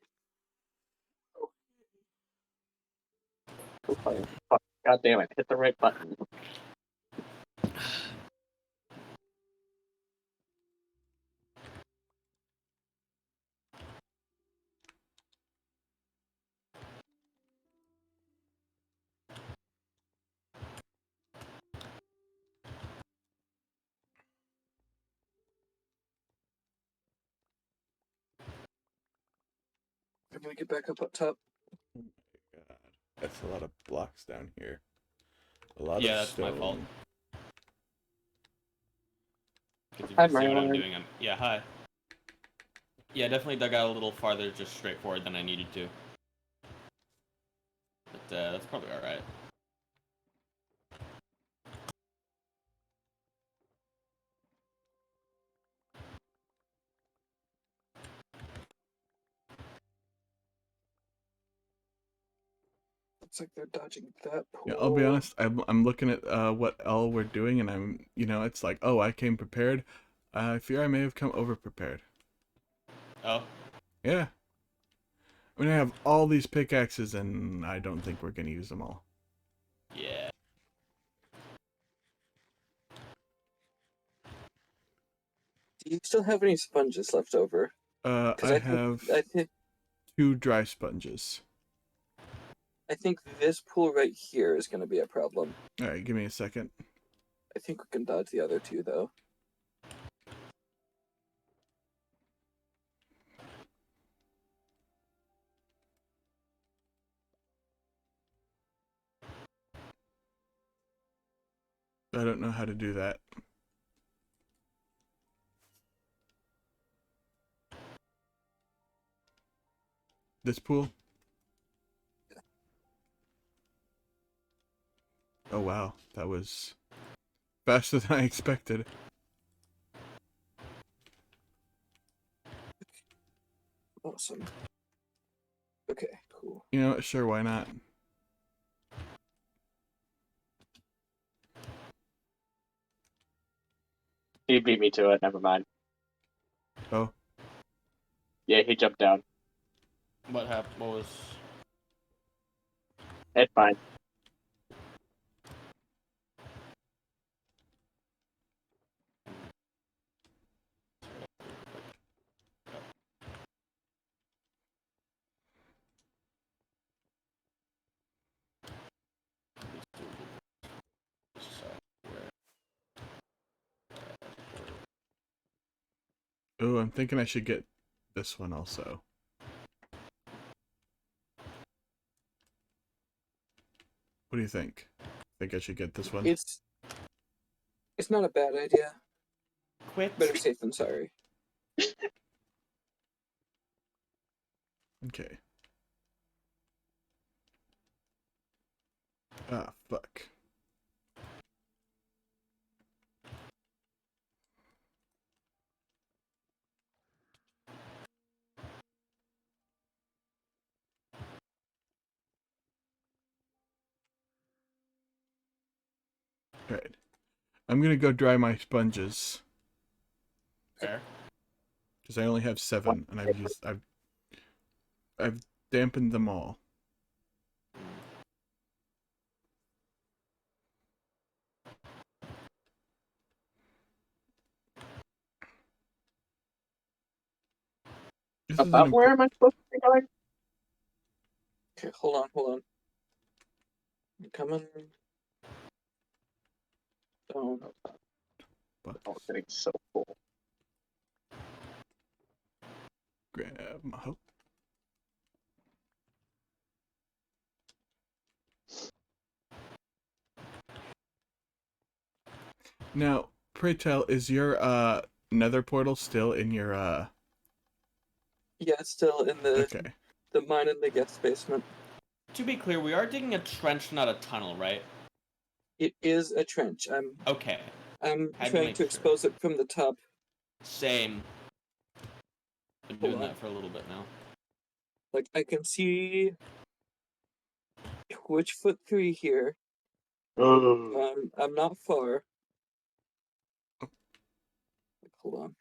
fuck. God damn it! Hit the right button. I'm gonna get back up top. Oh my god. That's a lot of blocks down here. A lot Yeah, of that's stone. my fault. Because if Hi, you see what I'm Merlin. doing, yeah, hi. Yeah, definitely dug out a little farther, just straight forward than I needed to. But that's probably alright. Looks like they're dodging that pool. Yeah, I'll be honest. I'm looking at what all we're doing, and I'm, it's like, oh, I came prepared. I fear I may have come over prepared. Oh, Yeah. I mean, I have all these pickaxes, and I don't think we're gonna use them all. yeah. Do you still have any sponges left over? Because I have I think 2 dry sponges. this pool right here is gonna be a problem. All right, give me a second. I think we can dodge the other two though. I don't know how to do that. This pool? Oh wow, that was faster than I expected. Awesome. Okay, cool. You know what? Sure, why not? He beat me to it. Never mind. Oh, Yeah, he jumped down. What happened? What was... It's fine. oh, I'm thinking I should get this one also. What do you think? Think I should get this one? It's not a bad idea. Quit. Better safe than sorry. Okay. Ah, fuck. Right. I'm gonna go dry my sponges Fair. because I only have 7, and I've dampened them all. This is About where am I supposed to be going? Okay, hold on. I'm coming down. Oh, it's getting so cool. Grab my hook. Now, pray tell, is your nether portal still in your Yeah, it's still in the Okay. mine in the guest basement. To be clear, we are digging a trench, not a tunnel, right? It is a trench. Okay. I'm Had to trying make to sure. expose it from the top. Same. Been Hold doing on. that for a little bit now. Like I can see Twitchfoot 3 here. I'm not far. Hold on.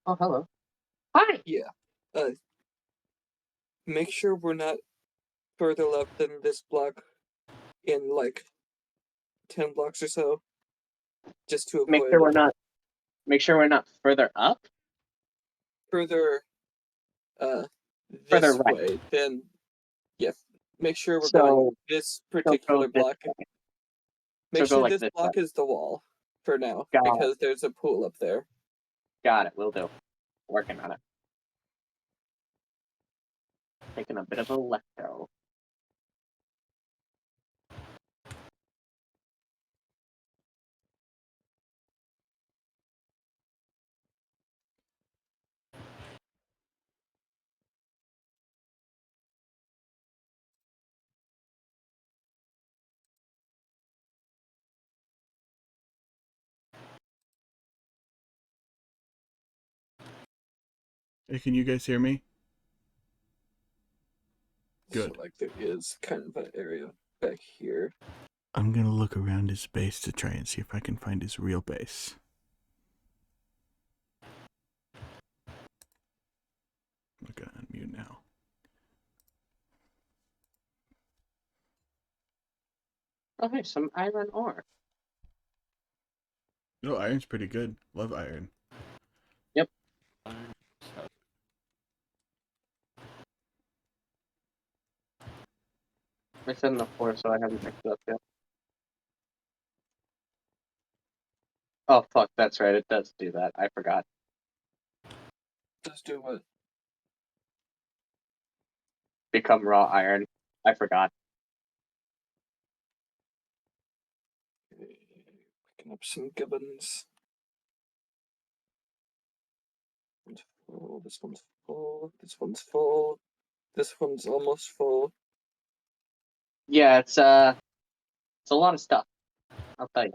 Oh, hello. Hi. Yeah. Make sure we're not further left than this block in like 10 blocks or so. Just to Make avoid sure we're not. Make sure we're not further up. further Further this right. way, then yeah. Make sure we're So going this go particular this block. way. Make So go sure like this this block way. is the wall for now, Got it. because there's a pool up there. Got it. Will do. Working on it. Taking a bit of a left though. Hey, can you guys hear me? Good. So like there is kind of an area back here. I'm gonna look around his base to try and see if I can find his real base. I'm gonna unmute now. Oh, hey, some iron ore. Oh, iron's pretty good. Love iron. It's in the floor, so I haven't mixed it up yet. Oh, fuck, that's right. It does do that. I forgot. Let's do what? Become raw iron. I forgot. Picking up some gibbons. Full. This one's full. This one's full. This one's almost full. Yeah, it's a lot of stuff. I'll tell you.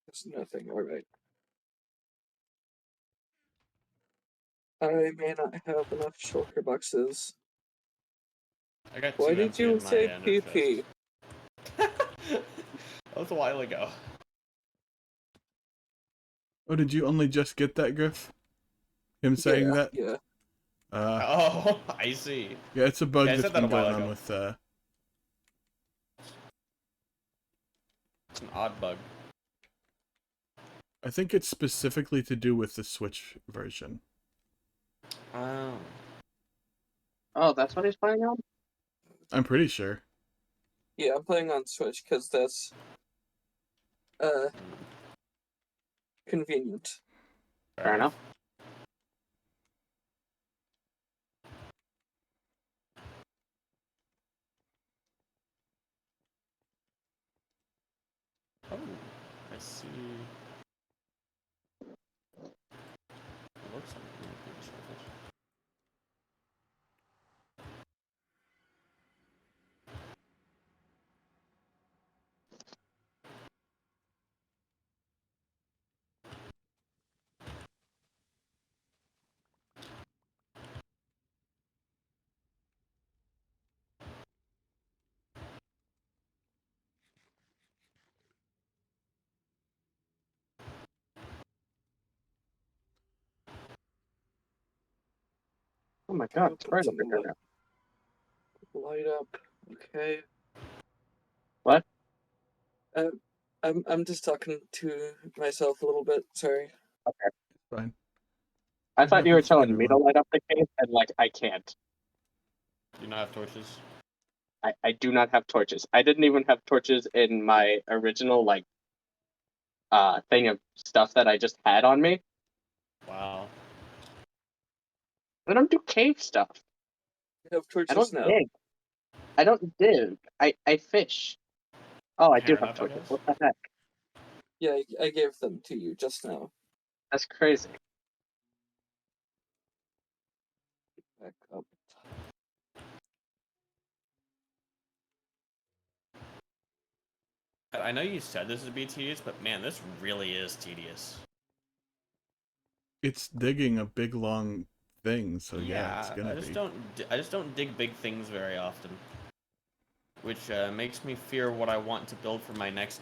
There's nothing. All right. I may not have enough shulker boxes. I got Why two did empty you in my say ender PP? chest. That was a while ago. Oh, did you only just get that, Griff? Him saying that? Yeah. Oh, I see. Yeah, it's a bug Yeah, I that's said that been a while going on ago. with It's an odd bug. I think it's specifically to do with the Switch version. Oh. Oh, that's what he's playing on? I'm pretty sure. Yeah, I'm playing on Switch because that's convenient. Fair enough. Oh, I see. It looks like it might be a shellfish. Oh my god, it's Put bright some over here now. light up. Okay. What? I'm just talking to myself a little bit. Sorry. Okay. Fine. I It thought you were happens to telling me to everyone. light up the cave, and like, I can't. Do you not have torches? I do not have torches. I didn't even have torches in my original, like, thing of stuff that I just had on me. Wow. I don't do cave stuff. I have I torches don't now. dig. I don't dig. I fish. Oh, I do Fair have enough, I torches. guess. What the heck? Yeah, I gave them to you just now. That's crazy. Back up. I know you said this would be tedious, but man, this really is tedious. It's digging a big long thing, so yeah, it's I gonna just be. don't. I just don't dig big things very often, which makes me fear what I want to build for my next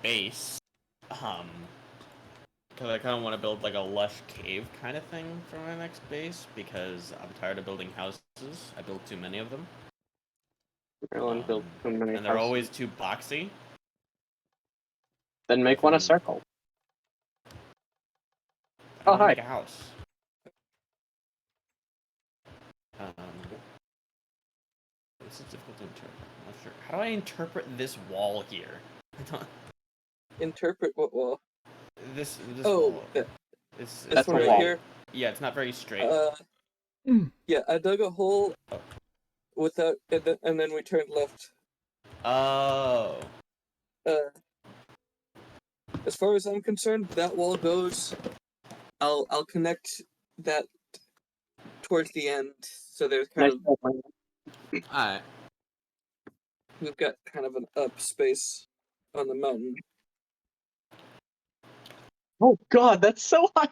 base. Because I kind of want to build like a lush cave kind of thing for my next base because I'm tired of building houses. I build too many of them. Merlin built too many And they're houses. always too boxy. Then make one a circle. I Oh, want to hi. make a house. This is difficult to interpret. I'm not sure. How do I interpret this wall here? Interpret what wall? This Oh, wall. It's That's one a right wall. here. Yeah, it's not very straight. Yeah, I dug a hole Oh. without, and then we turned left. Oh. As far as I'm concerned, that wall goes. I'll connect that towards the end, so there's kind Nice of job, Merlin. Alright. we've got kind of an up space on the mountain. Oh god, that's so high.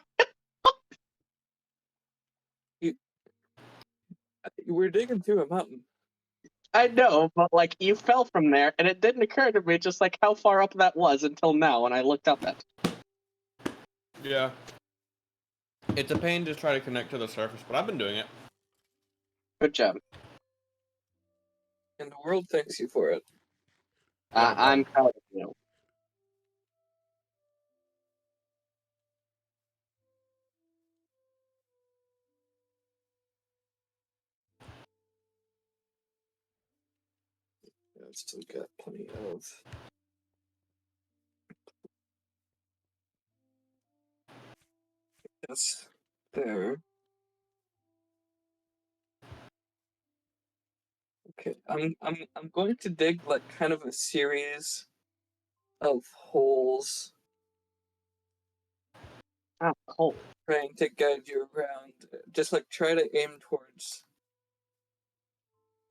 We're digging through a mountain. I know, but like you fell from there, and it didn't occur to me just like how far up that was until now when I looked up at. Yeah. It's a pain to try to connect to the surface, but I've been doing it. Good job. And the world thanks you for it. Yeah, no I'm problem. proud of you. I've still got plenty of. Yes, there. Okay, I'm going to dig like kind of a series of holes, Ah, cool. trying to guide you around. Just like try to aim towards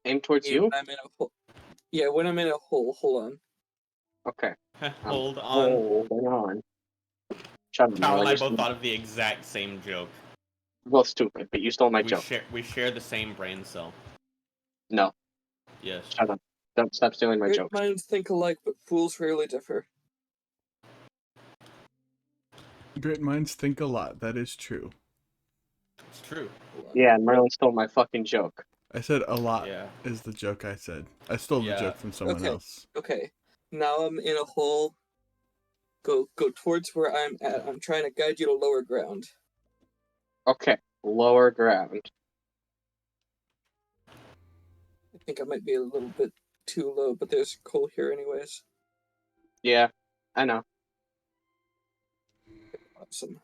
Aim towards me you? when I'm in a hole. Yeah, when I'm in a hole. Hold on. Okay. Hold on. Holding on. Shut up, Cal and Merlin. I You're both thought of the exact same joke. well stupid, but you stole my We joke. share the same brain cell. No, Yes. shut up. Don't stop stealing my Great jokes. minds think alike, but fools rarely differ. Great minds think a lot. That is true. It's true. Hold on. Yeah, and Merlin stole my fucking joke. I said a lot Yeah. is the joke I said. I stole the Yeah. joke from someone Okay. else. Okay, now I'm in a hole. Go towards where I'm at. I'm trying to guide you to lower ground. Okay, lower ground. I think I might be a little bit too low, but there's coal here anyways. Yeah, I know. Awesome.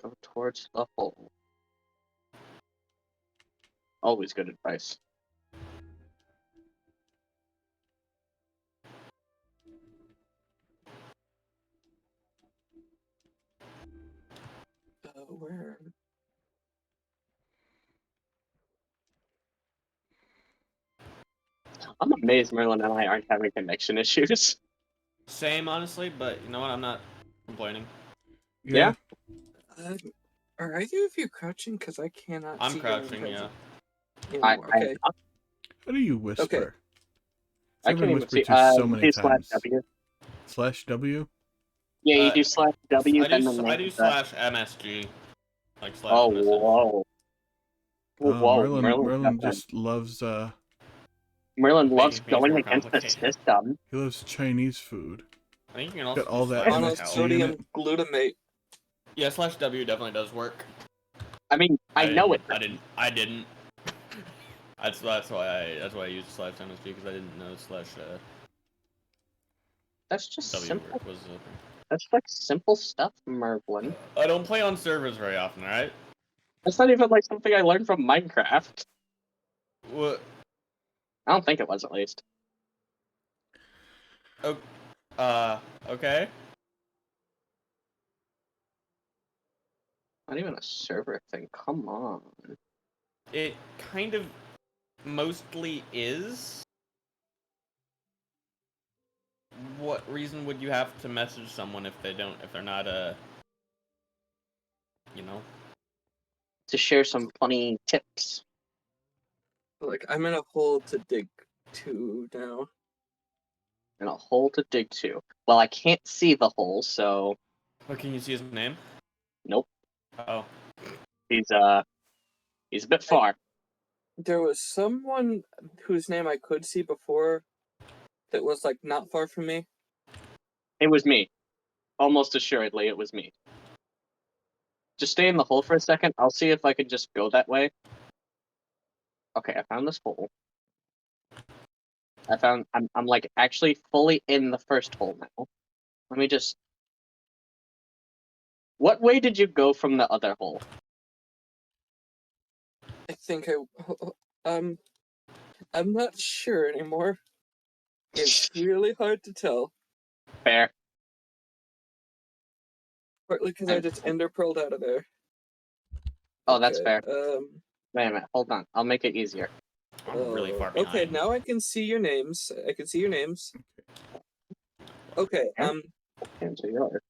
Go towards the hole. Always good advice. Where? I'm amazed Merlin and I aren't having connection issues. Same, honestly, but you know what? I'm not complaining. Yeah? Are either of you crouching? Because I cannot I'm see crouching, your yeah. anymore. Okay. How do you whisper? Okay. I I've can't been even whispered see. to so You many do slash times. W. Slash W? Yeah, you do slash W, then the I name do of the... slash MSG. Like slash Oh, message. whoa. Oh, Whoa, Merlin got that. just loves Merlin loves Making things going more against the complicated. system. he loves Chinese food. I think you can also Got all do that slash MSG Cal. in Monosodium it. glutamate. Yeah, slash W definitely does work. I mean, I know it. I didn't. That's why I used slash MSG because I didn't know slash That's just W simple. was. That's like simple stuff, Merlin. I don't play on servers very often, alright? That's not even like something I learned from Minecraft. What? I don't think it was, at least. Okay. Not even a server thing. Come on. It kind of mostly is. What reason would you have to message someone if they're not you know? To share some funny tips. Like, I'm in a hole to dig to now. And a hole to dig to. Well, I can't see the hole, so But can you see his name? nope. Oh. He's a bit far. There was someone whose name I could see before that was, like, not far from me. It was me. Almost assuredly, it was me. Just stay in the hole for a second. I'll see if I can just go that way. Okay, I found this hole. I'm like actually fully in the first hole now. Let me just. What way did you go from the other hole? I think I'm not sure anymore. It's really hard to tell. Fair. Partly because I just ender pearled out of there. Oh, that's fair. Wait a minute, hold on. I'll make it easier. I'm really far behind. Okay, now I can see your names. I can see your names. Okay, Into yours.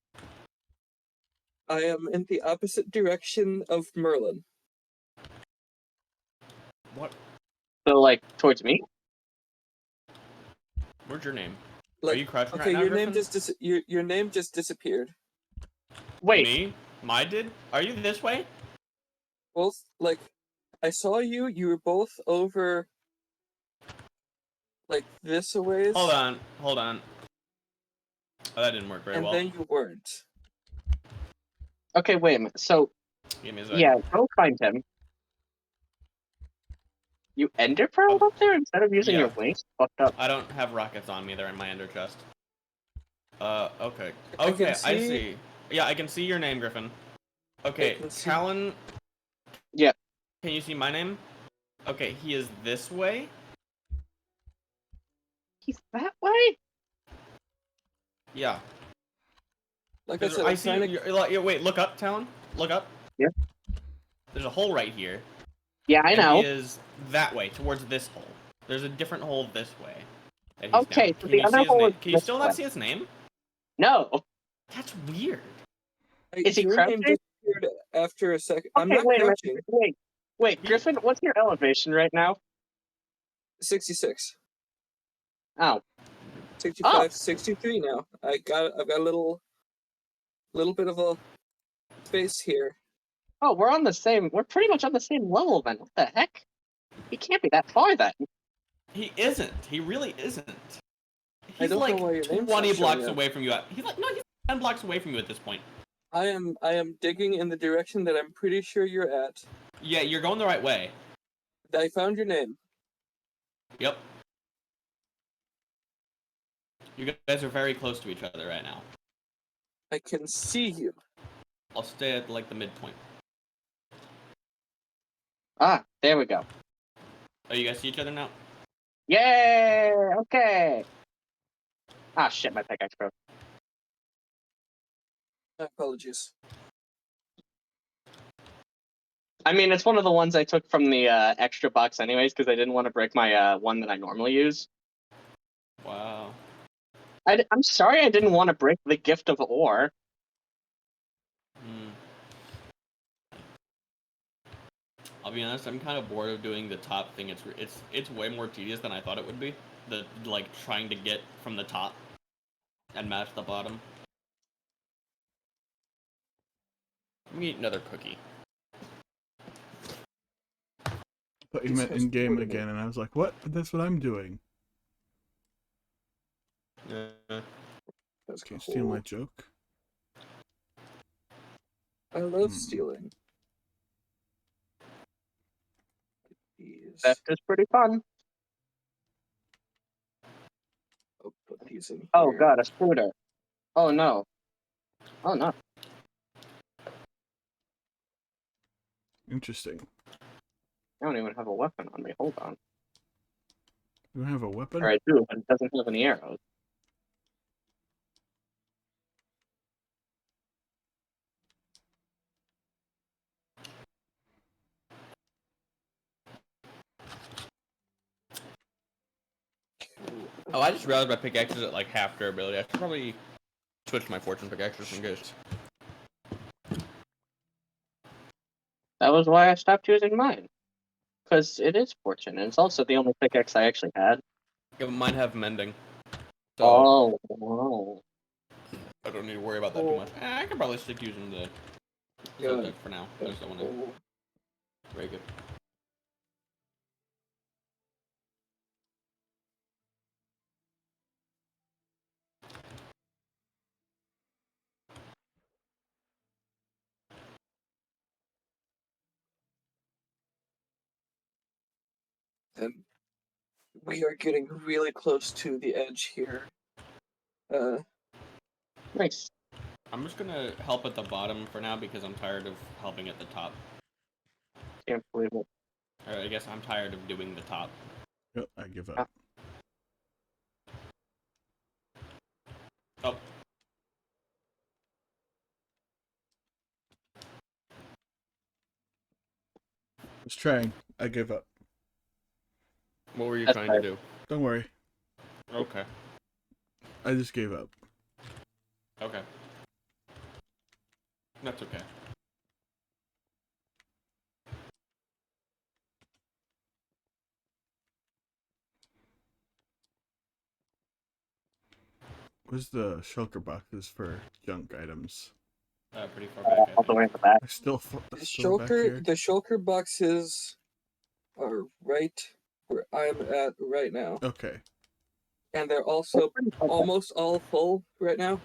I am in the opposite direction of Merlin. What? So, like, towards me? Where's your name? Like, Are you crouching okay, right now, your name Griffin? just your name just disappeared. Wait. Me? My did? Are you this way? Both, like, I saw you. You were both over, like, this a ways. Hold on. Oh, that didn't work very and well. then you weren't. Okay, wait a minute. So, Give me a second. yeah, go find him. You ender pearled up there instead of using Yeah. your wings? Fucked up. I don't have rockets on me. They're in my ender chest. Okay. I Okay, can I see- see. Yeah, I can see your name, Griffin. Okay, can see- Talon. Yeah. Can you see my name? Okay, he is this way. He's that way? Yeah. Like I said, I I'm see. trying to... Wait, look up, Talon. Look up. Yeah. There's a hole right here. Yeah, I and know. He is that way, towards this hole. There's a different hole this way. That he's Okay, down. so Can the you other see his hole name? is Can you this still way. not see his name? No. That's weird. Is he your crouching? name disappeared after a second. I'm Okay, not wait a crouching. minute. Wait, Griffin, what's your elevation right now? 66. Oh. 65, 63 now. I've got a little bit of a space here. Oh, we're pretty much on the same level then. What the heck? He can't be that far then. He isn't. He really isn't. I He's don't like know why your name's 20 not blocks showing up. away from you. He's 10 blocks away from you at this point. I am digging in the direction that I'm pretty sure you're at. Yeah, you're going the right way. I found your name. Yep. You guys are very close to each other right now. I can see you. I'll stay at like the midpoint. Ah, there we go. Oh, you guys see each other now? Yay! Okay. Ah, shit, my pickaxe broke. Apologies. I mean, it's one of the ones I took from the extra box anyways, because I didn't want to break my one that I normally use. Wow. I'm sorry I didn't want to break the gift of ore. I'll be honest, I'm kind of bored of doing the top thing. It's way more tedious than I thought it would be. The like trying to get from the top and match the bottom. Let me eat another cookie. But you meant in game again, and I was like, what? But that's what I'm doing. That's Can't steal my joke. I love stealing. Theft is pretty fun. I'll put these in here. Oh god, a scooter. Oh no. Oh no. Interesting. I don't even have a weapon on me. Hold on. You don't have a weapon? Or I do, but it doesn't have any arrows. Oh, I just realized my pickaxe is at like half durability. I should probably switch my fortune pickaxe just in case. That was why I stopped using mine. Because it is fortune, and it's also the only pickaxe I actually had. Yeah, but mine have mending, so Oh, wow. I don't need to worry about that too much. I can probably stick using the Good. Zelda for now. I just don't want to break it. And we are getting really close to the edge here. Nice. I'm just gonna help at the bottom for now because I'm tired of helping at the top. Can't believe it. Or I guess I'm tired of doing the top. Yep, I give up. Oh, Was trying. I give up. what were you That's trying fair. to do? Don't worry. Okay. I just gave up. Okay. That's okay. Where's the shulker boxes for junk items? Pretty far back, I All the way think. at the back. They're still the still back here. shulker boxes are right where I'm at right now. Okay. And they're also almost all full right now.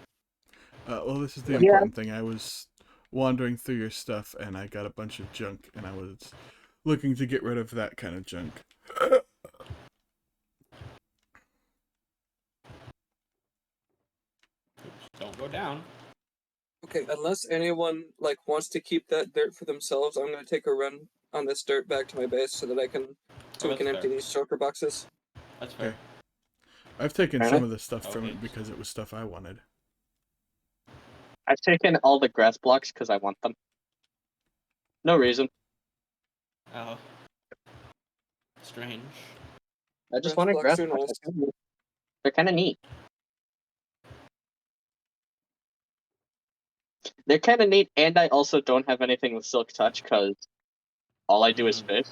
Well, this is the Yeah. important thing. I was wandering through your stuff, and I got a bunch of junk, and I was looking to get rid of that kind of junk. Don't go down. Okay, unless anyone wants to keep that dirt for themselves, I'm gonna take a run on this dirt back to my base so that we can that's empty fair. these shulker boxes. That's fair. Okay. I've taken Fair some enough. of the stuff from Okay. it because it was stuff I wanted. I've taken all the grass blocks because I want them. No reason. Oh. Strange. I just Grass wanted blocks grass are blocks. nice. They're kind of neat. They're kind of neat, and I also don't have anything with silk touch because all I do is fish.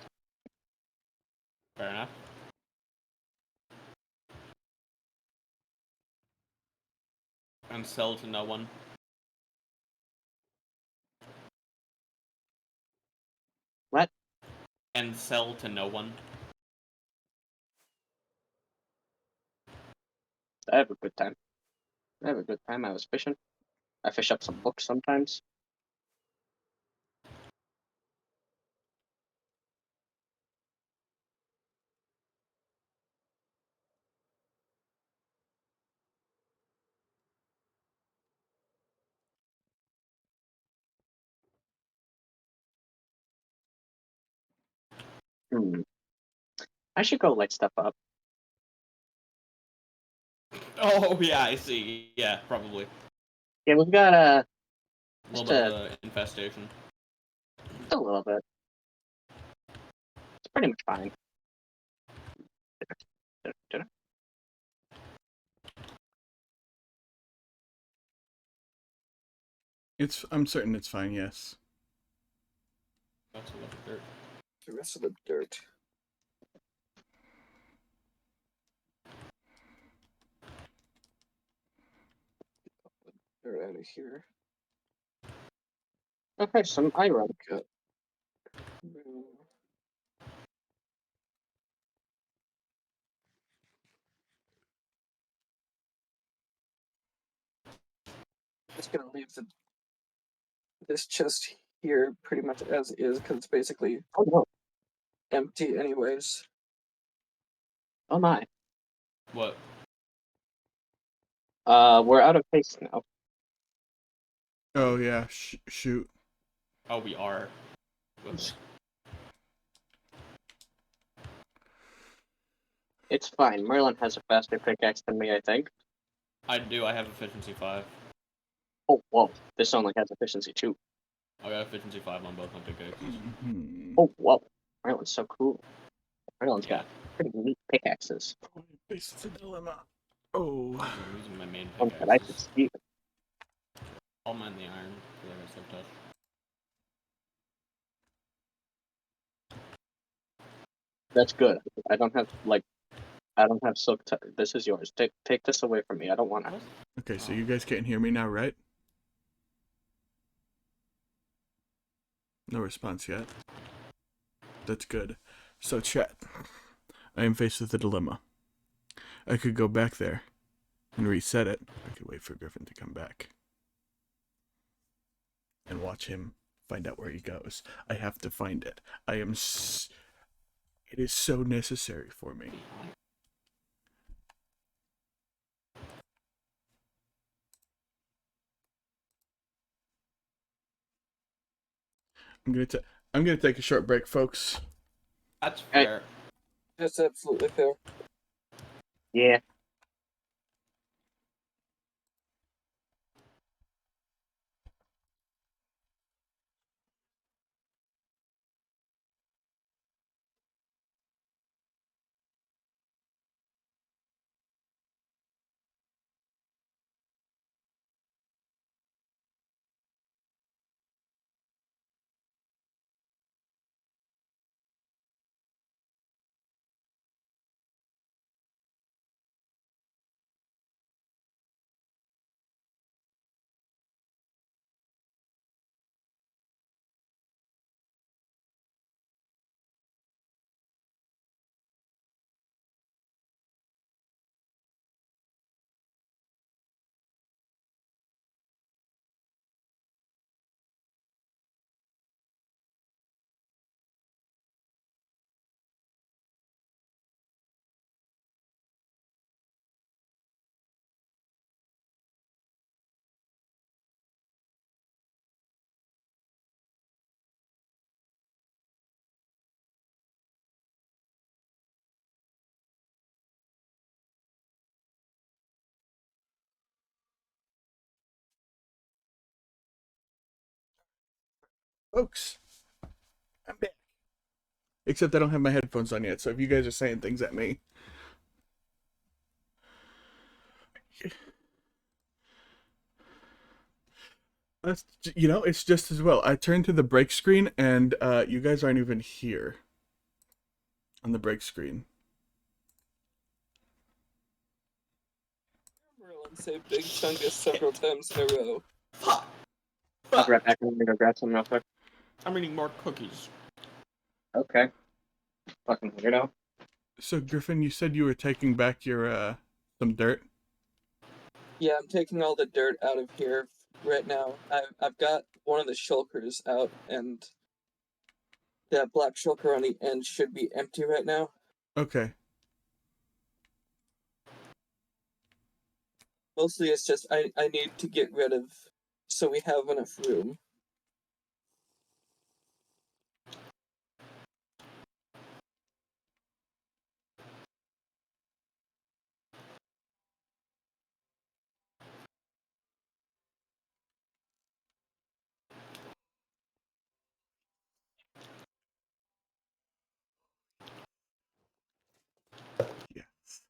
Fair enough. And sell to no one. What? And sell to no one. I have a good time. I was fishing. I fish up some books sometimes. I should go light stuff up. Oh, yeah, I see. Yeah, probably. Yeah, we've got A little just bit of an infestation. a little bit. It's pretty much fine. I'm certain it's fine. Yes. That's a lot of dirt. The rest of the dirt. They're out of here. Okay, some iron. Got just gonna leave this chest here pretty much as is because it's basically Oh no. empty anyways. Oh my. What? We're out of haste now. Oh yeah, shoot. Oh, we are. Whoops. It's fine. Merlin has a faster pickaxe than me, I think. I do. I have efficiency 5. Oh, whoa. This only has efficiency 2. I got efficiency 5 on both my pickaxes. Hmm. Oh, whoa. Merlin's so cool. Merlin's Yeah. got pretty neat pickaxes. Face the dilemma. Oh. I'm using my main One that I could pickaxes. see. I'll mine the iron because I got silk touch. That's good. I don't have silk touch. This is yours. Take this away from me. I don't want it. Okay, so you guys can't hear me now, right? No response yet. That's good. So chat. I am faced with a dilemma. I could go back there and reset it. I could wait for Griffin to come back and watch him find out where he goes. I have to find it. It is so necessary for me. I'm gonna take a short break, folks. That's Hey. fair. That's absolutely fair. Yeah. Folks, I'm back. Except I don't have my headphones on yet, so if you guys are saying things at me. It's just as well. I turned to the break screen and you guys aren't even here on the break screen. Merlin say Big Chungus several times in a row. Fuck! I'll be right back. I'm gonna go grab some real quick. I'm eating more cookies. Okay. Fucking weirdo. So Griffin, you said you were taking back your some dirt. Yeah, I'm taking all the dirt out of here right now. I've got one of the shulkers out, and that black shulker on the end should be empty right now. Okay. Mostly it's just I need to get rid of so we have enough room. Yes.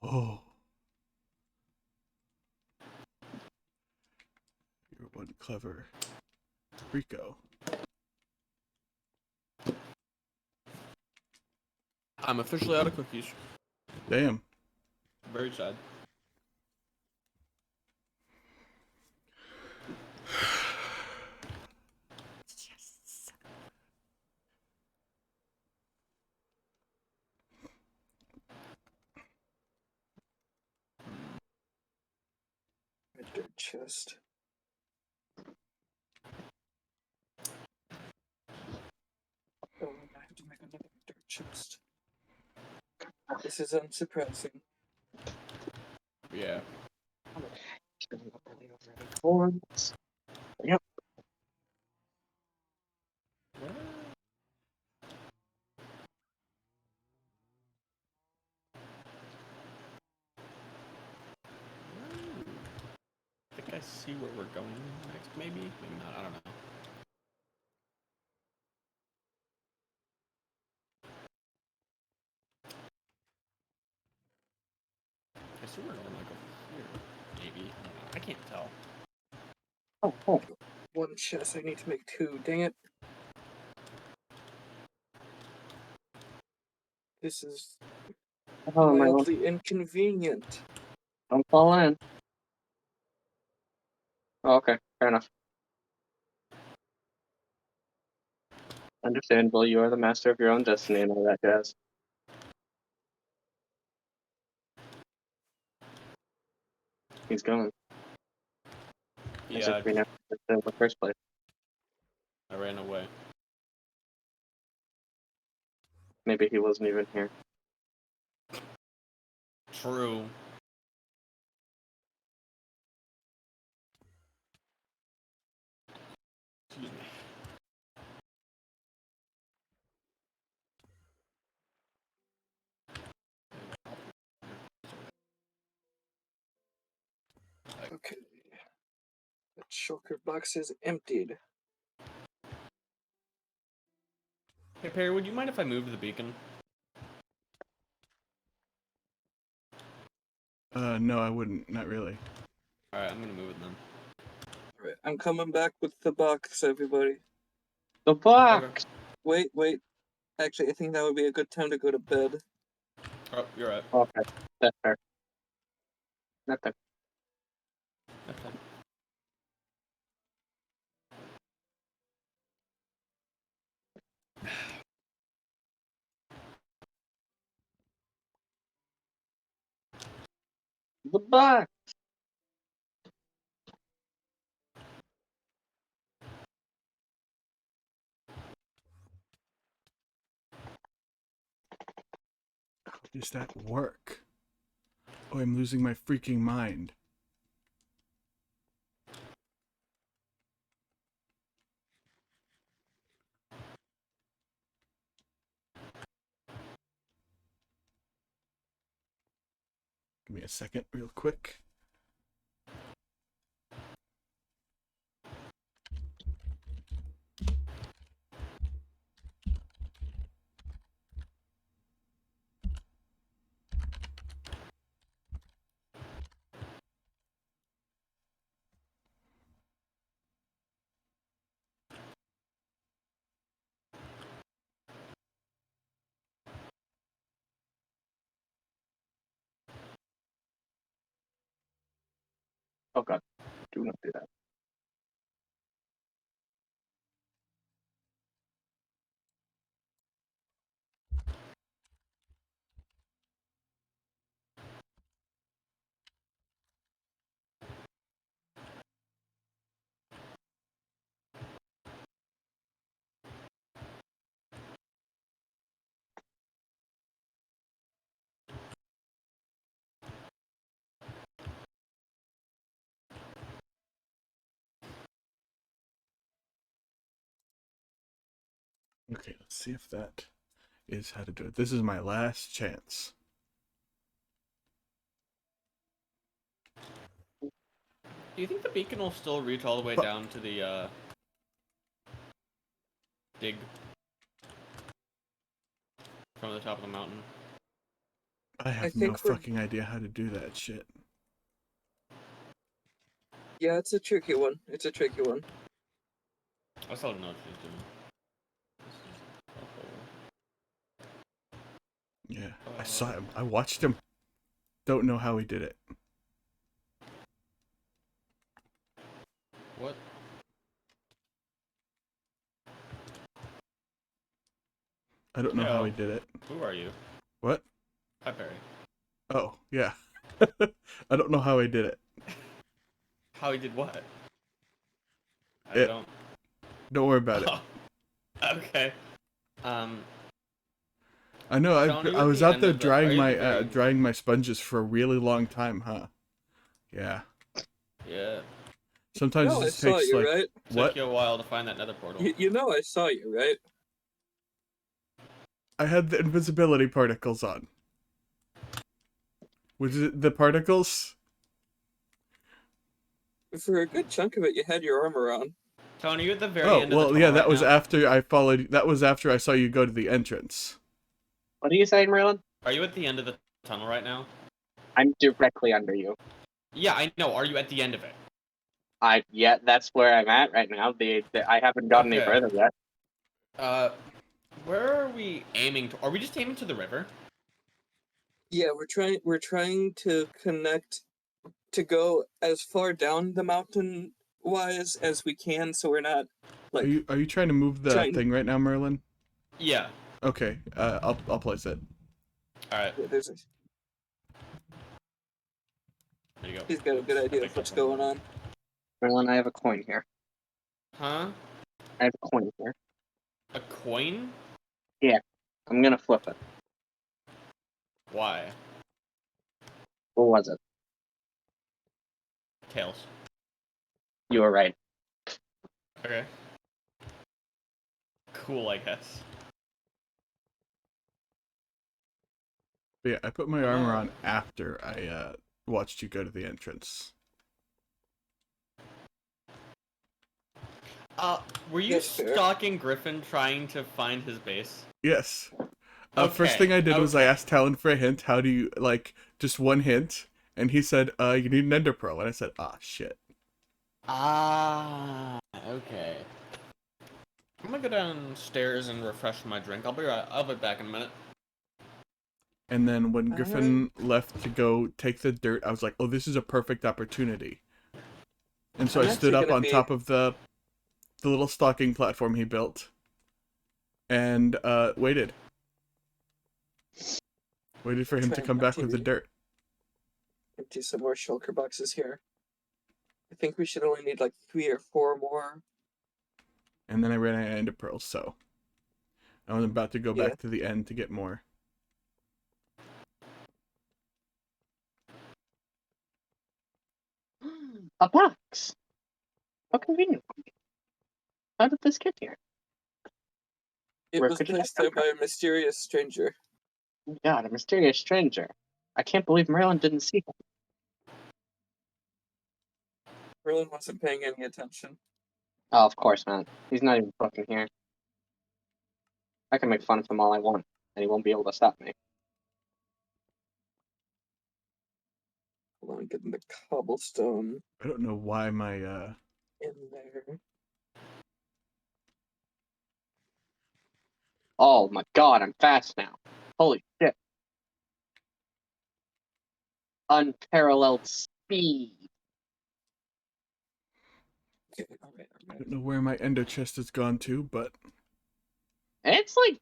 Oh. You're one clever Rico. I'm officially out of cookies. Damn. Very sad. chest. Oh, and I have to make another dirt chest. This is unsurprising. Yeah. Forms. Yep. I think I see where we're going next, maybe? Maybe not, I don't know. I assume we're going like over here, maybe. I don't know. I can't tell. Oh. One chest, I need to make two. Dang it. This is Oh, my God. mildly inconvenient. Don't fall in. Oh, okay, fair enough. Understandable, you are the master of your own destiny and all that jazz. He's going. As Yeah, if we never did in the first place. I ran away. Maybe he wasn't even here. True. Excuse me. Okay. The shulker box is emptied. Hey Perry, would you mind if I moved the beacon? No, I wouldn't. Not really. Alright, I'm gonna move it then. Alright, I'm coming back with the box, everybody. The box! Wait. Actually, I think that would be a good time to go to bed. Oh, you're right. Okay, that's fair. Nothing. Okay. The box! How does that work? Oh, I'm losing my freaking mind. Give me a second, real quick. Oh god, do not do that. Okay, let's see if that is how to do it. This is my last chance. Do you think the beacon will still reach all the way Fuck. down to the, dig? From the top of the mountain? I have no think we're- fucking idea how to do that shit. Yeah, it's a tricky one. It's a tricky one. I still don't know what she's doing. This is Yeah, I saw him. I watched him. Don't know how he did it. What? I don't know how he Yo. did it. Who are you? What? Hi, Perry. Oh, yeah. I don't know how he did it. How he did what? I It- don't. Don't worry about it. Okay. I know. Sean, are you I at was the out end there of the- are you at the very- drying my sponges for a really long time, huh? Yeah. Yeah. Sometimes No, it I just saw takes you, like right? what? Took you a while to find that nether portal. You know I saw you, right? I had the invisibility particles on. Was it the particles? For a good chunk of it, you had your armor on. Tony, you at the very Oh, end of the well, tunnel yeah, that right was now? after I followed. That was after I saw you go to the entrance. What are you saying, Merlin? Are you at the end of the tunnel right now? I'm directly under you. Yeah, I know. Are you at the end of it? Yeah, that's where I'm at right now. I haven't gotten any Okay. further yet. Where are we aiming to? Are we just aiming to the river? Yeah, we're trying to connect to go as far down the mountain wise as we can, so we're not like Are you trying to move the trying- thing right now, Merlin? Yeah. Okay. I'll place it. All right. yeah, there's a, There you go. he's got a good I idea think of what's that's going on. Merlin, I have a coin here. Huh? I have a coin here. A coin? I'm gonna flip it. Why? What was it? Tails. You were right. Okay. Cool, I guess. But yeah, I put my armor on after I watched you go to the entrance. Were you Yes, sir. stalking Griffin trying to find his base? Yes. First Okay, thing I did was I okay. asked Talon for a hint. How do you just one hint? And he said, you need an ender pearl. And I said, ah, shit. Ah, okay. I'm gonna go downstairs and refresh my drink. I'll be back in a minute. And then when Griffin left to go take the dirt, I was like, oh, this is a perfect opportunity. And so I'm I stood actually up gonna on be- top of the little stalking platform he built and waited. Waited for him to Trying come not back to with the dirt. empty some more shulker boxes here. I think we should only need like 3 or 4 more. And then I ran out of ender pearls, so I was about to go Yeah. back to the end to get more. A box! How convenient. How did this get here? It Where was could it placed have there come by a mysterious stranger. God, a mysterious stranger. I can't believe Merlin didn't see him. Merlin wasn't paying any attention. Oh, of course, man. He's not even fucking here. I can make fun of him all I want, and he won't be able to stop me. Hold on, getting the cobblestone I don't know why my in there. Oh my god, I'm fast now. Holy shit. Unparalleled speed. Okay, alright, I alright. don't know where my ender chest has gone to, but It's like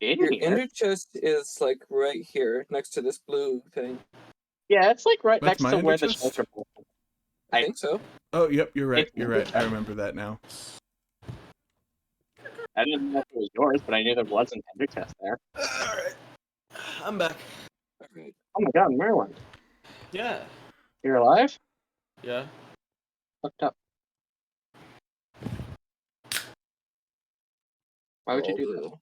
in Your here. ender chest is like right here, next to this blue thing. Yeah, it's like right That's next my to ender where the chest? shelter was. I I- think so. oh, yep, you're right. It's You're my right. I remember that now. I didn't know if it was yours, but I knew there was an ender chest there. Alright. I'm back. Alright. Oh my god, Merlin. Yeah. You're alive? Yeah. Fucked up. Why would you do that? that?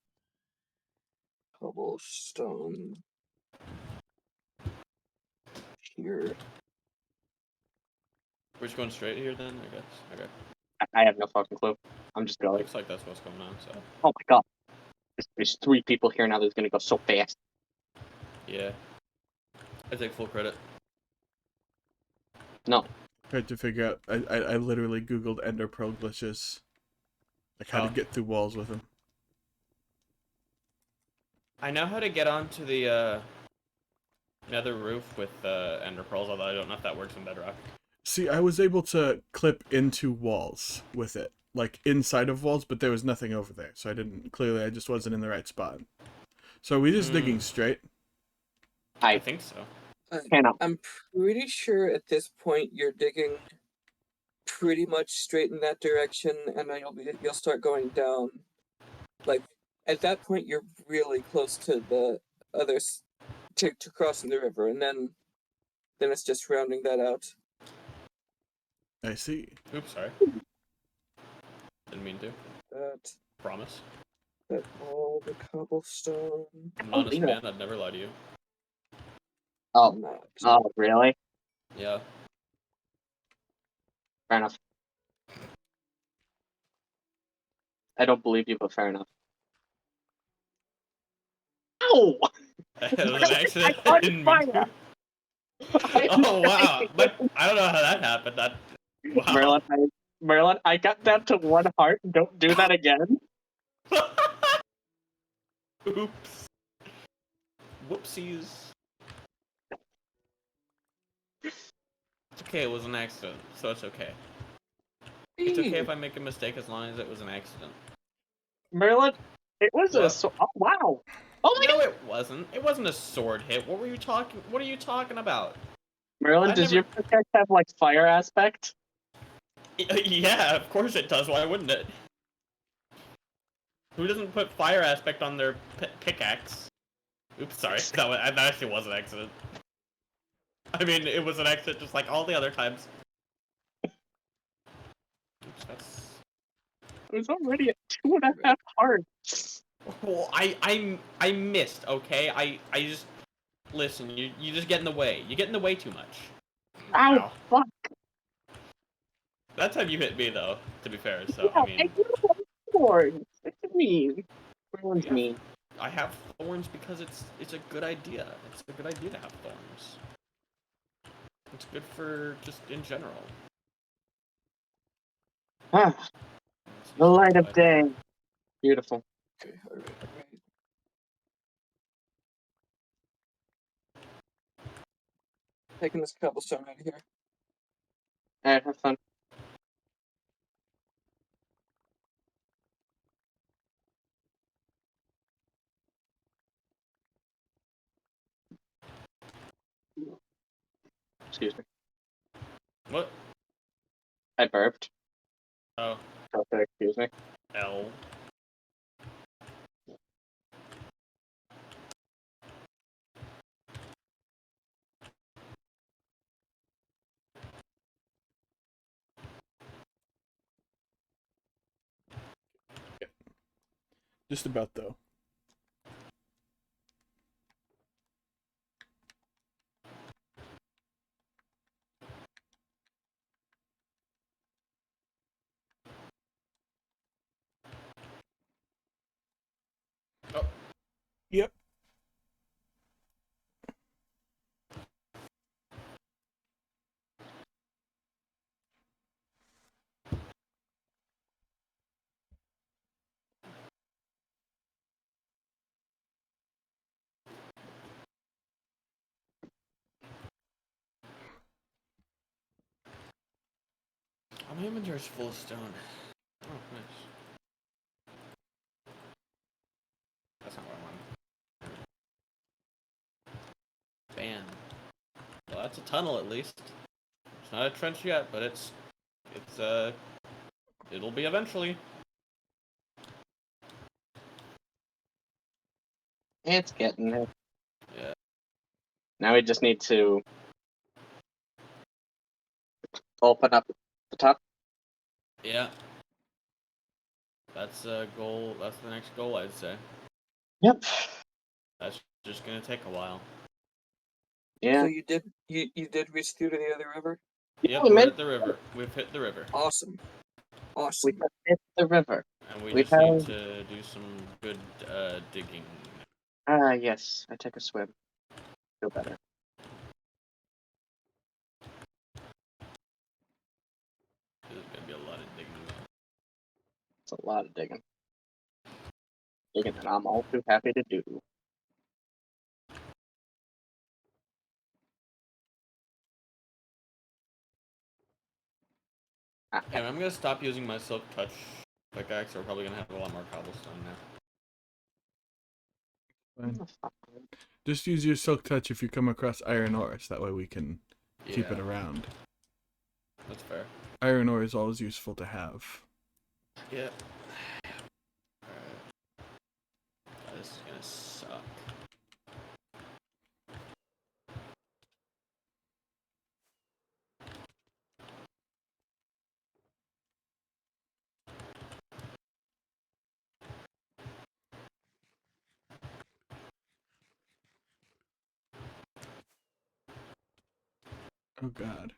Cobblestone. Here. We're just going straight here then, I guess. Okay. I have no fucking clue. I'm just going. Looks like that's what's going on, so. Oh my god. There's 3 people here now that's gonna go so fast. Yeah. I take full credit. No. Tried to figure out. I literally googled ender pearl glitches, like how Oh. to get through walls with them. I know how to get onto the nether roof with ender pearls, although I don't know if that works in Bedrock. See, I was able to clip into walls with it, like inside of walls, but there was nothing over there, so I didn't. Clearly, I just wasn't in the right spot. So are we just digging straight? I think so. Hannah. I'm pretty sure at this point you're digging pretty much straight in that direction, and then you'll start going down. Like at that point, you're really close to the others to crossing the river, and then it's just rounding that out. I see. Oops, sorry. Didn't mean to. That Promise. all the cobblestone. I'm an honest man. I'd never lie to you. Oh, Not. oh, really? Yeah. Fair enough. I don't believe you, but fair enough. Ow! It was an accident. I I didn't mean fire. to. Oh wow! But I don't know how that happened. That wow. Merlin, I got down to 1 heart. Don't do that again. Oops. Whoopsies. It's okay. It was an accident, so it's okay. It's okay if I make a mistake as long as it was an accident. Merlin, it was What? oh, wow. Oh my No, god. it wasn't. It wasn't a sword hit. What were you talking? What are you talking about? Merlin, I does never- your pickaxe have like fire aspect? Yeah, of course it does. Why wouldn't it? Who doesn't put fire aspect on their pickaxe? Oops, sorry. That actually was an accident. I mean, it was an accident just like all the other times. Oops, that's... It was already at 2.5 hearts. Well, I missed, okay? I just... Listen, you just get in the way. You get in the way too much. Ow, Wow. fuck. That time you hit me, though, to be fair, so, Yeah, I mean... thorns. It's mean. Merlin's Yeah. mean. I have thorns because it's a good idea. It's a good idea to have thorns. It's good for just in general. Ah, It's the just light a of good idea. day. Beautiful. Okay, all right. Taking this cobblestone out of here. Alright, have fun. Excuse me. What? I burped. Oh, Okay, excuse me. L. Just about though. Oh. Yep. Oh, my inventory's full of stone. Oh, nice. That's not what I wanted. Bam. Well, that's a tunnel at least. It's not a trench yet, but it'll be eventually. It's getting there. Yeah. Now we just need to open up the top. Yeah. That's a goal. That's the next goal, I'd say. Yep. That's just gonna take a while. Yeah. So you did reach through to the other river? Yep, we we're meant at the river. We've hit the river. Awesome. we Awesome. have hit the river. And we We just need have- to do some good digging. Ah, yes. I took a swim. Feel better. There's gonna be a lot of digging though. It's a lot of digging. Digging that I'm all too happy to do. Ah, Hey, I'm gonna stop using my silk touch pickaxe. We're probably gonna have a lot more cobblestone now. Fine. Just use your silk touch if you come across iron ores. That way we can keep it around. That's fair. Iron ore is always useful to have. Yeah. Alright. This is gonna suck. Oh god.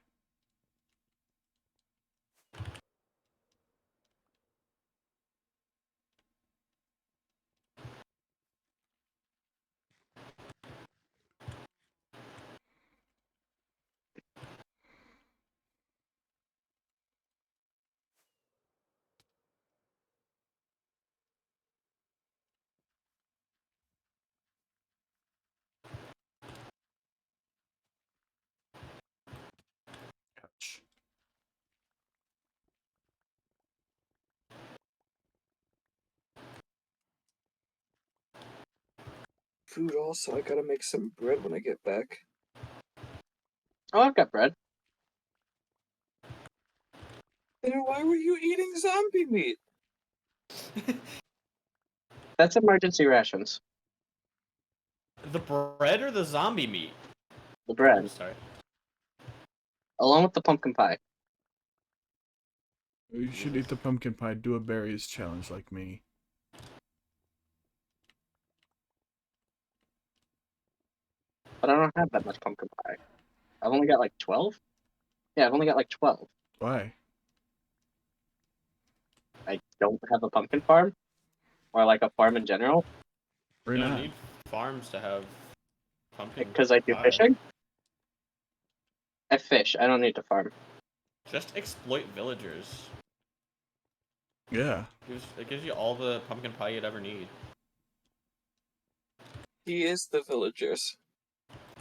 Ouch. Food also. I gotta make some bread when I get back. Oh, I've got bread. Then why were you eating zombie meat? That's emergency rations. The bread or the zombie meat? The bread, I'm sorry. along with the pumpkin pie. You should eat the pumpkin pie. Do a berries challenge like me. But I don't have that much pumpkin pie. I've only got like 12? Yeah, I've only got like 12. Why? I don't have a pumpkin farm. Or like a farm in general. Or You don't not? need farms to have pumpkin Because I do pie. fishing. I fish. I don't need to farm. Just exploit villagers. Yeah. It gives you all the pumpkin pie you'd ever need. He is the villagers. shit.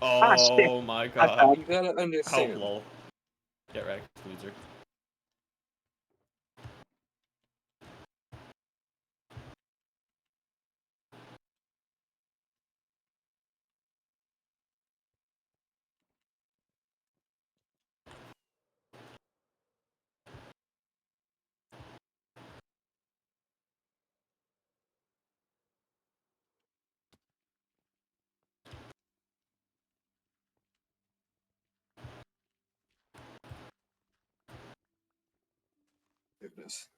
Oh my I god. found- You gotta Help, understand. lol. Get wrecked, loser. Goodness.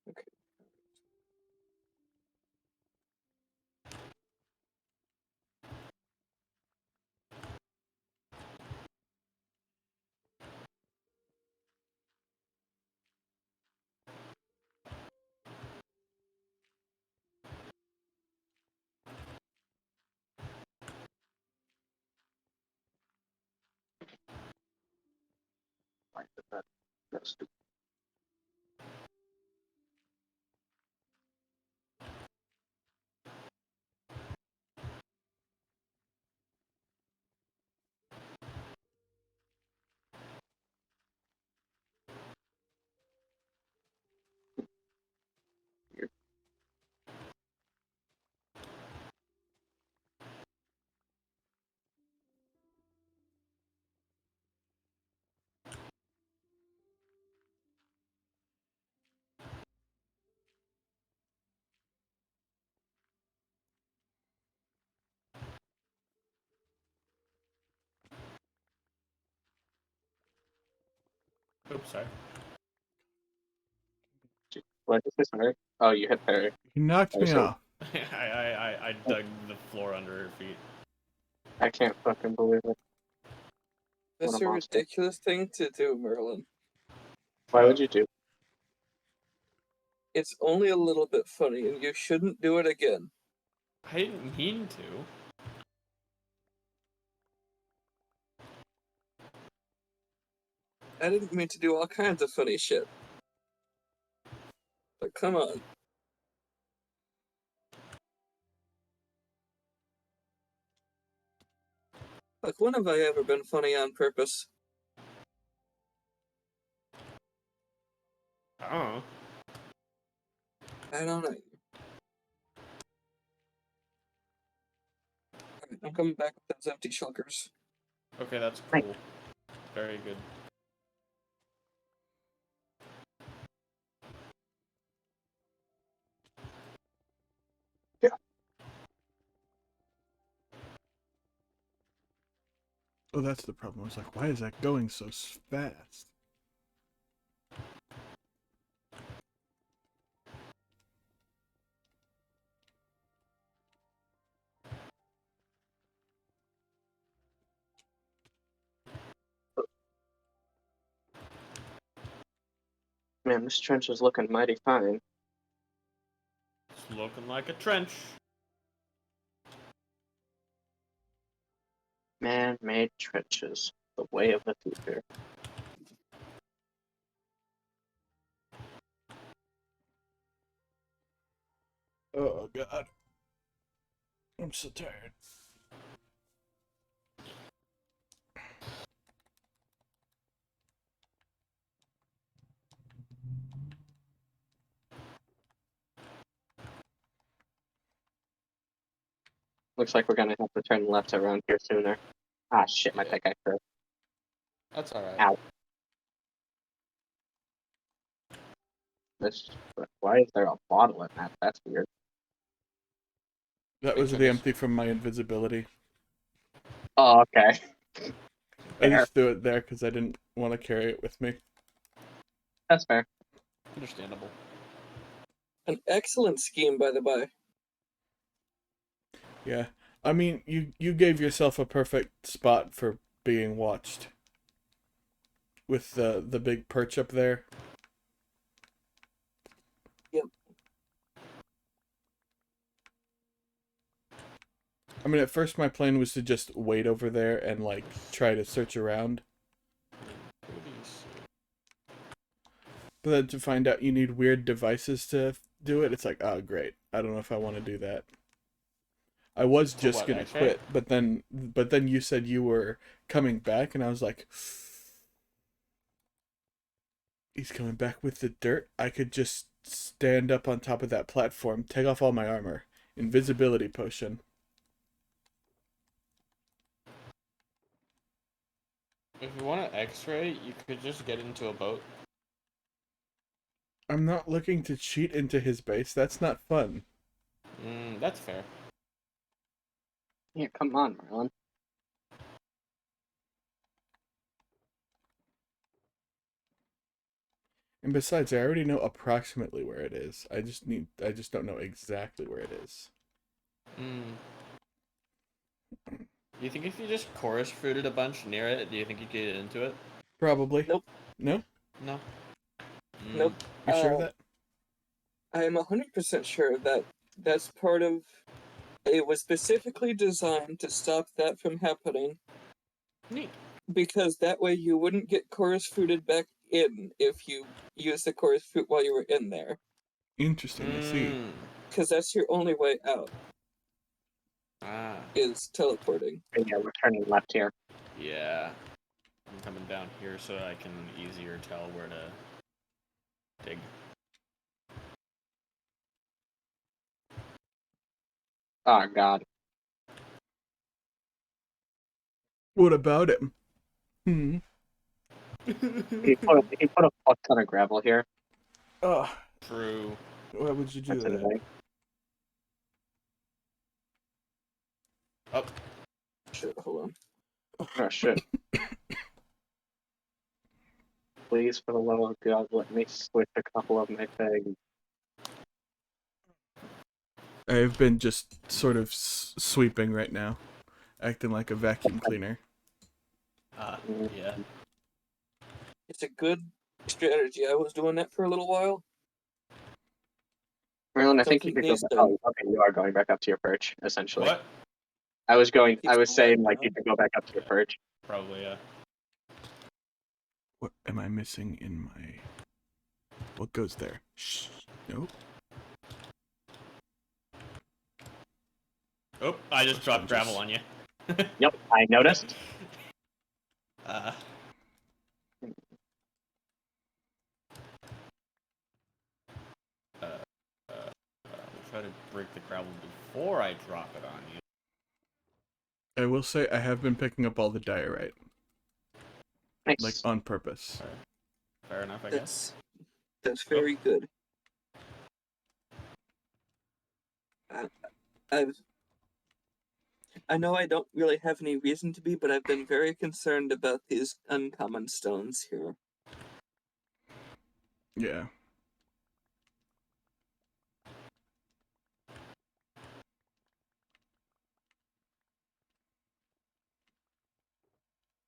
Okay. That's stupid. Oops, sorry. What is this, sorry? Oh, you hit parry. You knocked me so- off. I dug the floor under her feet. I can't fucking believe it. That's What a a monster. ridiculous thing to do, Merlin. Why would you do? It's only a little bit funny, and you shouldn't do it again. I didn't mean to. I didn't mean to do all kinds of funny shit. But come on. Like, when have I ever been funny on purpose? I don't know. I don't know. I'm coming back with those empty shulkers. Okay, that's Right. cool. Very good. Oh, that's the problem. I was like, why is that going so fast? Man, this trench is looking mighty fine. It's looking like a trench. Man-made trenches. The way of the future. Oh, God. I'm so tired. Looks like we're gonna have to turn left around here sooner. Ah, shit, my Yeah. pickaxe broke. That's alright. Ow. Why is there a bottle in that? That's weird. That Big was the checkers. empty from my invisibility. Oh, okay. I Fair. just threw it there because I didn't want to carry it with me. That's fair. Understandable. An excellent scheme, by the by. Yeah. I mean, you gave yourself a perfect spot for being watched. With the big perch up there. Yep. I mean, at first my plan was to just wait over there and, like, try to search around. But then to find out you need weird devices to do it, it's like, oh, great. I don't know if I want to do that. I was For just what, gonna X-ray? quit, but then you said you were coming back, and I was like, he's coming back with the dirt. I could just stand up on top of that platform, take off all my armor, invisibility potion. If you want an X-ray, you could just get into a boat. I'm not looking to cheat into his base. That's not fun. That's fair. Yeah, come on, Merlin. And besides, I already know approximately where it is. I just don't know exactly where it is. Do you think if you just chorus fruited a bunch near it, do you think you could get into it? Probably. Nope. No? No. Nope. You sure of that? I am 100% sure that that's part of. It was specifically designed to stop that from happening. Neat. Because that way you wouldn't get chorus fruited back in if you use the chorus fruit while you were in there. Interesting, I see. Because that's your only way out, Ah. is teleporting. Yeah, we're turning left here. Yeah. I'm coming down here so I can easier tell where to dig. Oh, God. What about him? Hmm. He put a fuck ton of gravel here. Oh, True. why would you do That's that? annoying. Oh. Shit, hold on. Oh, shit. Please, for the love of God, let me switch a couple of my things. I've been just sort of sweeping right now, acting like a vacuum cleaner. Yeah. It's a good strategy. I was doing that for a little while. Merlin, I think you Something could go needs back. done. Oh, okay, you are going back up to your perch, essentially. What? I was Keeps saying, the like, light you on. could go back up to your perch. Probably, yeah. What am I missing in my... What goes there? Shh. Nope. Oh, I just dropped Sponges. gravel on you. Yep, I noticed. Uh, I'll try to break the gravel before I drop it on you. I will say I have been picking up all the diorite, Nice. like on purpose. Fair enough, I guess. That's very good. I know I don't really have any reason to be, but I've been very concerned about these uncommon stones here. Yeah.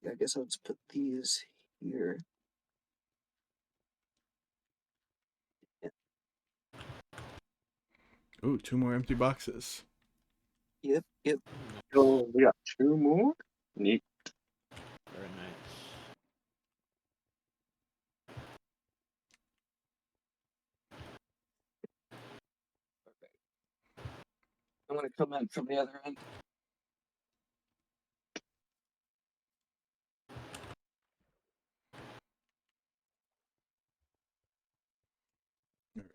I guess I'll just put these here. Ooh, 2 more empty boxes. Yep. So we got 2 more. Neat. Very nice. I'm gonna come in from the other end. All right.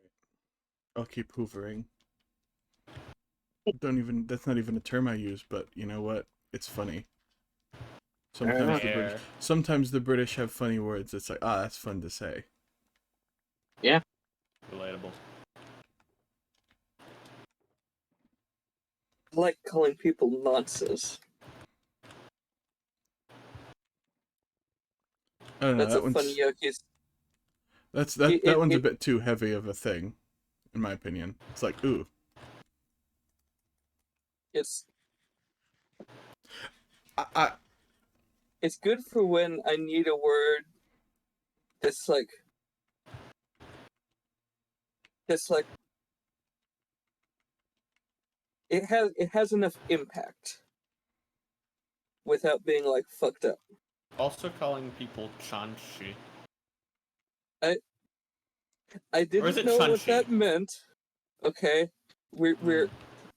I'll keep hoovering. That's not even a term I use, but you know what? It's funny. Fair. Sometimes the British have funny words. It's like, that's fun to say. Yeah. Relatable. I like calling people nonsense. I don't know. That's a funny Yoki's. That one's a bit too heavy of a thing, in my opinion. It's like, ooh. It's I it's good for when I need a word that's like it has enough impact without being like fucked up. Also calling people chanchi. I Or is didn't it know what Chunchi? that meant. Okay,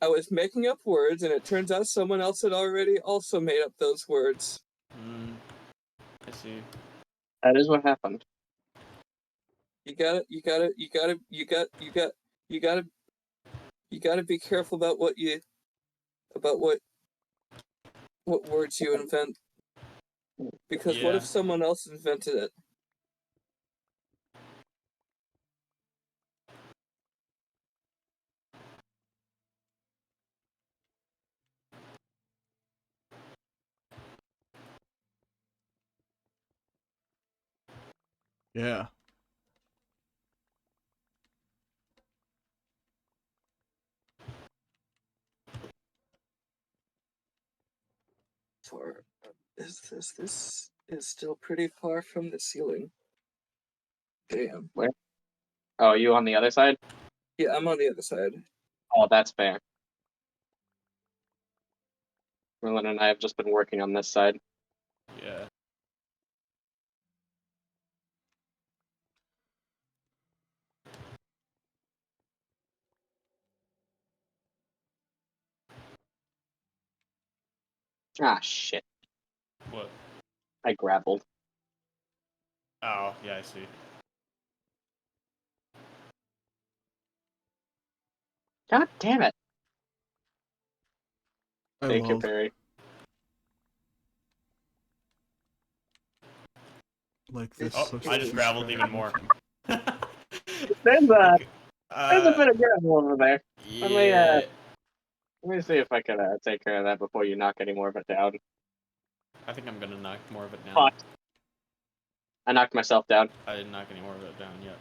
I was making up words, and it turns out someone else had already also made up those words. I see. That is what happened. You gotta be careful about what words you invent, because what Yeah. if someone else invented it? yeah. Far this is still pretty far from the ceiling. Damn. Where? Oh, you on the other side? Yeah, I'm on the other side. Oh, that's fair. Merlin and I have just been working on this side. Yeah. Ah, shit. What? I grappled. Oh, yeah, I see. God damn it. I Thank you, lolled. Perry. Like this. Oh, supposed I to just be graveled spread even out. more. There's a bit of gravel over there. Yeah. Let me see if I can take care of that before you knock any more of it down. I think I'm gonna knock more of it down. Fuck. I knocked myself down. I didn't knock any more of it down yet.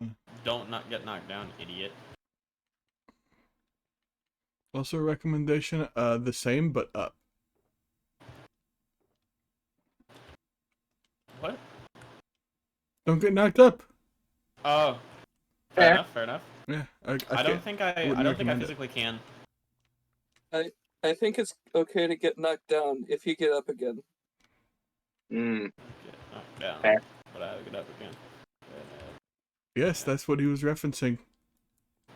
Mm. Don't not get knocked down, idiot. Also a recommendation, the same but up. What? Don't get knocked up. Oh. Fair. Fair enough, fair enough. Yeah, I don't think I wouldn't recommend it. physically can. I think it's okay to get knocked down if you get up again. Mm. Get knocked down. Fair. But I get up again. Yes, that's what he was referencing.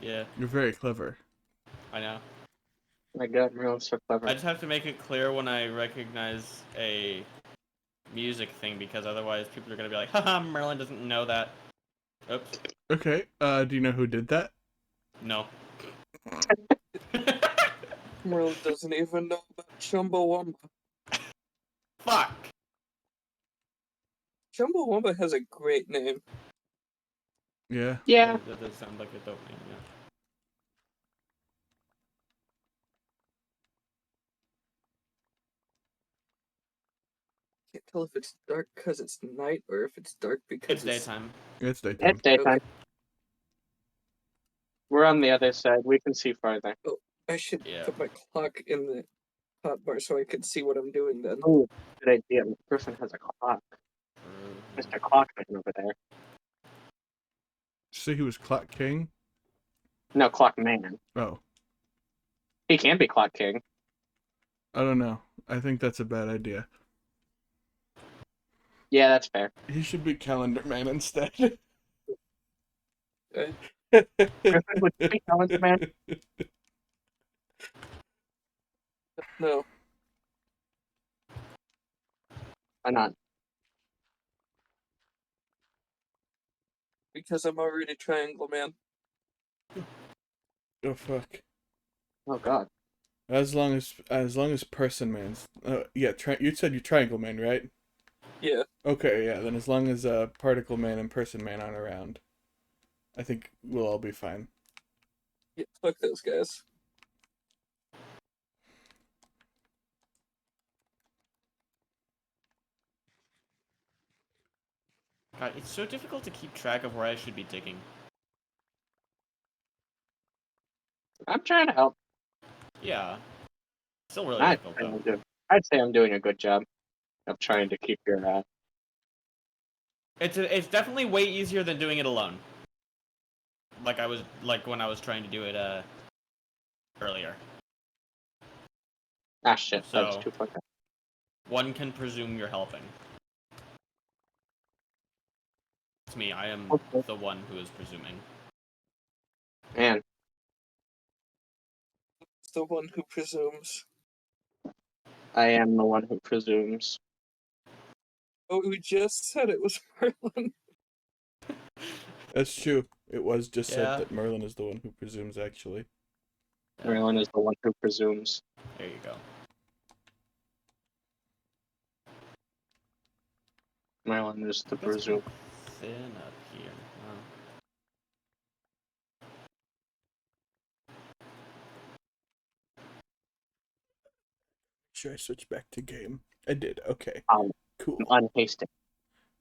Yeah, You're very clever. I know. My god, Merlin's so clever. I just have to make it clear when I recognize a music thing, because otherwise people are gonna be like, haha, Merlin doesn't know that. Oops. Okay, do you know who did that? No. Merlin doesn't even know about Chumbawamba. Fuck! Chumbawamba has a great name. Yeah. Yeah. That does sound like a dope name, yeah. Can't tell if it's dark because it's night or if it's dark because It's daytime. It's daytime. It's daytime. Okay. We're on the other side. We can see farther. I should Yeah. put my clock in the hotbar so I can see what I'm doing then. Oh, good idea. Griffin has a clock. Mr. Clockman over there. See, he was Clock King. No, Clockman. Oh, He can be Clock King. I don't know. I think that's a bad idea. Yeah, that's fair. He should be Calendar Man instead. Griffin would be Calendar Man. No. Why not? Because I'm already Triangle Man. Oh fuck. Oh god. As long as Person Man's. Yeah. You said you Triangle Man, right? Yeah. Okay. Yeah. Then as long as Particle Man and Person Man aren't around, I think we'll all be fine. Yeah, fuck those guys. God, it's so difficult to keep track of where I should be digging. I'm trying to help. Yeah. Still really I'd difficult, though. say I'm doing a good job of trying to keep your It's definitely way easier than doing it alone. Like when I was trying to do it earlier. shit. So- That's too far. One can presume you're helping. It's me. I am Okay. the one who is presuming. Man, It's the one who presumes. I am the one who presumes. Oh, we just said it was Merlin. That's true. It was just Yeah. said that Merlin is the one who presumes, actually. Merlin is the one who presumes. There you go. Merlin is the That's presume. thin up here. Wow. Should I switch back to game? I did. Okay. Cool. Unhasting.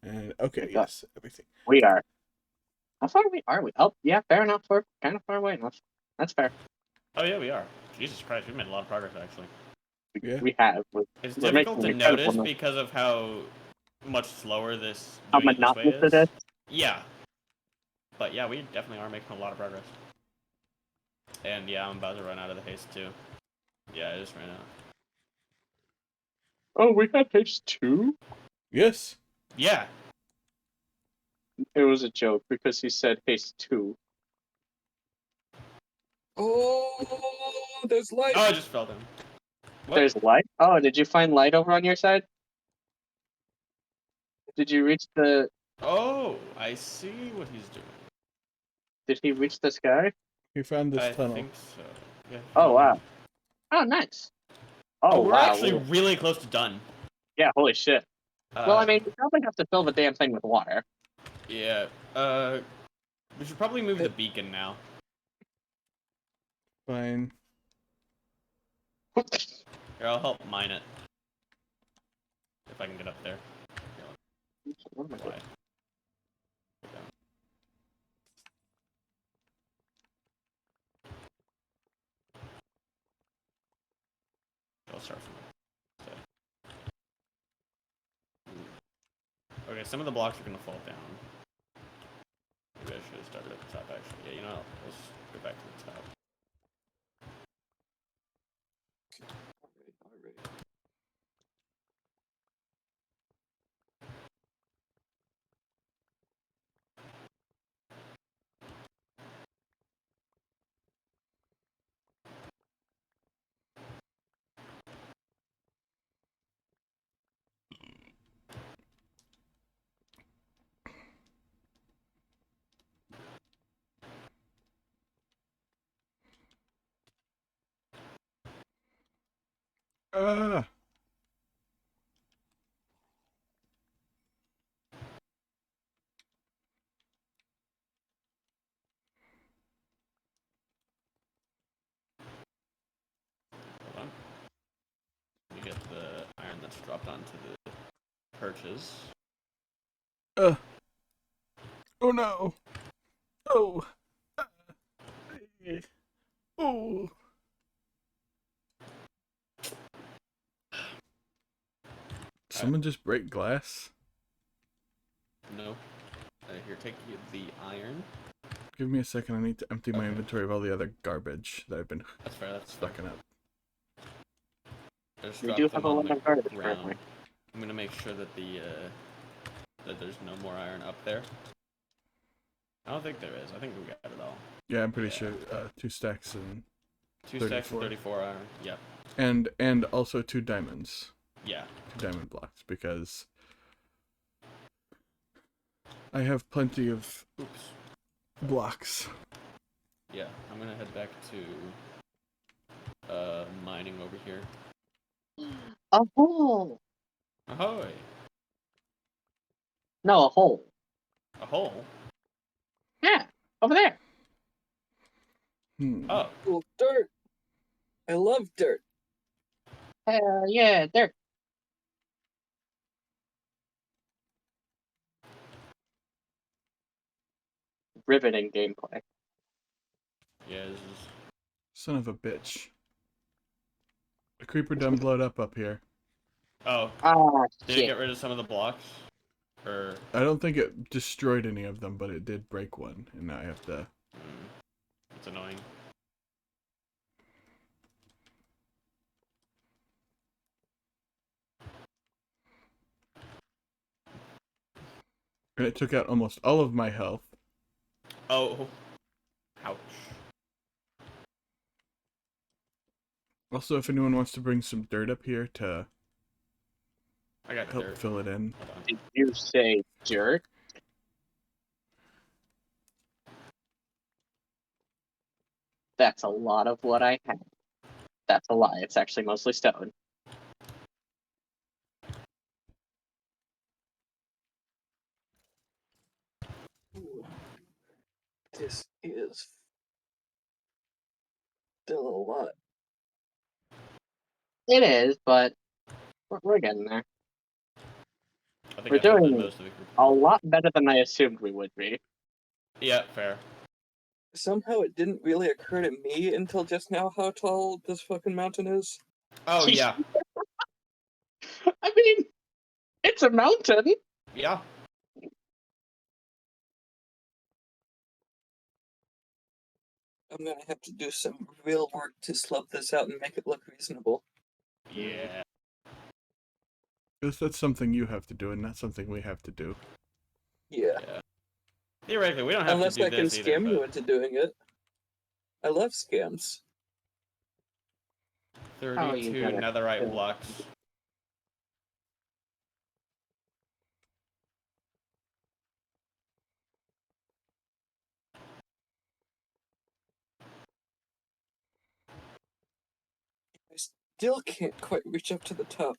And okay, Okay. yes, everything. We are. How far away are we? Oh, yeah, fair enough. We're kind of far away enough. That's fair. Oh yeah, we are. Jesus Christ, we've made a lot of progress actually. Yeah. We have. It's We're difficult to making incredible notice numbers. because of how much slower this How doing it this way monotonous is. it is. Yeah. But yeah, we definitely are making a lot of progress. And yeah, I'm about to run out of the haste too. Yeah, I just ran out. Oh, we had page 2? Yes. Yeah. It was a joke because he said haste 2. Oh, there's light. Oh, I just fell down. What? There's light? Oh, did you find light over on your side? Did you reach the... Oh, I see what he's doing. Did he reach the sky? We found this I tunnel. think so. Yeah. Oh, wow. Oh, nice. Oh, Oh, we're wow. actually really close to done. Yeah, holy shit. Well, I mean, we probably have to fill the damn thing with water. Yeah. We should probably move the beacon now. Fine. Here, I'll help mine it. If I can get up there. What am I doing? Why? Go down. I'll start from there. Okay, some of the blocks are gonna fall down. Maybe I should have started at the top actually. Yeah, you know, let's go back to the top. Alright. Ah. Hold on. We get the iron that's dropped onto the perches. Oh no. Oh. Oh. Someone just break glass? No. Here, take the iron. Give me a second. I need to empty my inventory of all the other garbage that I've been That's fair. That's fair. fucking up. Just We drop do them have a on lot the of garbage ground. currently. I'm gonna make sure that that there's no more iron up there. I don't think there is. I think we got it all. Yeah, I'm pretty Yeah. sure 2 stacks and 2 stacks 34. and 34 iron. Yep. and also 2 diamonds. Yeah. 2 diamond blocks because I have plenty of Oops. blocks. Yeah. I'm gonna head back to mining over here. A hole. Ahoy! No, a hole. A hole? Yeah, over there. Oh. Cool dirt. I love dirt. Yeah, there. Riveting gameplay. Yeah, this is... Son of a bitch. The creeper done blowed up here. Oh. Ah, Did it shit. get rid of some of the blocks? Or... I don't think it destroyed any of them, but it did break one, and now I have to... It's annoying. And it took out almost all of my health. Oh. Ouch. Also, if anyone wants to bring some dirt up here to I got help dirt. fill it in. Hold on. Did you say dirt? That's a lot of what I have. That's a lie. It's actually mostly stone. Ooh. This is still a lot. It is, but we're getting there. I think We're I filled in doing most of it. a lot better than I assumed we would be. Yeah, fair. Somehow it didn't really occur to me until just now how tall this fucking mountain is. Oh, yeah. I mean, it's a mountain. Yeah. I'm gonna have to do some real work to slub this out and make it look reasonable. Yeah. That's something you have to do, and not something we have to do. Yeah. Theoretically, we don't have Unless to do I can this either, scam you but into doing it. I love scams. How are you 32 gonna netherite do it? blocks. I still can't quite reach up to the top.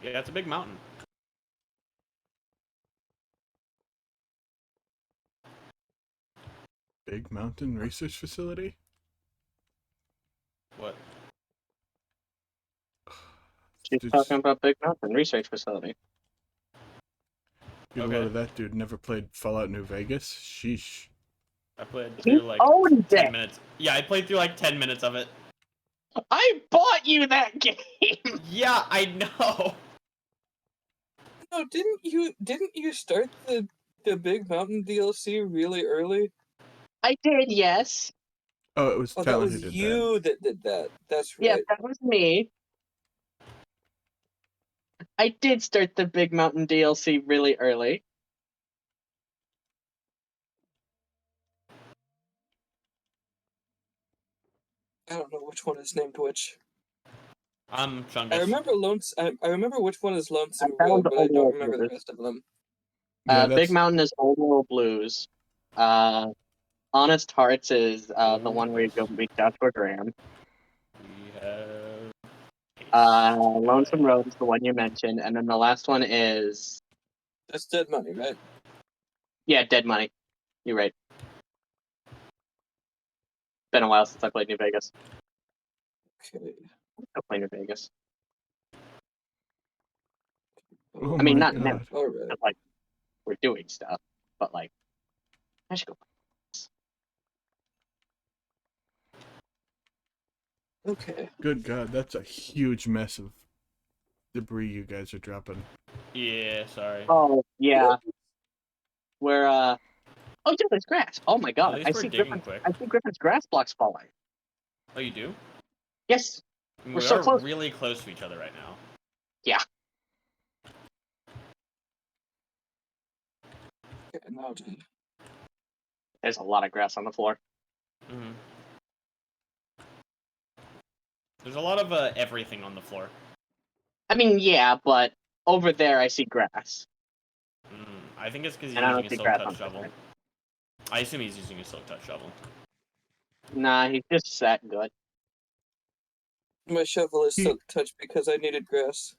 Yeah, it's a big mountain. Big Mountain Research Facility? What? She's Dude, talking about Big Mountain Research Facility. get a Okay. load of that dude. Never played Fallout New Vegas? Sheesh. I played He through like owned 10 it. minutes. Yeah, I played through like 10 minutes of it. I bought you that game. Yeah, I know. No, didn't you start the Big Mountain DLC really early? I did, yes. Oh, it was Oh, that Talon who was did that. you that did that. That's Yeah, right. that was me. I did start the Big Mountain DLC really early. I don't know which one is named which. I'm Chungus. I remember which one is Lonesome I Road, found but I Old don't World remember the Blues. rest of them. Yeah, Big Mountain is Old World Blues. Honest Hearts is the one where you go meet Joshua Graham. We have Lonesome Road is the one you mentioned, and then the last one is That's dead money, right? Dead Money. You're right. Been a while since I played New Vegas. Okay. I play New Vegas. Oh I mean, my not god. now, All right. but, like, we're doing stuff, but like, I should go. Okay. Good god, that's a huge mess of debris you guys are dropping. Yeah, sorry. Oh yeah, where oh yeah, there's grass. Oh my At god, least I we're see digging Griffin's. quick. I see Griffin's grass blocks falling. Oh, you do? Yes, I mean, we're we so are close. really close to each other right now. Yeah. Okay, now to... There's a lot of grass on the floor. Mm-hmm. There's a lot of everything on the floor. I mean, yeah, but over there I see grass, I think it's because he's and I using don't a see silk grass touch on the shovel. side. I assume he's using a silk touch shovel. Nah, he's just that good. My shovel is He- silk touch because I needed grass.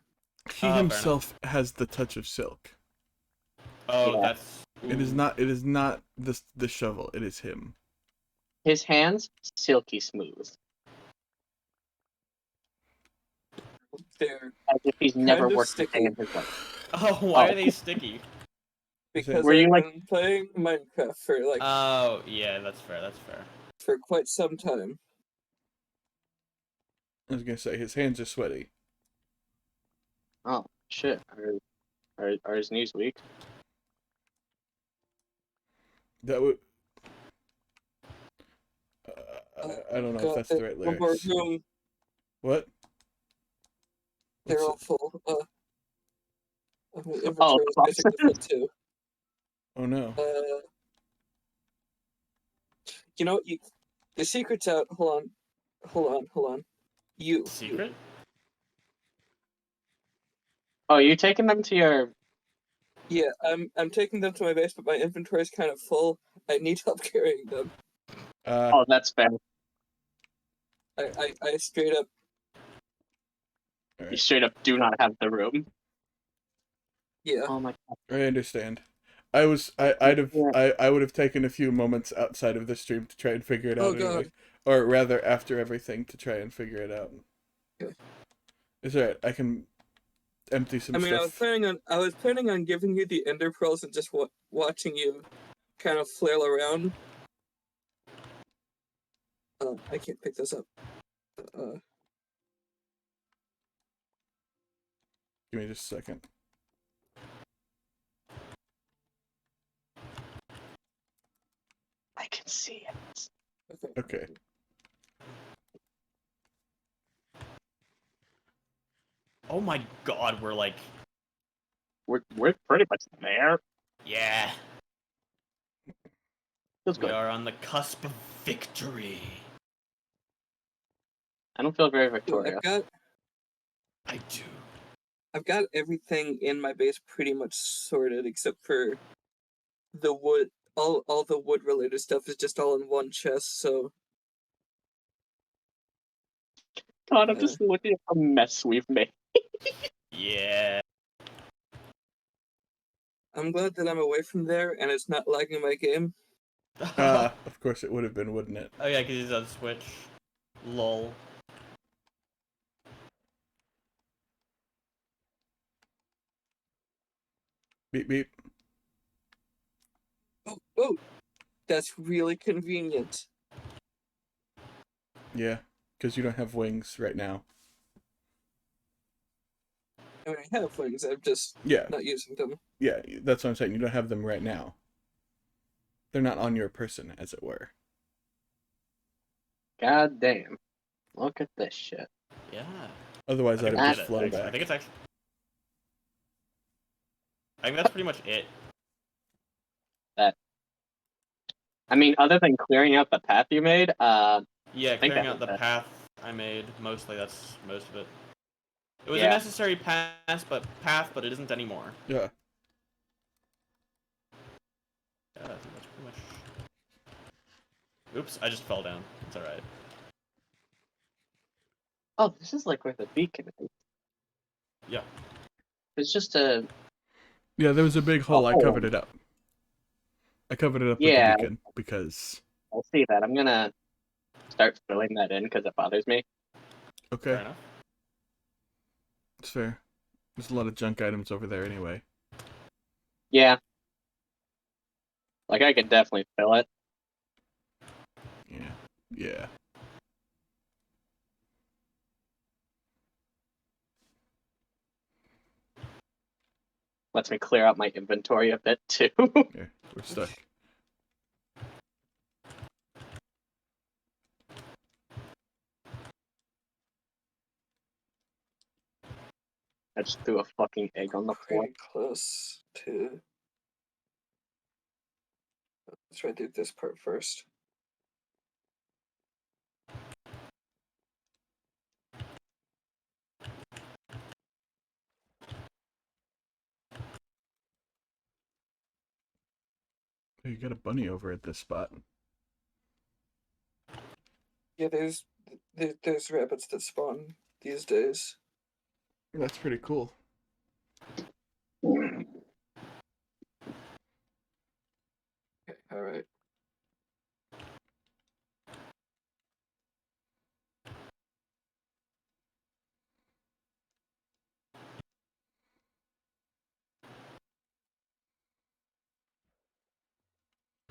He Fair himself has the touch of silk. Oh, Yeah. that's. It is not. It is not the shovel. It is him. His hands silky smooth, They're as if he's Kind never of worked a day sticky. in his life. Oh, why Oh. are they sticky? because Were you, I've like- been playing Minecraft for Oh, yeah, that's fair. That's fair. for quite some time. I was gonna say his hands are sweaty. Oh shit! Are his knees weak? That would. I don't know if God, that's the right one more lyrics. room. What? They're What's all full. My inventory Oh, is basically full too. Oh no. You know, the secret's out. Hold on. You. Secret? Oh, you taking them to your? Yeah, I'm taking them to my base, but my inventory is kind of full. I need help carrying them. Oh, that's fair. I straight up. You straight up do not have the room. Yeah. Oh my god. I understand. I would have taken a few moments outside of the stream to try and figure it out Oh anyway. god. Or rather after everything to try and figure it out. Okay. It's alright, I can empty some I mean, stuff. I was planning on giving you the ender pearls and just watching you kind of flail around. I can't pick this up. Give me just a second. I can see it. Okay. Oh my god, we're like. We're pretty much there. Yeah. Feels We good. are on the cusp of victory. I don't feel very So victorious. I do. I've got everything in my base pretty much sorted except for the wood. All the wood related stuff is just all in one chest. So God, I'm just looking at the mess we've made. Yeah. I'm glad that I'm away from there and it's not lagging my game. Of course it would have been, wouldn't it? Oh yeah, because he's on Switch. Lol. Beep beep. Oh, that's really convenient. Yeah, because you don't have wings right now. I mean, I have wings. I'm just Yeah, not using them. yeah, that's what I'm saying. You don't have them right now. They're not on your person, as it were. God damn. Look at this shit. Yeah. Otherwise, I I'd think have that's just it. flown I back. think it's actually. I think that's pretty much it. I mean, other than clearing out the path you made, Yeah, think clearing that out the was it. path I made. Mostly, that's most of it. It was Yeah. a necessary path, but it isn't anymore. Yeah. Yeah, I think that's pretty much. Oops, I just fell down. It's alright. Oh, this is like where the beacon is. Yeah. It's just a Yeah, there was a big hole. I hole. covered it up. I covered it up with Yeah. the beacon because. I'll see that. I'm gonna start filling that in because it bothers me. Okay, Fair enough. it's fair. There's a lot of junk items over there anyway. Yeah. Like I could definitely fill it. Yeah. Yeah. Lets me clear out my inventory a bit too. Yeah. We're stuck. I just threw a fucking egg on the floor. Pretty close to. Let's try to do this part first. You got a bunny over at this spot. Yeah, there's rabbits that spawn these days. That's pretty cool. Okay, all right.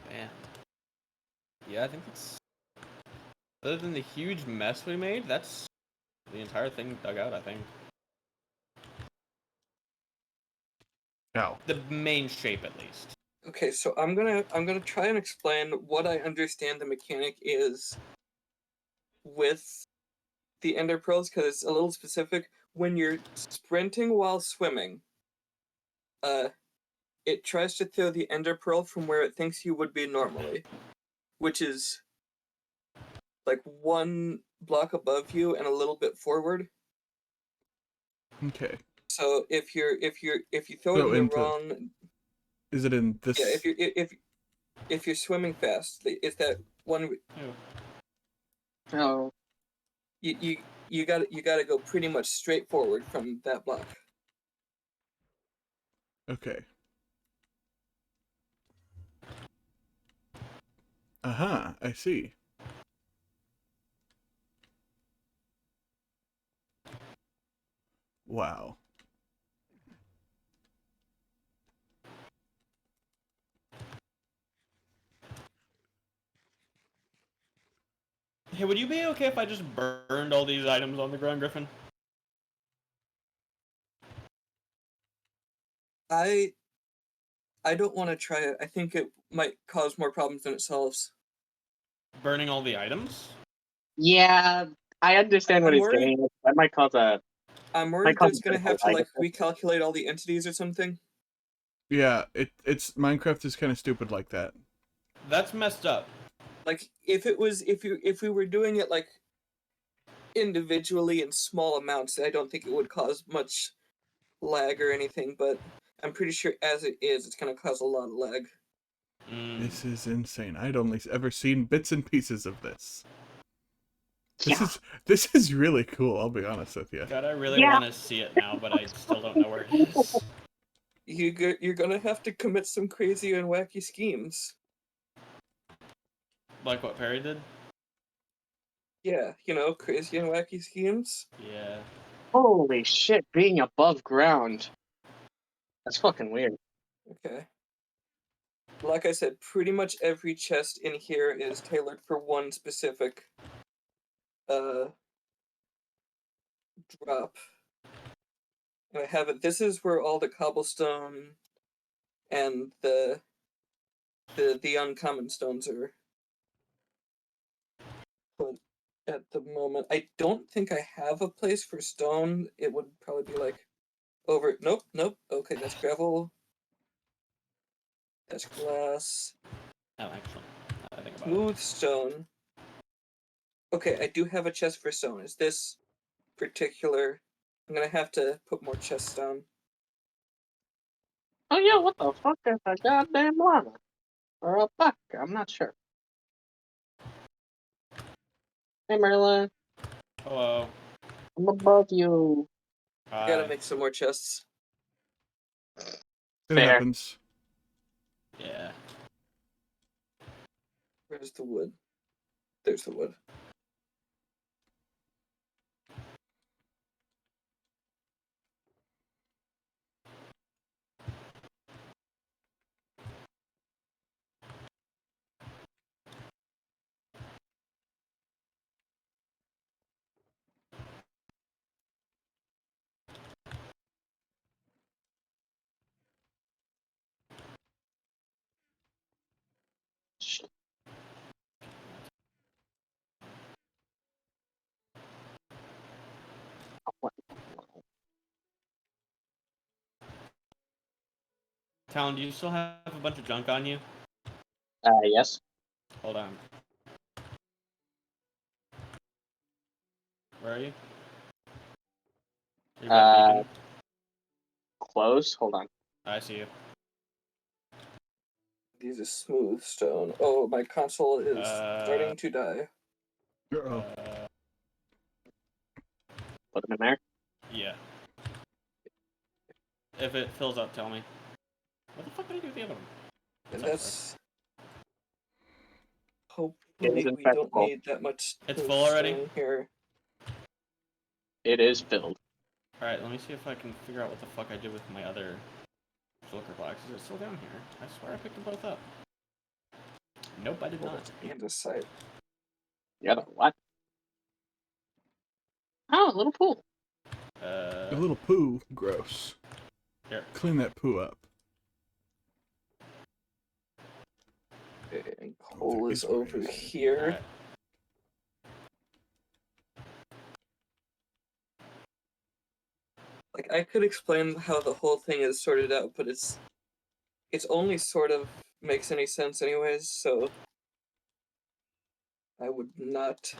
Man. Yeah, I think it's. Other than the huge mess we made, that's the entire thing dug out, I think. Ow. The main shape, at least. Okay, so I'm gonna try and explain what I understand the mechanic is with the ender pearls because it's a little specific. When you're sprinting while swimming, it tries to throw the ender pearl from where it thinks you would be normally, which is like one block above you and a little bit forward. Okay. So if you throw it So in the into- wrong, Is it in this? yeah, if you're swimming fast, it's that one. Ew. Oh. You gotta go pretty much straight forward from that block. Okay. Uh-huh, I see. Wow. Hey, would you be okay if I just burned all these items on the ground, Griffin? I don't want to try it. I think it might cause more problems than it solves. Burning all the items? Yeah, I understand what I'm he's worried- getting at. That might cause a. I'm worried cause that it's gonna a have to lag like effect. recalculate all the entities or something. Yeah, it's Minecraft is kind of stupid like that. That's messed up. Like if we were doing it like individually in small amounts, I don't think it would cause much lag or anything. But I'm pretty sure as it is, it's gonna cause a lot of lag. This is insane. I'd only ever seen bits and pieces of this. This is really cool, I'll be honest with you. God, I really Yeah. want to see it now, but I still don't know where it is. You're gonna have to commit some crazy and wacky schemes. Like what Perry did? Yeah, crazy and wacky schemes. Yeah. Holy shit, being above ground. That's fucking weird. Okay. Like I said, pretty much every chest in here is tailored for one specific drop. And I have it. This is where all the cobblestone and the uncommon stones are put at the moment. I don't think I have a place for stone. It would probably be like over. Nope. Okay, that's gravel. That's glass. Oh, actually, I think about it. Smooth stone. Okay, I do have a chest for stone. Is this particular? I'm gonna have to put more chests down. Oh yeah, what the fuck is a goddamn llama? Or a buck? I'm not sure. Hey Merlin. Hello. I'm above you. I gotta make some more chests. It Fair. happens. Yeah. Where's the wood? There's the wood. Shit. What? Talon, do you still have a bunch of junk on you? Yes. Hold on. Where are you? You're by beacon? Close. Hold on. I see you. These are smooth stone. Oh, my console is starting to die. Uh-oh. Put them in there. Yeah. If it fills up, tell me. What the fuck did I do with the other one? And Sorry. that's... It Hopefully is in we fact don't full. need that much It's smooth full already? stone here. It is filled. Alright, let me see if I can figure out what the fuck I did with my other shulker box. Is it still down here? I swear I picked them both up. Nope, I did Well, not. andesite. The other what? Oh, a little pool. A little poo. Gross. Here. Clean that poo up. And coal there is is where over it is. here. Alright. Like, I could explain how the whole thing is sorted out, but it's only sort of makes any sense anyways, so I would not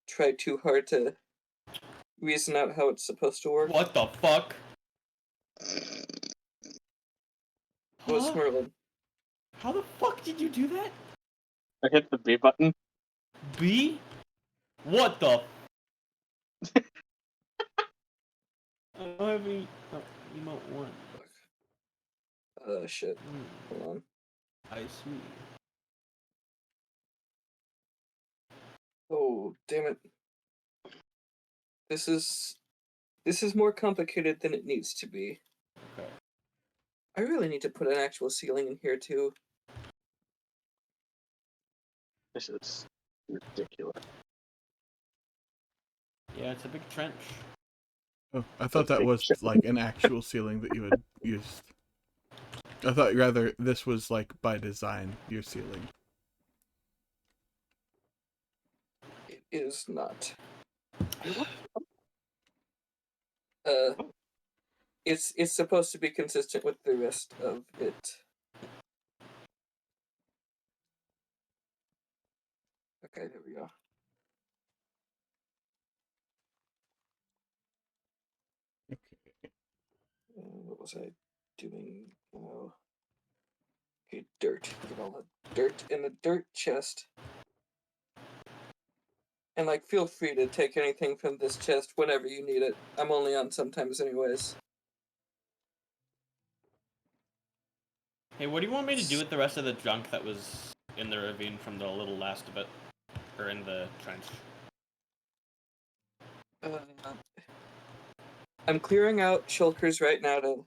try too hard to reason out how it's supposed to work. What the fuck? What's Huh? Merlin? How the fuck did you do that? I hit the B button. B? What the? I don't have any emote one. Shit. Hmm, Hold on. I see. Oh, damn it. This is more complicated than it needs to be. Okay. I really need to put an actual ceiling in here too. This is ridiculous. Yeah, it's a big trench. Oh, I thought that was like an actual ceiling that you had used. I thought rather this was like by design, your ceiling. It is not. What? It's supposed to be consistent with the rest of it. Okay, there we go. Okay. What was I doing? Oh. Okay, dirt. Get all the dirt in the dirt chest. And like, feel free to take anything from this chest whenever you need it. I'm only on sometimes anyways. Hey, what do you want me to do with the rest of the junk that was in the ravine from the little last of it? Or in the trench? I'm clearing out shulkers right now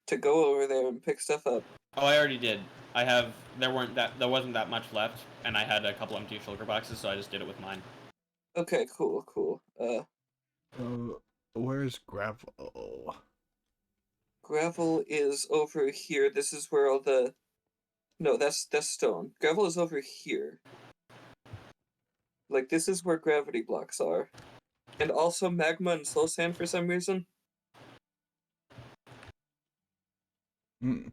to go over there and pick stuff up. Oh, I already did. There wasn't that much left, and I had a couple empty shulker boxes, so I just did it with mine. Okay, cool. Where's gravel? Gravel is over here. This is where all the... No, that's stone. Gravel is over here. Like, this is where gravity blocks are. And also magma and soul sand for some reason. Hmm.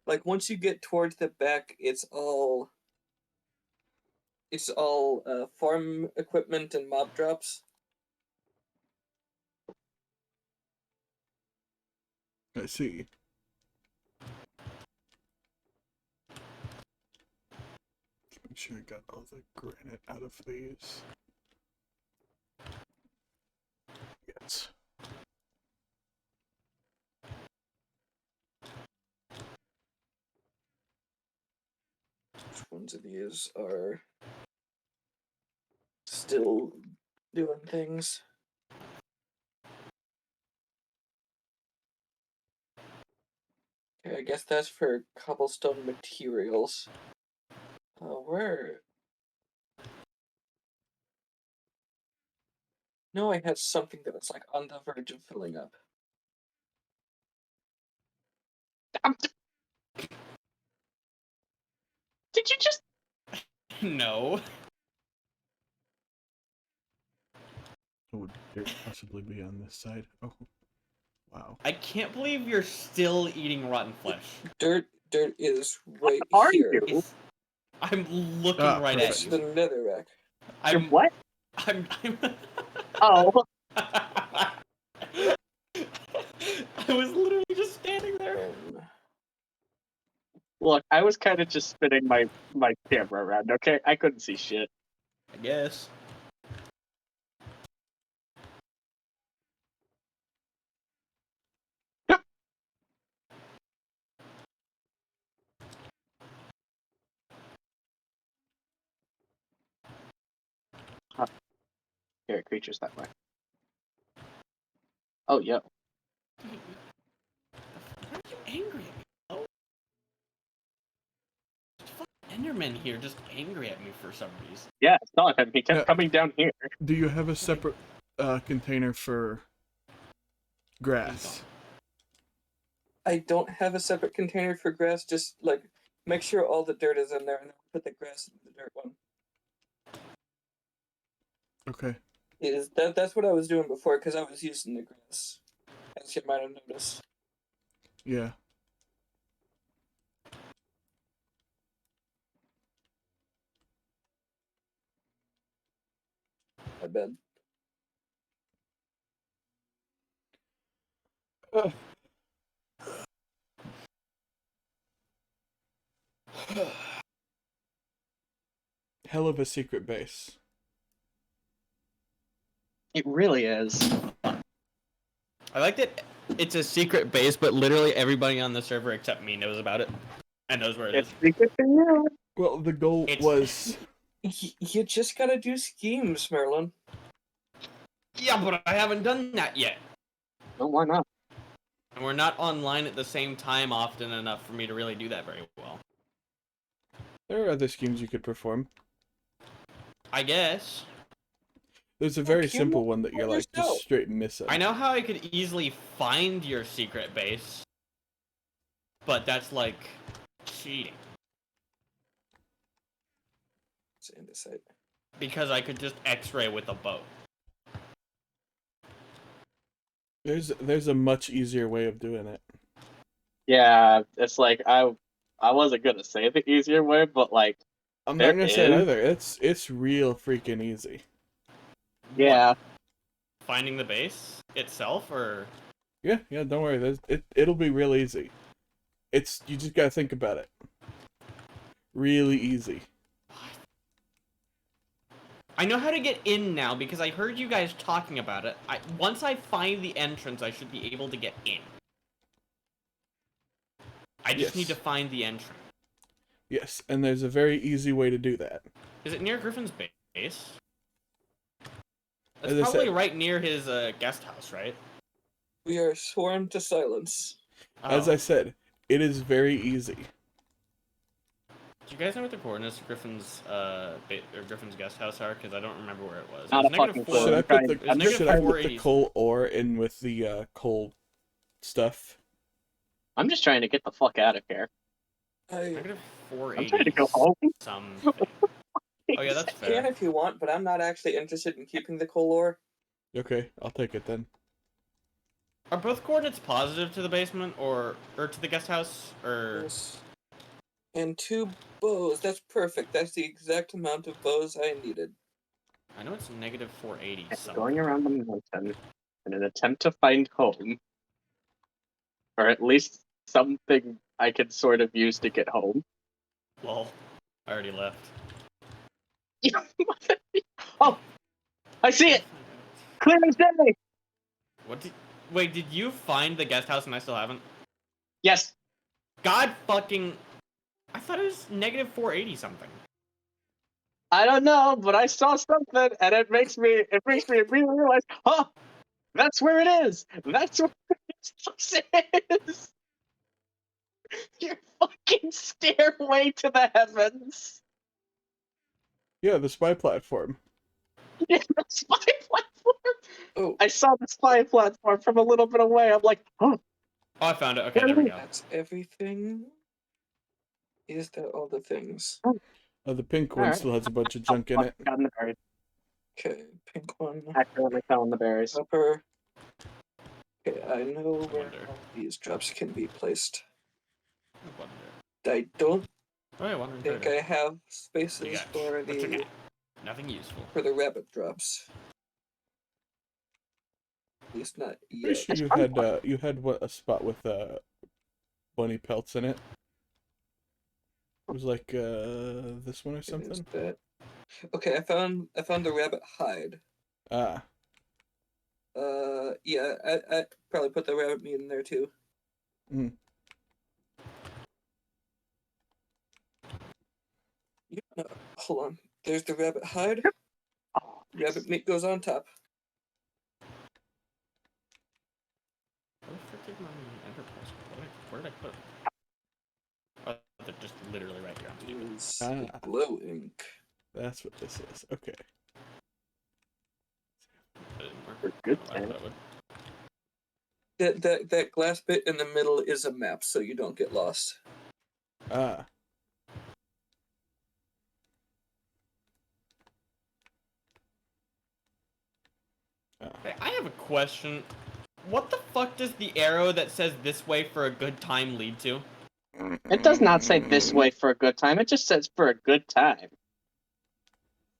Like, once you get towards the back, it's all farm equipment and mob drops. I see. Make sure I got all the granite out of these. versions of these are still doing things. Okay, I guess that's for cobblestone materials. Where? No, I had something that was like on the verge of filling up. Did you just? No. Would there possibly be on this side? Oh, wow. I can't believe you're still eating rotten flesh. Dirt is right Are here. you? It's, I'm looking Ah, right It's at the you. netherrack. You're I'm what? I'm Oh, I was literally just standing there. look, I was kind of just spinning my camera around. Okay, I couldn't see shit. I guess. Here, creatures that way. Oh, yeah. Why are you angry at me? Oh. There's fucking Enderman here just angry at me for some reason. Yeah, I saw him. He kept Yeah. coming down here. Do you have a separate container for grass? I don't have a separate container for grass. Just like make sure all the dirt is in there, and then put the grass in the dirt one. Okay. That's what I was doing before because I was using the grass, as you might have noticed. Yeah. My bad. Hell of a secret base. It really is. I like that it's a secret base, but literally everybody on the server except me knows about it and knows where it is. It's secret to you. Well, the goal It's- was... You just gotta do schemes, Merlin. Yeah, but I haven't done that yet. No, why not? And we're not online at the same time often enough for me to really do that very well. There are other schemes you could perform. I guess. There's a very you simple know one that you're for like yourself. just straight missing. I know how I could easily find your secret base, but that's like cheating. It's andesite. Because I could just X-ray with a bow. There's a much easier way of doing it. Yeah, it's like I wasn't gonna say the easier way, but like I'm there not gonna say it is. either. It's real freaking easy. Yeah. What? Finding the base itself, or Yeah, don't worry. It'll be real easy. You just gotta think about it. Really easy. I know how to get in now because I heard you guys talking about it. Once I find the entrance, I should be able to get in. I just need to Yes. find the entrance. Yes, and there's a very easy way to do that. Is it near Griffin's base? That's As I probably said- right near his guest house, right? We are sworn to silence. As Oh. I said, it is very easy. Do you guys know what the coordinates of Griffin's Griffin's guest house are? Because I don't remember where it was. Not It was a fucking -4. Should I put the It's negative should I put the 480. coal ore in with the coal stuff? I'm just trying to get the fuck out of here. Negative I'm 480. trying to go home. Something. Oh yeah, that's You can fair. if you want, but I'm not actually interested in keeping the coal ore. Okay, I'll take it then. Are both coordinates positive to the basement or to the guest house or? Yes. And 2 bows. That's perfect. That's the exact amount of bows I needed. I know it's negative 480. I'm Something. going around the mountain in an attempt to find home, or at least something I can sort of use to get home. Well, I already left. Oh, I see it. Clear as day. What did? Wait, did you find the guest house and I still haven't? Yes. God fucking. I thought it was negative 480 something. I don't know, but I saw something, and it makes me immediately realize, oh, that's where it is. That's where it is. Your fucking stairway to the heavens. Yeah, the spy platform. Yeah, the spy platform. Oh, I saw the spy platform from a little bit away. I'm like, oh, Oh, I found it. Okay, there we go. that's everything. Is that all the things? The pink one Alright. still has a bunch of oh junk in fuck, it. got in the berries. Okay, pink one. Accidentally fell in the berries. Upper. Okay, I know where Wonder. all these drops can be placed. I wonder. I don't Oh, yeah, wondering think further. I have What do you spaces got? for What you the got? Nothing useful. rabbit drops. At least not Pretty yet. sure you had a spot with bunny pelts in it. It was like this one or Is something. that... Okay, I found the rabbit hide. Ah, Yeah, I probably put the rabbit meat in there too. mm. Yeah, no, hold on. There's the rabbit hide. Rabbit meat goes on top. Where the frick is my enterprise? Where did I put it? Oh, they're just literally right here. I'm stupid. Is Ah. glow ink. That's what this is. Okay. That didn't work. For good I thought time. it would. That glass bit in the middle is a map, so you don't get lost. Ah. Hey, I have a question. What the fuck does the arrow that says this way for a good time lead to? It does not say this way for a good time. It just says for a good time.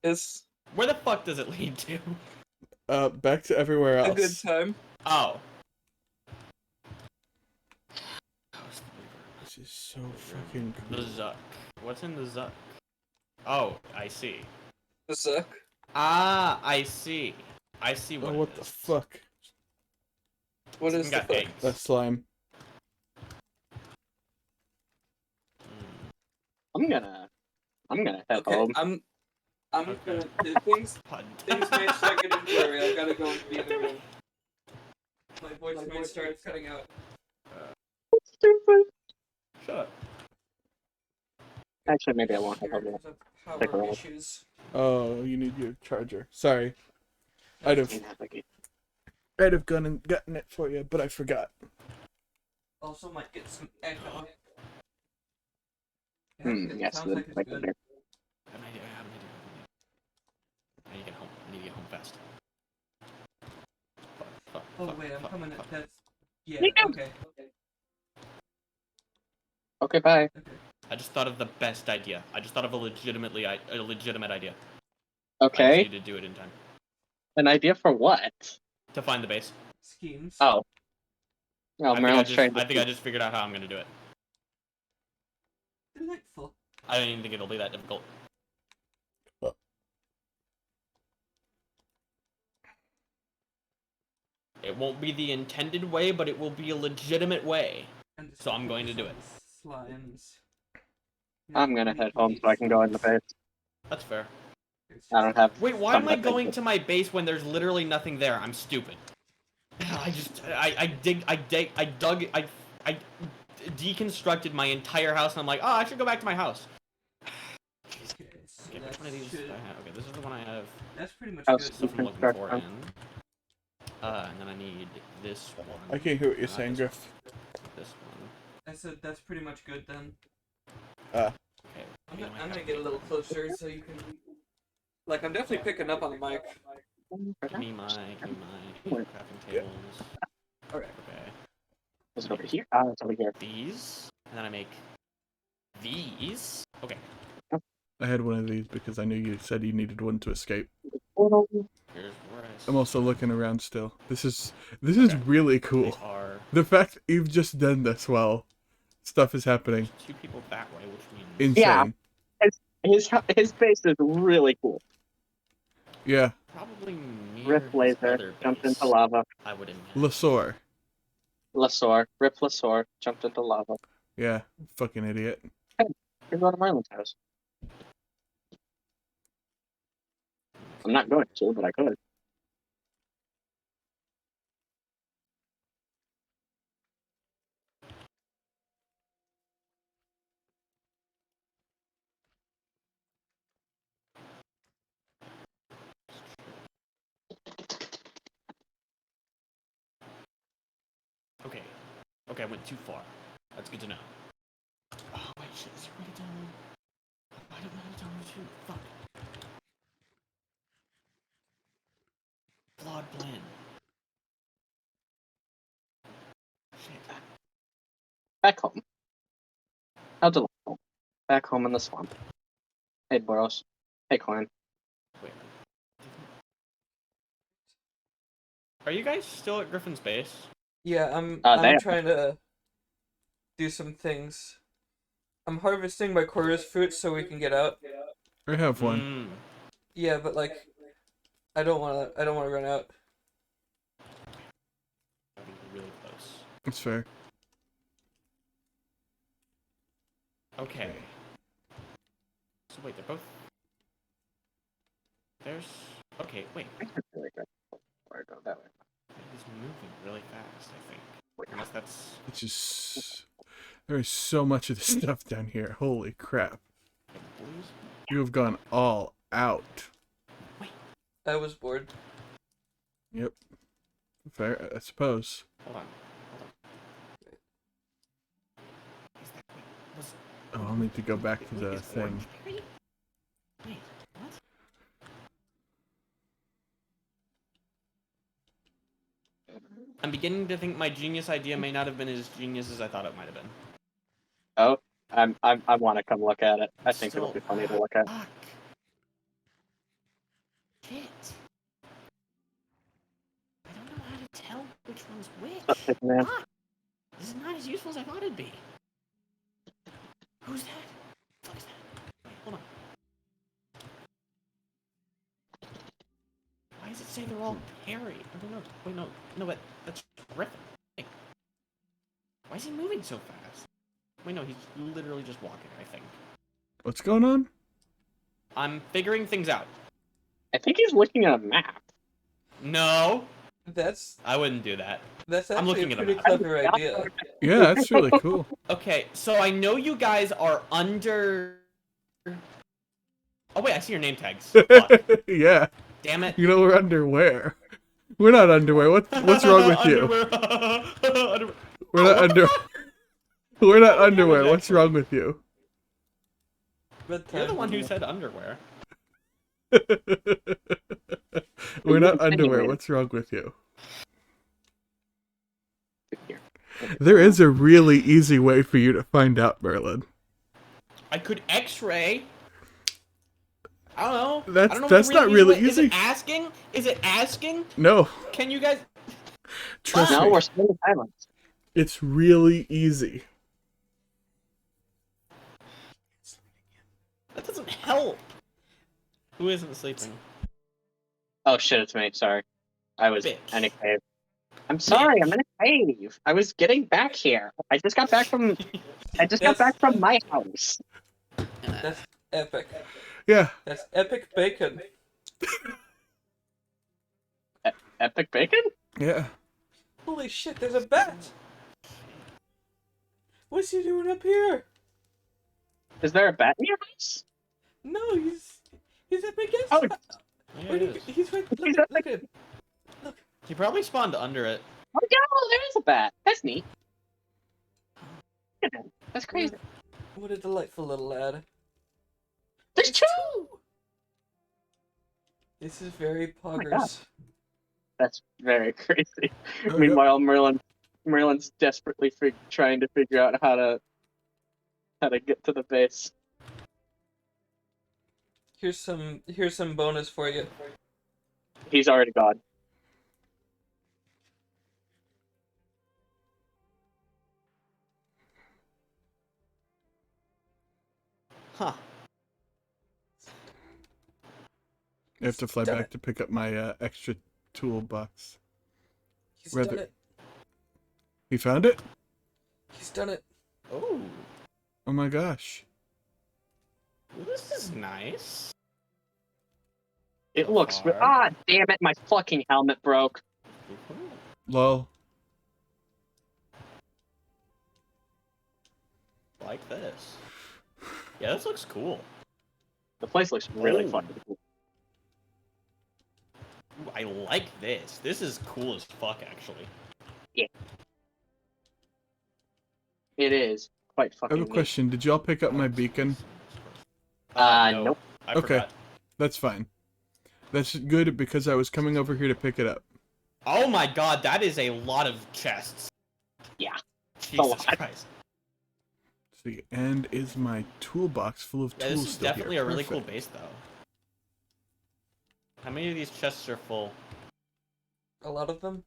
It's Where the fuck does it lead to? Back to everywhere else. a good time. Oh. This is so fucking The cool. Zuck. What's in the Zuck? Oh, I see. The suck. Ah, I see. I see what Oh, it what the is. fuck? What Something is the got fuck? eggs. That's slime. I'm gonna head Okay, home. I'm Okay. gonna things Pun. may start getting blurry. I've gotta go into the other room. My voice might start cutting out. Stupid. Shut up. Actually, maybe I won't head home. There's yet. a Stick power around. issues. Oh, you need your charger. Sorry. I'd have gone and gotten it for you, but I forgot. Also might get some echo. Yes, Sounds like it's like good. there. I have an idea. I need to get home. I need to get home fast. Fuck, Oh fuck, wait, I'm fuck, coming fuck. at that's yeah, Me too. okay. Okay, bye. I just thought of the best idea. I just thought of a legitimate idea. I just Okay, need to do it in time. an idea for what? To find the base. Schemes. Oh. Oh, Merlin's trying I to. think I just figured out how I'm gonna do it. Delightful. I don't even think it'll be that difficult. It won't be the intended way, but it will be a legitimate way. And just So I'm going to do focus on the Slimes. I'm gonna head home so I can go in the base. That's fair. I don't have. Wait, why am I going to my base when there's literally nothing there? I'm stupid. I deconstructed my entire house and I'm like, oh, I should go back to my house. Okay, so Okay, which one of these? should- Okay, this is the one I have That's pretty much House good. stuff I'm looking for in. And then I need this one. I can't hear what you're Not saying, this Griff. one. This one. I said that's pretty much good then. Ah. Okay. I'm gonna get a little closer so you can. Like, I'm definitely picking up on the mic. Give me my crafting tables. Alright. Okay. Is it over here? Ah, it's over here. These, and then I make these. Okay. I had one of these because I knew you said you needed one to escape. Here's where I'm also looking around still. This is really cool. They are The fact that you've just done this while stuff is happening. two people that way, which means Insane. Yeah. His base is really cool. Yeah. probably near Rip his laser, other jumped base, into lava. I would imagine. Lasor. Lasor, Rip Lasor, jumped into lava. Yeah. Fucking idiot. Could go to Merlin's house. I'm not going to, but I could. Okay. Okay, I went too far. That's good to know. Oh, wait, shit, is it already done? I don't know how to tell me to. Fuck. Flawed plan. Shit. Back home. How delightful. Back home in the swamp. Hey, Boros. Hey, Klein. Wait. Are you guys still at Griffin's base? Yeah, I'm There. trying to do some things. I'm harvesting my chorus fruit so we can get out. I have one. Mm. Yeah, but like I don't wanna run out. That'd be really close. That's fair. Okay. So wait, they're both... There's... Okay, wait. I can really go. Or go that way. He's moving really fast, I think. Unless that's... It's just there is so much of this stuff down here. Holy crap! Blues? You have gone all out. I was bored. Yep. Fair, I suppose. Hold on. Is that... Wait, was... Oh, I'll need to go back to the Is thing. Orange Berry? Wait, what? I'm beginning to think my genius idea may not have been as genius as I thought it might have been. Oh, I want to come look at it. I think it'll be funny to look at. Fuck. Shit. I don't know how to tell which one's which. Hey, man. Fuck. This is not as useful as I thought it'd be. Who's that? What is that? Wait, hold on. Why does it say they're all hairy? I don't know. Wait, no, but that's Griffin. Wait. Why is he moving so fast? Wait, no, he's literally just walking, I think. What's going on? I'm figuring things out. I think he's looking at a map. No, That's I wouldn't do that. that's I'm actually looking a at a pretty map. clever idea. Yeah, that's really cool. Okay, so I know you guys are under... Oh wait, I see your name tags. Fuck. Yeah, Damn it. you know we're underwear. We're not underwear. What's wrong with you? Underwear. We're not under. We're not underwear. What's wrong with you? Red You're the time. one who said underwear. We're not underwear. What's wrong with you? Here. There is a really easy way for you to find out, Merlin. I could X-ray. I don't know. That's- I don't know that's what the not easy really way- Is easy. it asking? Is it asking? No, Can you guys... trust No, me. we're spending time on this. It's really easy. That doesn't help. Who isn't sleeping? Oh shit, it's me. Sorry. I was Bitch. in a cave. I'm sorry, I'm in a cave. I was getting back here. I just got back from my house. That's epic. Yeah. That's epic bacon. Epic bacon? Yeah. Holy shit, there's a bat! What's he doing up here? Is there a bat in your house? No, he's at my guest Oh, house. Yeah, Where'd it he, is. he's right. He's Look up at him. He probably spawned under it. Oh no, there is a bat. That's neat. Look at him. That's crazy. What a delightful little lad. There's two! This is very my God. poggers. That's very crazy. Oh, Meanwhile, Merlin's desperately trying to figure out how to get to the base. Here's some bonus for you. He's already gone. Huh. I have to fly Done back it. to pick up my extra toolbox. He's Rather- done it. You found it? He's done it. Oh. Oh my gosh. This is nice. It looks. Far. Ah, damn it! My fucking helmet broke. Lol. Like this. Yeah, this looks cool. The place looks really Oh. fucking cool. Ooh, I like this. This is cool as fuck, actually. It is quite I fucking. have a question. Did y'all pick up my beacon? No. Nope. I Okay. forgot. That's fine. That's good because I was coming over here to pick it up. Oh my god, that is a lot of chests. Yeah. Jesus lot. Christ. See, and is my toolbox full of Yeah, tools this is still definitely here? a really cool Perfect. base, though. How many of these chests are full? A lot of them.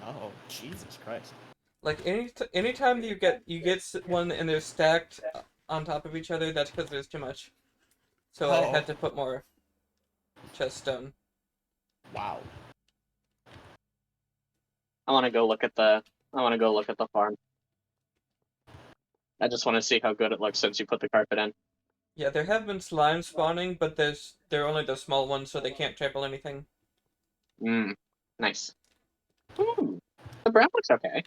Oh, Jesus Christ. Like anytime you get one and they're stacked on top of each other, that's because there's too much. So I had to put more chests down. Wow. I want to go look at the. I want to go look at the farm. I just want to see how good it looks since you put the carpet in. Yeah, there have been slimes spawning, but they're only the small ones, so they can't trample anything. Nice. Ooh, the brown looks okay.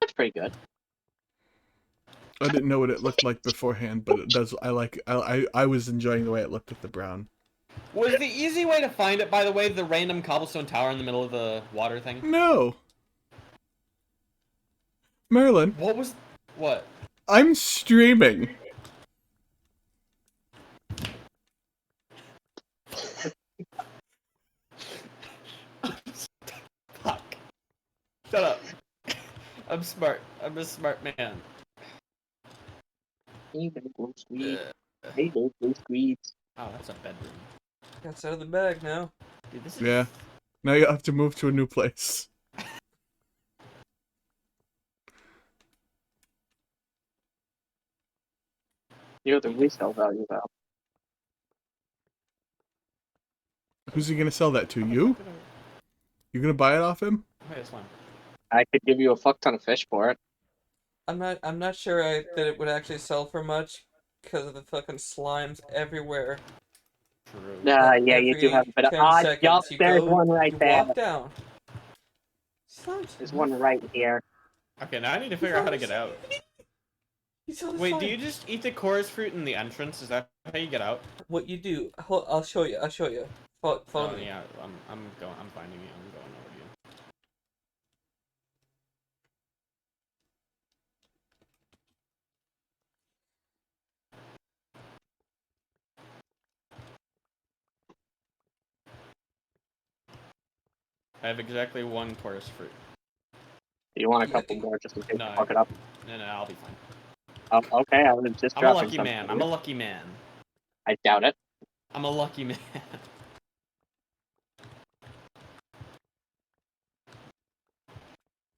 That's pretty good. I didn't know what it looked like beforehand, but it does. I was enjoying the way it looked with the brown. Was the easy way to find it, by the way, the random cobblestone tower in the middle of the water thing? No. Merlin, What was... What? I'm streaming. Fuck. Shut up. I'm smart. I'm a smart man. Hey, blue squeeze. Uh, Hey, blue squeeze. Oh, that's a bedroom. That's out of the bag now. Dude, this is... Yeah. Now you have to move to a new place. You know the resale value though. Who's he gonna sell that to? You? You gonna buy it off him? Wait, that's fine. I could give you a fuck ton of fish for it. I'm not sure that it would actually sell for much because of the fucking slimes everywhere. True. Like, Yeah, you do every have a bit of 10 odd. seconds, Yup, you there's go, one right you there. walk down. Slimes. There's one right here. Okay, now I need to figure out how to get out. You saw the Wait, slime. do you just eat the chorus fruit in the entrance? Is that how you get out? What you do? I'll show you. I'll show you. Follow Oh, me. yeah, I'm going. I'm finding you. I'm going over you. I have exactly one chorus fruit. Do you want a Yeah, couple more just in case No, you fuck it up? No, I'll be fine. Oh, okay, I was just I'm a dropping lucky something. man. I'm a lucky man. I doubt it. I'm a lucky man.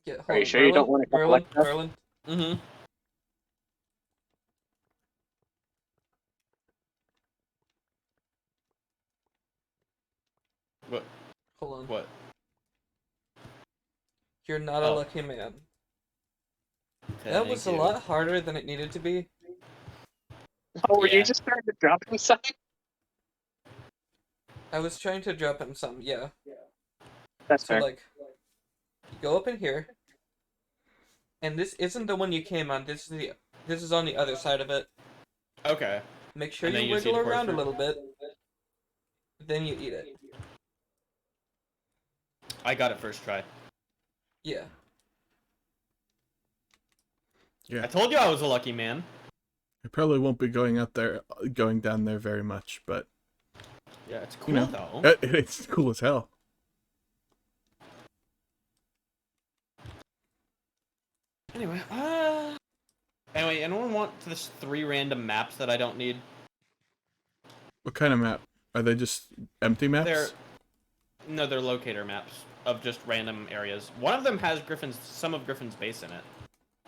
Yeah, hold Are you on, sure you don't want to Merlin? collect this? Merlin? Mm-hmm. What? Hold on. What? You're not a Oh. lucky man. That Thank was a you. lot harder than it needed to be. Oh, were Yeah. you just trying to drop him something? I was trying to drop him some, yeah. That's So fair. like, you go up in here, and this isn't the one you came on. This is on the other side of it. Okay. Make sure And then you you see wiggle the around a portion? little bit. Then you eat it. I got it first try. Yeah. Yeah. I told you I was a lucky man. I probably won't be going down there very much, but Yeah, it's cool you know, though. it's cool as hell. Anyway, anyone want this 3 random maps that I don't need? What kind of map? Are they just empty maps? They're locator maps of just random areas. One of them has some of Griffin's base in it.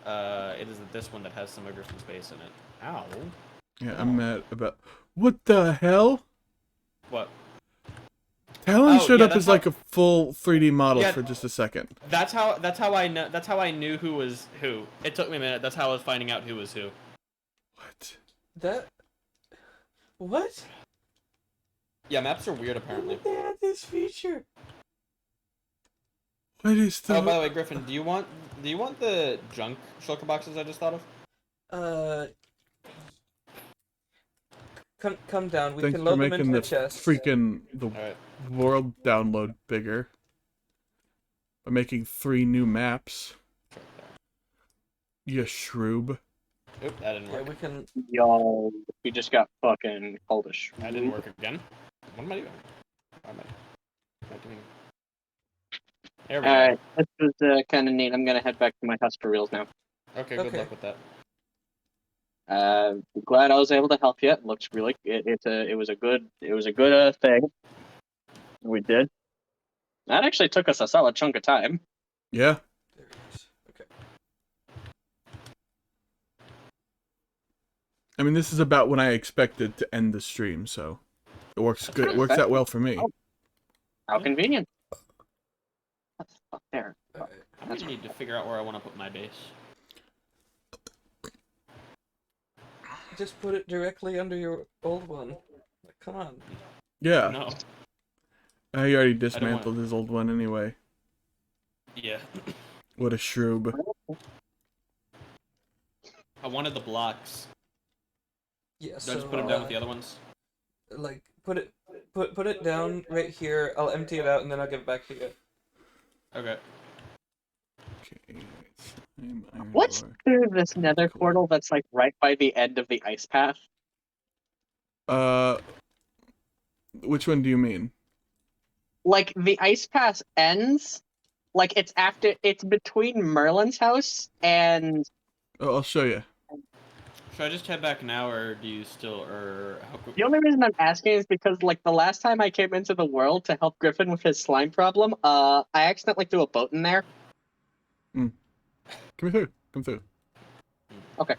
It is this one that has some of Griffin's base in it. Ow. Yeah, I'm mad about. What the hell? What? Talon Oh, showed yeah, up that's as like a full 3D model Yeah. for just a second. That's how I knew who was who. It took me a minute. That's how I was finding out who was who. What? That. What? Yeah, maps are weird When apparently. did they add this feature? What is the? Oh, by the way, Griffin, do you want the junk shulker boxes I just thought of? Come down. We Thanks can for load them into making the the chest. freaking the Alright. world download bigger by making 3 new maps. You shroob. Oop, that didn't Yeah, work. we can. Yo, we just got fucking called a sh. That didn't work again. What am I doing? Why am I doing? There we go. Alright, this was kind of neat. I'm gonna head back to my house for reals now. Okay, good Okay. luck with that. Glad I was able to help you. It looks really. It was a good thing we did. That actually took us a solid chunk of time. Yeah. There it is. Okay. I mean, this is about when I expected to end the stream, so it works good. It works Okay. out well for me. Oh. How convenient. What the fuck there? Alright. I'm gonna need to figure out where I want to put my base. Just put it directly under your old one. Like, come on. Yeah. No. He already want dismantled his old one anyway. Yeah. What a shroob. I wanted the blocks. Yeah. Do I So just put them down with the other ones? like put it down right here. I'll empty it out and then I'll give it back to you. Okay. Okay. Slime, iron What's ore. through this nether portal that's like right by the end of the ice path? Which one do you mean? Like the ice path ends, like it's between Merlin's house and Oh, I'll show you. Should I just head back now, or do you still, or how quick? the only reason I'm asking is because like the last time I came into the world to help Griffin with his slime problem, I accidentally threw a boat in there. Come through. Come through. Okay.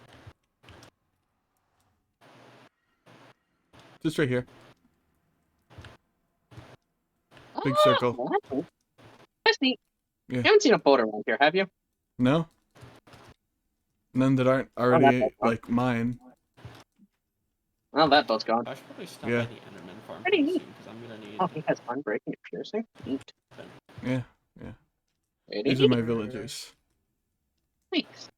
Just right here. Big circle. Well, that's cool. That's neat. Yeah. You haven't seen a boat around here, have you? No? None that aren't that already, boat's gone. like, mine. Well, that boat's gone. I should probably stop Yeah. by the Enderman farm Pretty pretty neat. soon, because I'm gonna need. Oh, he has unbreaking and piercing. Neat. Yeah. Pretty These are neat. my villagers. Thanks.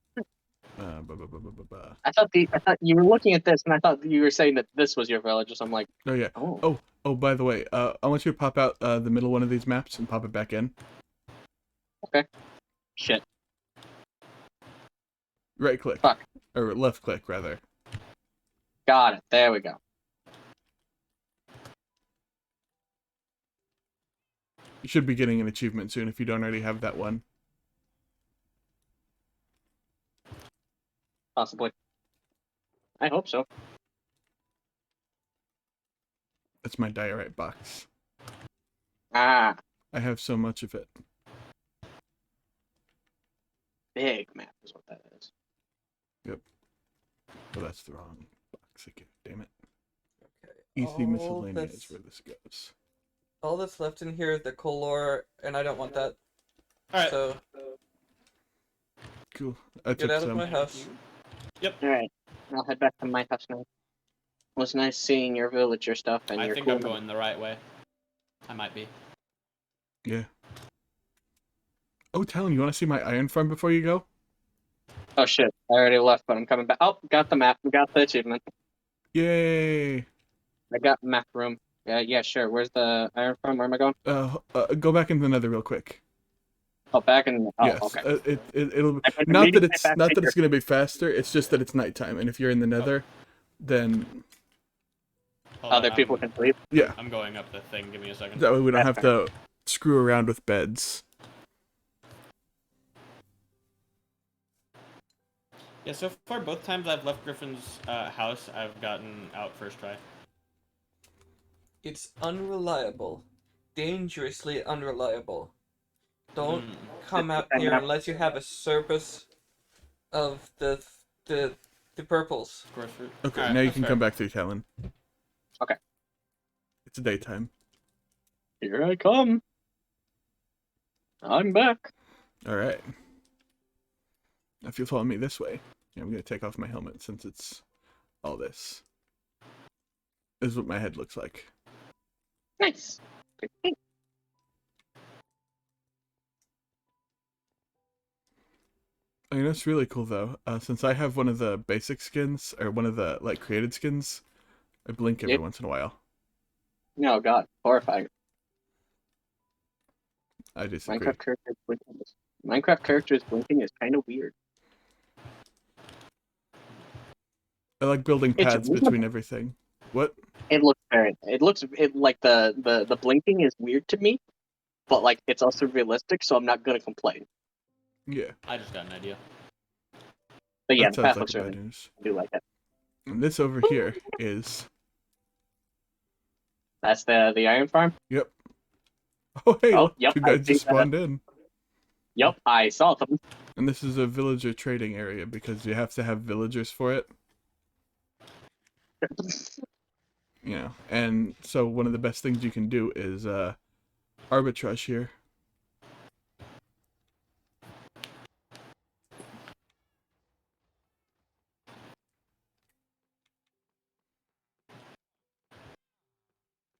Ba. I thought you were looking at this, and I thought you were saying that this was your village. So I'm like, Oh, yeah. oh, Oh, by the way, I want you to pop out the middle one of these maps and pop it back in. shit. Right click. Fuck. Or left click, rather. Got it. There we go. You should be getting an achievement soon if you don't already have that one. Possibly. I hope so. That's my diorite box. Ah, I have so much of it. big map is what that is. Oh, that's the wrong box again. Damn it. Okay. Easy All miscellaneous is that's- where this goes. All that's left in here is the color, and I don't want that. All right. So Cool. I get took out of some. my house. All right, I'll head back to my house now. It was nice seeing your villager stuff and I your think cool. I'm going the right way. I might be. Yeah. Oh, Talon, you want to see my iron farm before you go? Oh shit! I already left, but I'm coming back. Oh, got the map. We got the achievement. Yay! I got map room. Yeah, sure. Where's the iron farm? Where am I going? Go back into the nether real quick. Oh, back in. Oh, Yes. okay. It'll I went not that immediately it's back not to that your- it's gonna be faster. It's just that it's nighttime, and if you're in the nether, then Hold Other on, people I'm, can sleep. yeah, I'm going up the thing. Give me a second. that way we don't have to screw around with beds. Yeah, so far both times I've left Griffin's house, I've gotten out first try. It's unreliable. Dangerously unreliable. Don't Hmm. come out here unless you have a surplus of the purples. Of course. Okay, Alright, now you that's can fair. come back through, Talon. Okay. It's daytime. Here I come. I'm back. All right. Now if you follow me this way, I'm gonna take off my helmet since it's all this. is what my head looks like. Nice. I mean, it's really cool though. Since I have one of the basic skins or one of the like created skins, I blink every Yep. once in a while. Oh god, horrifying. I disagree. Minecraft characters blinking is kind of weird. I like building It's paths weird. between everything. What? It looks very. It like the blinking is weird to me, but like it's also realistic, so I'm not gonna complain. Yeah, I just got an idea. But yeah, that the sounds path like looks a bad really. news. I do like it. And this over here is. That's the iron farm. Yep. Oh hey, Oh, look, yep, 2 I guys see just that. spawned in. Yep, I saw them. And this is a villager trading area because you have to have villagers for it. You know, and so one of the best things you can do is arbitrage here.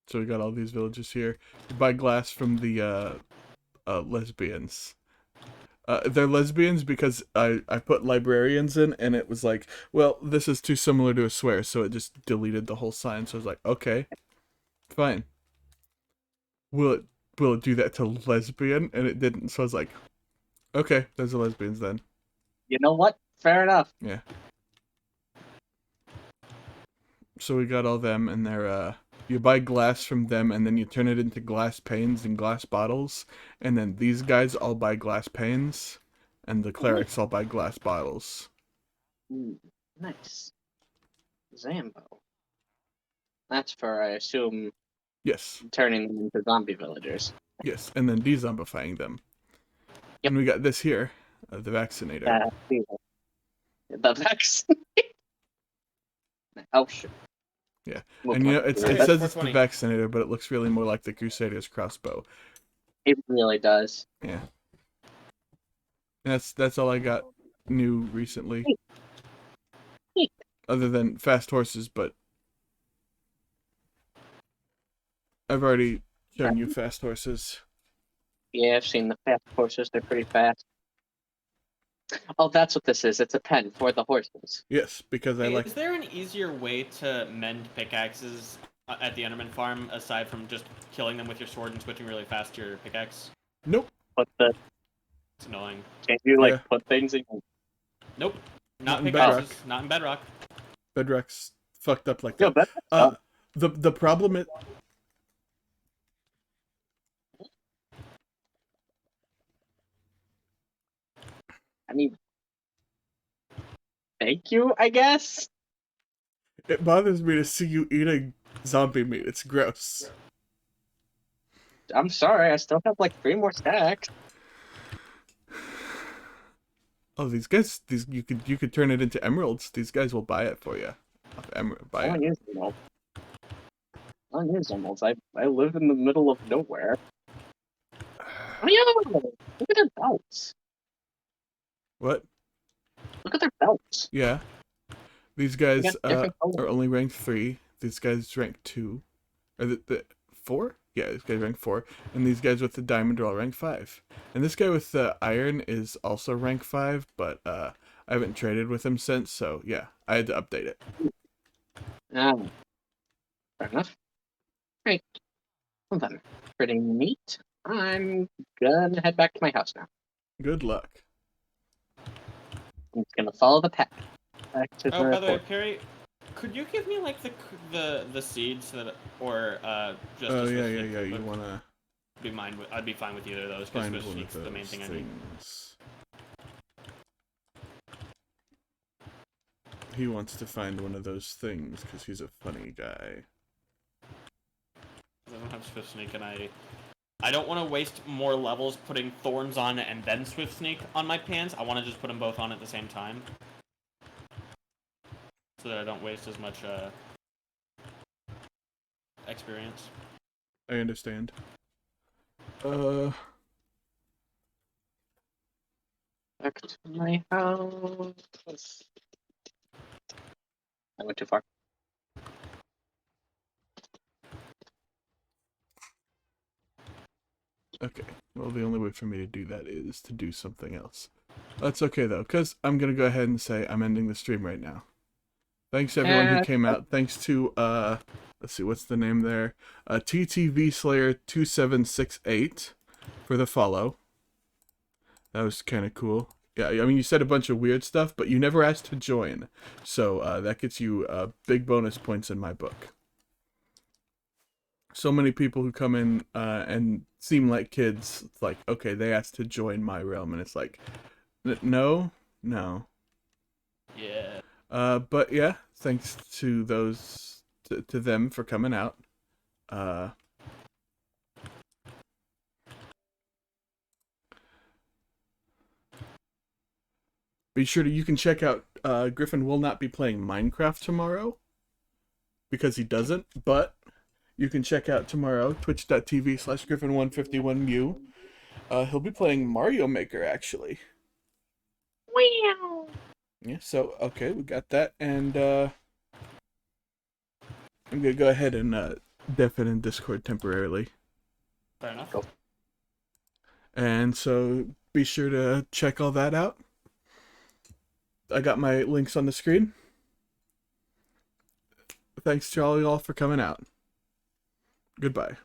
So we got all these villagers here. You buy glass from the lesbians. They're lesbians because I put librarians in and it was like, well, this is too similar to a swear, so it just deleted the whole sign. So I was like, okay, fine. Will it do that to lesbian? And it didn't. So I was like, okay, those are lesbians then. You know what? Fair enough. Yeah. So we got all them and they're you buy glass from them and then you turn it into glass panes and glass bottles, and then these guys all buy glass panes and the clerics all buy glass bottles. Ooh, nice. Zambo. That's for, I assume, Yes. turning them into zombie villagers. Yes, and then de-zombifying them. Yep. And we got this here, the vaccinator. The Vex. Oh shit. Yeah. We'll And you know, talk it about that. says it's the 420. vaccinator, but it looks really more like the Crusader's crossbow. It really does. Yeah. And that's all I got new recently. Other than fast horses, but I've already shown you fast horses. Yeah, I've seen the fast horses. They're pretty fast. Oh, that's what this is. It's a pen for the horses. Yes, because I like. Is there an easier way to mend pickaxes at the Enderman farm aside from just killing them with your sword and switching really fast to your pickaxe? Nope. But It's annoying. can't you like Yeah. put things in? Nope. Not Not in pickaxes. Bedrock. Not in Bedrock. Bedrock's fucked up like Yo, that. but The problem is. I mean, thank you, I guess. It bothers me to see you eating zombie meat. It's gross. I'm sorry. I still have like 3 more stacks. Oh, these guys, you could turn it into emeralds. These guys will buy it for you. Buy All I it. need is emeralds. All I need is emeralds. I live in the middle of nowhere. Oh yeah! Look at their belts. What? Look at their belts. Yeah. These They guys got different colors. are only ranked 3. These guys ranked 2. Or the 4? Yeah, these guys ranked 4. And these guys with the diamond are all ranked 5. And this guy with the iron is also rank 5, but I haven't traded with him since, so yeah, I had to update it. Fair enough. Great. Well then, pretty neat. I'm gonna head back to my house now. Good luck. I'm just gonna follow the path back to Oh, by the way, port. Perry, could you give me like the seeds that, or just? Oh a yeah, sneak yeah. You would wanna be mine. I'd be fine with either of those because find Swift one of Sneak's those the main thing I need. things. He wants to find one of those things because he's a funny guy. I don't have Swift Sneak, and I don't want to waste more levels putting thorns on and then Swift Sneak on my pants. I want to just put them both on at the same time, so that I don't waste as much experience. I understand. Back to my house. I went too far. Okay. Well, the only way for me to do that is to do something else. That's okay, though, because I'm going to go ahead and say I'm ending the stream right now. Thanks, everyone who came out. Thanks to, let's see, what's the name there? TTV Slayer 2768 for the follow. That was kind of cool. Yeah, I mean, you said a bunch of weird stuff, but you never asked to join. So that gets you big bonus points in my book. So many people who come in and seem like kids, it's like, okay, they asked to join my realm, and it's like, no. Yeah. But yeah, thanks to those, to them for coming out. Be sure to, you can check out, Griffin will not be playing Minecraft tomorrow, because he doesn't, but you can check out tomorrow, twitch.tv/Griffin151mu. He'll be playing Mario Maker, actually. Wow. Yeah, so, okay, we got that, and, I'm gonna go ahead and, deafen in Discord temporarily. Fair enough. Go. And so, be sure to check all that out. I got my links on the screen. Thanks to all y'all for coming out. Goodbye.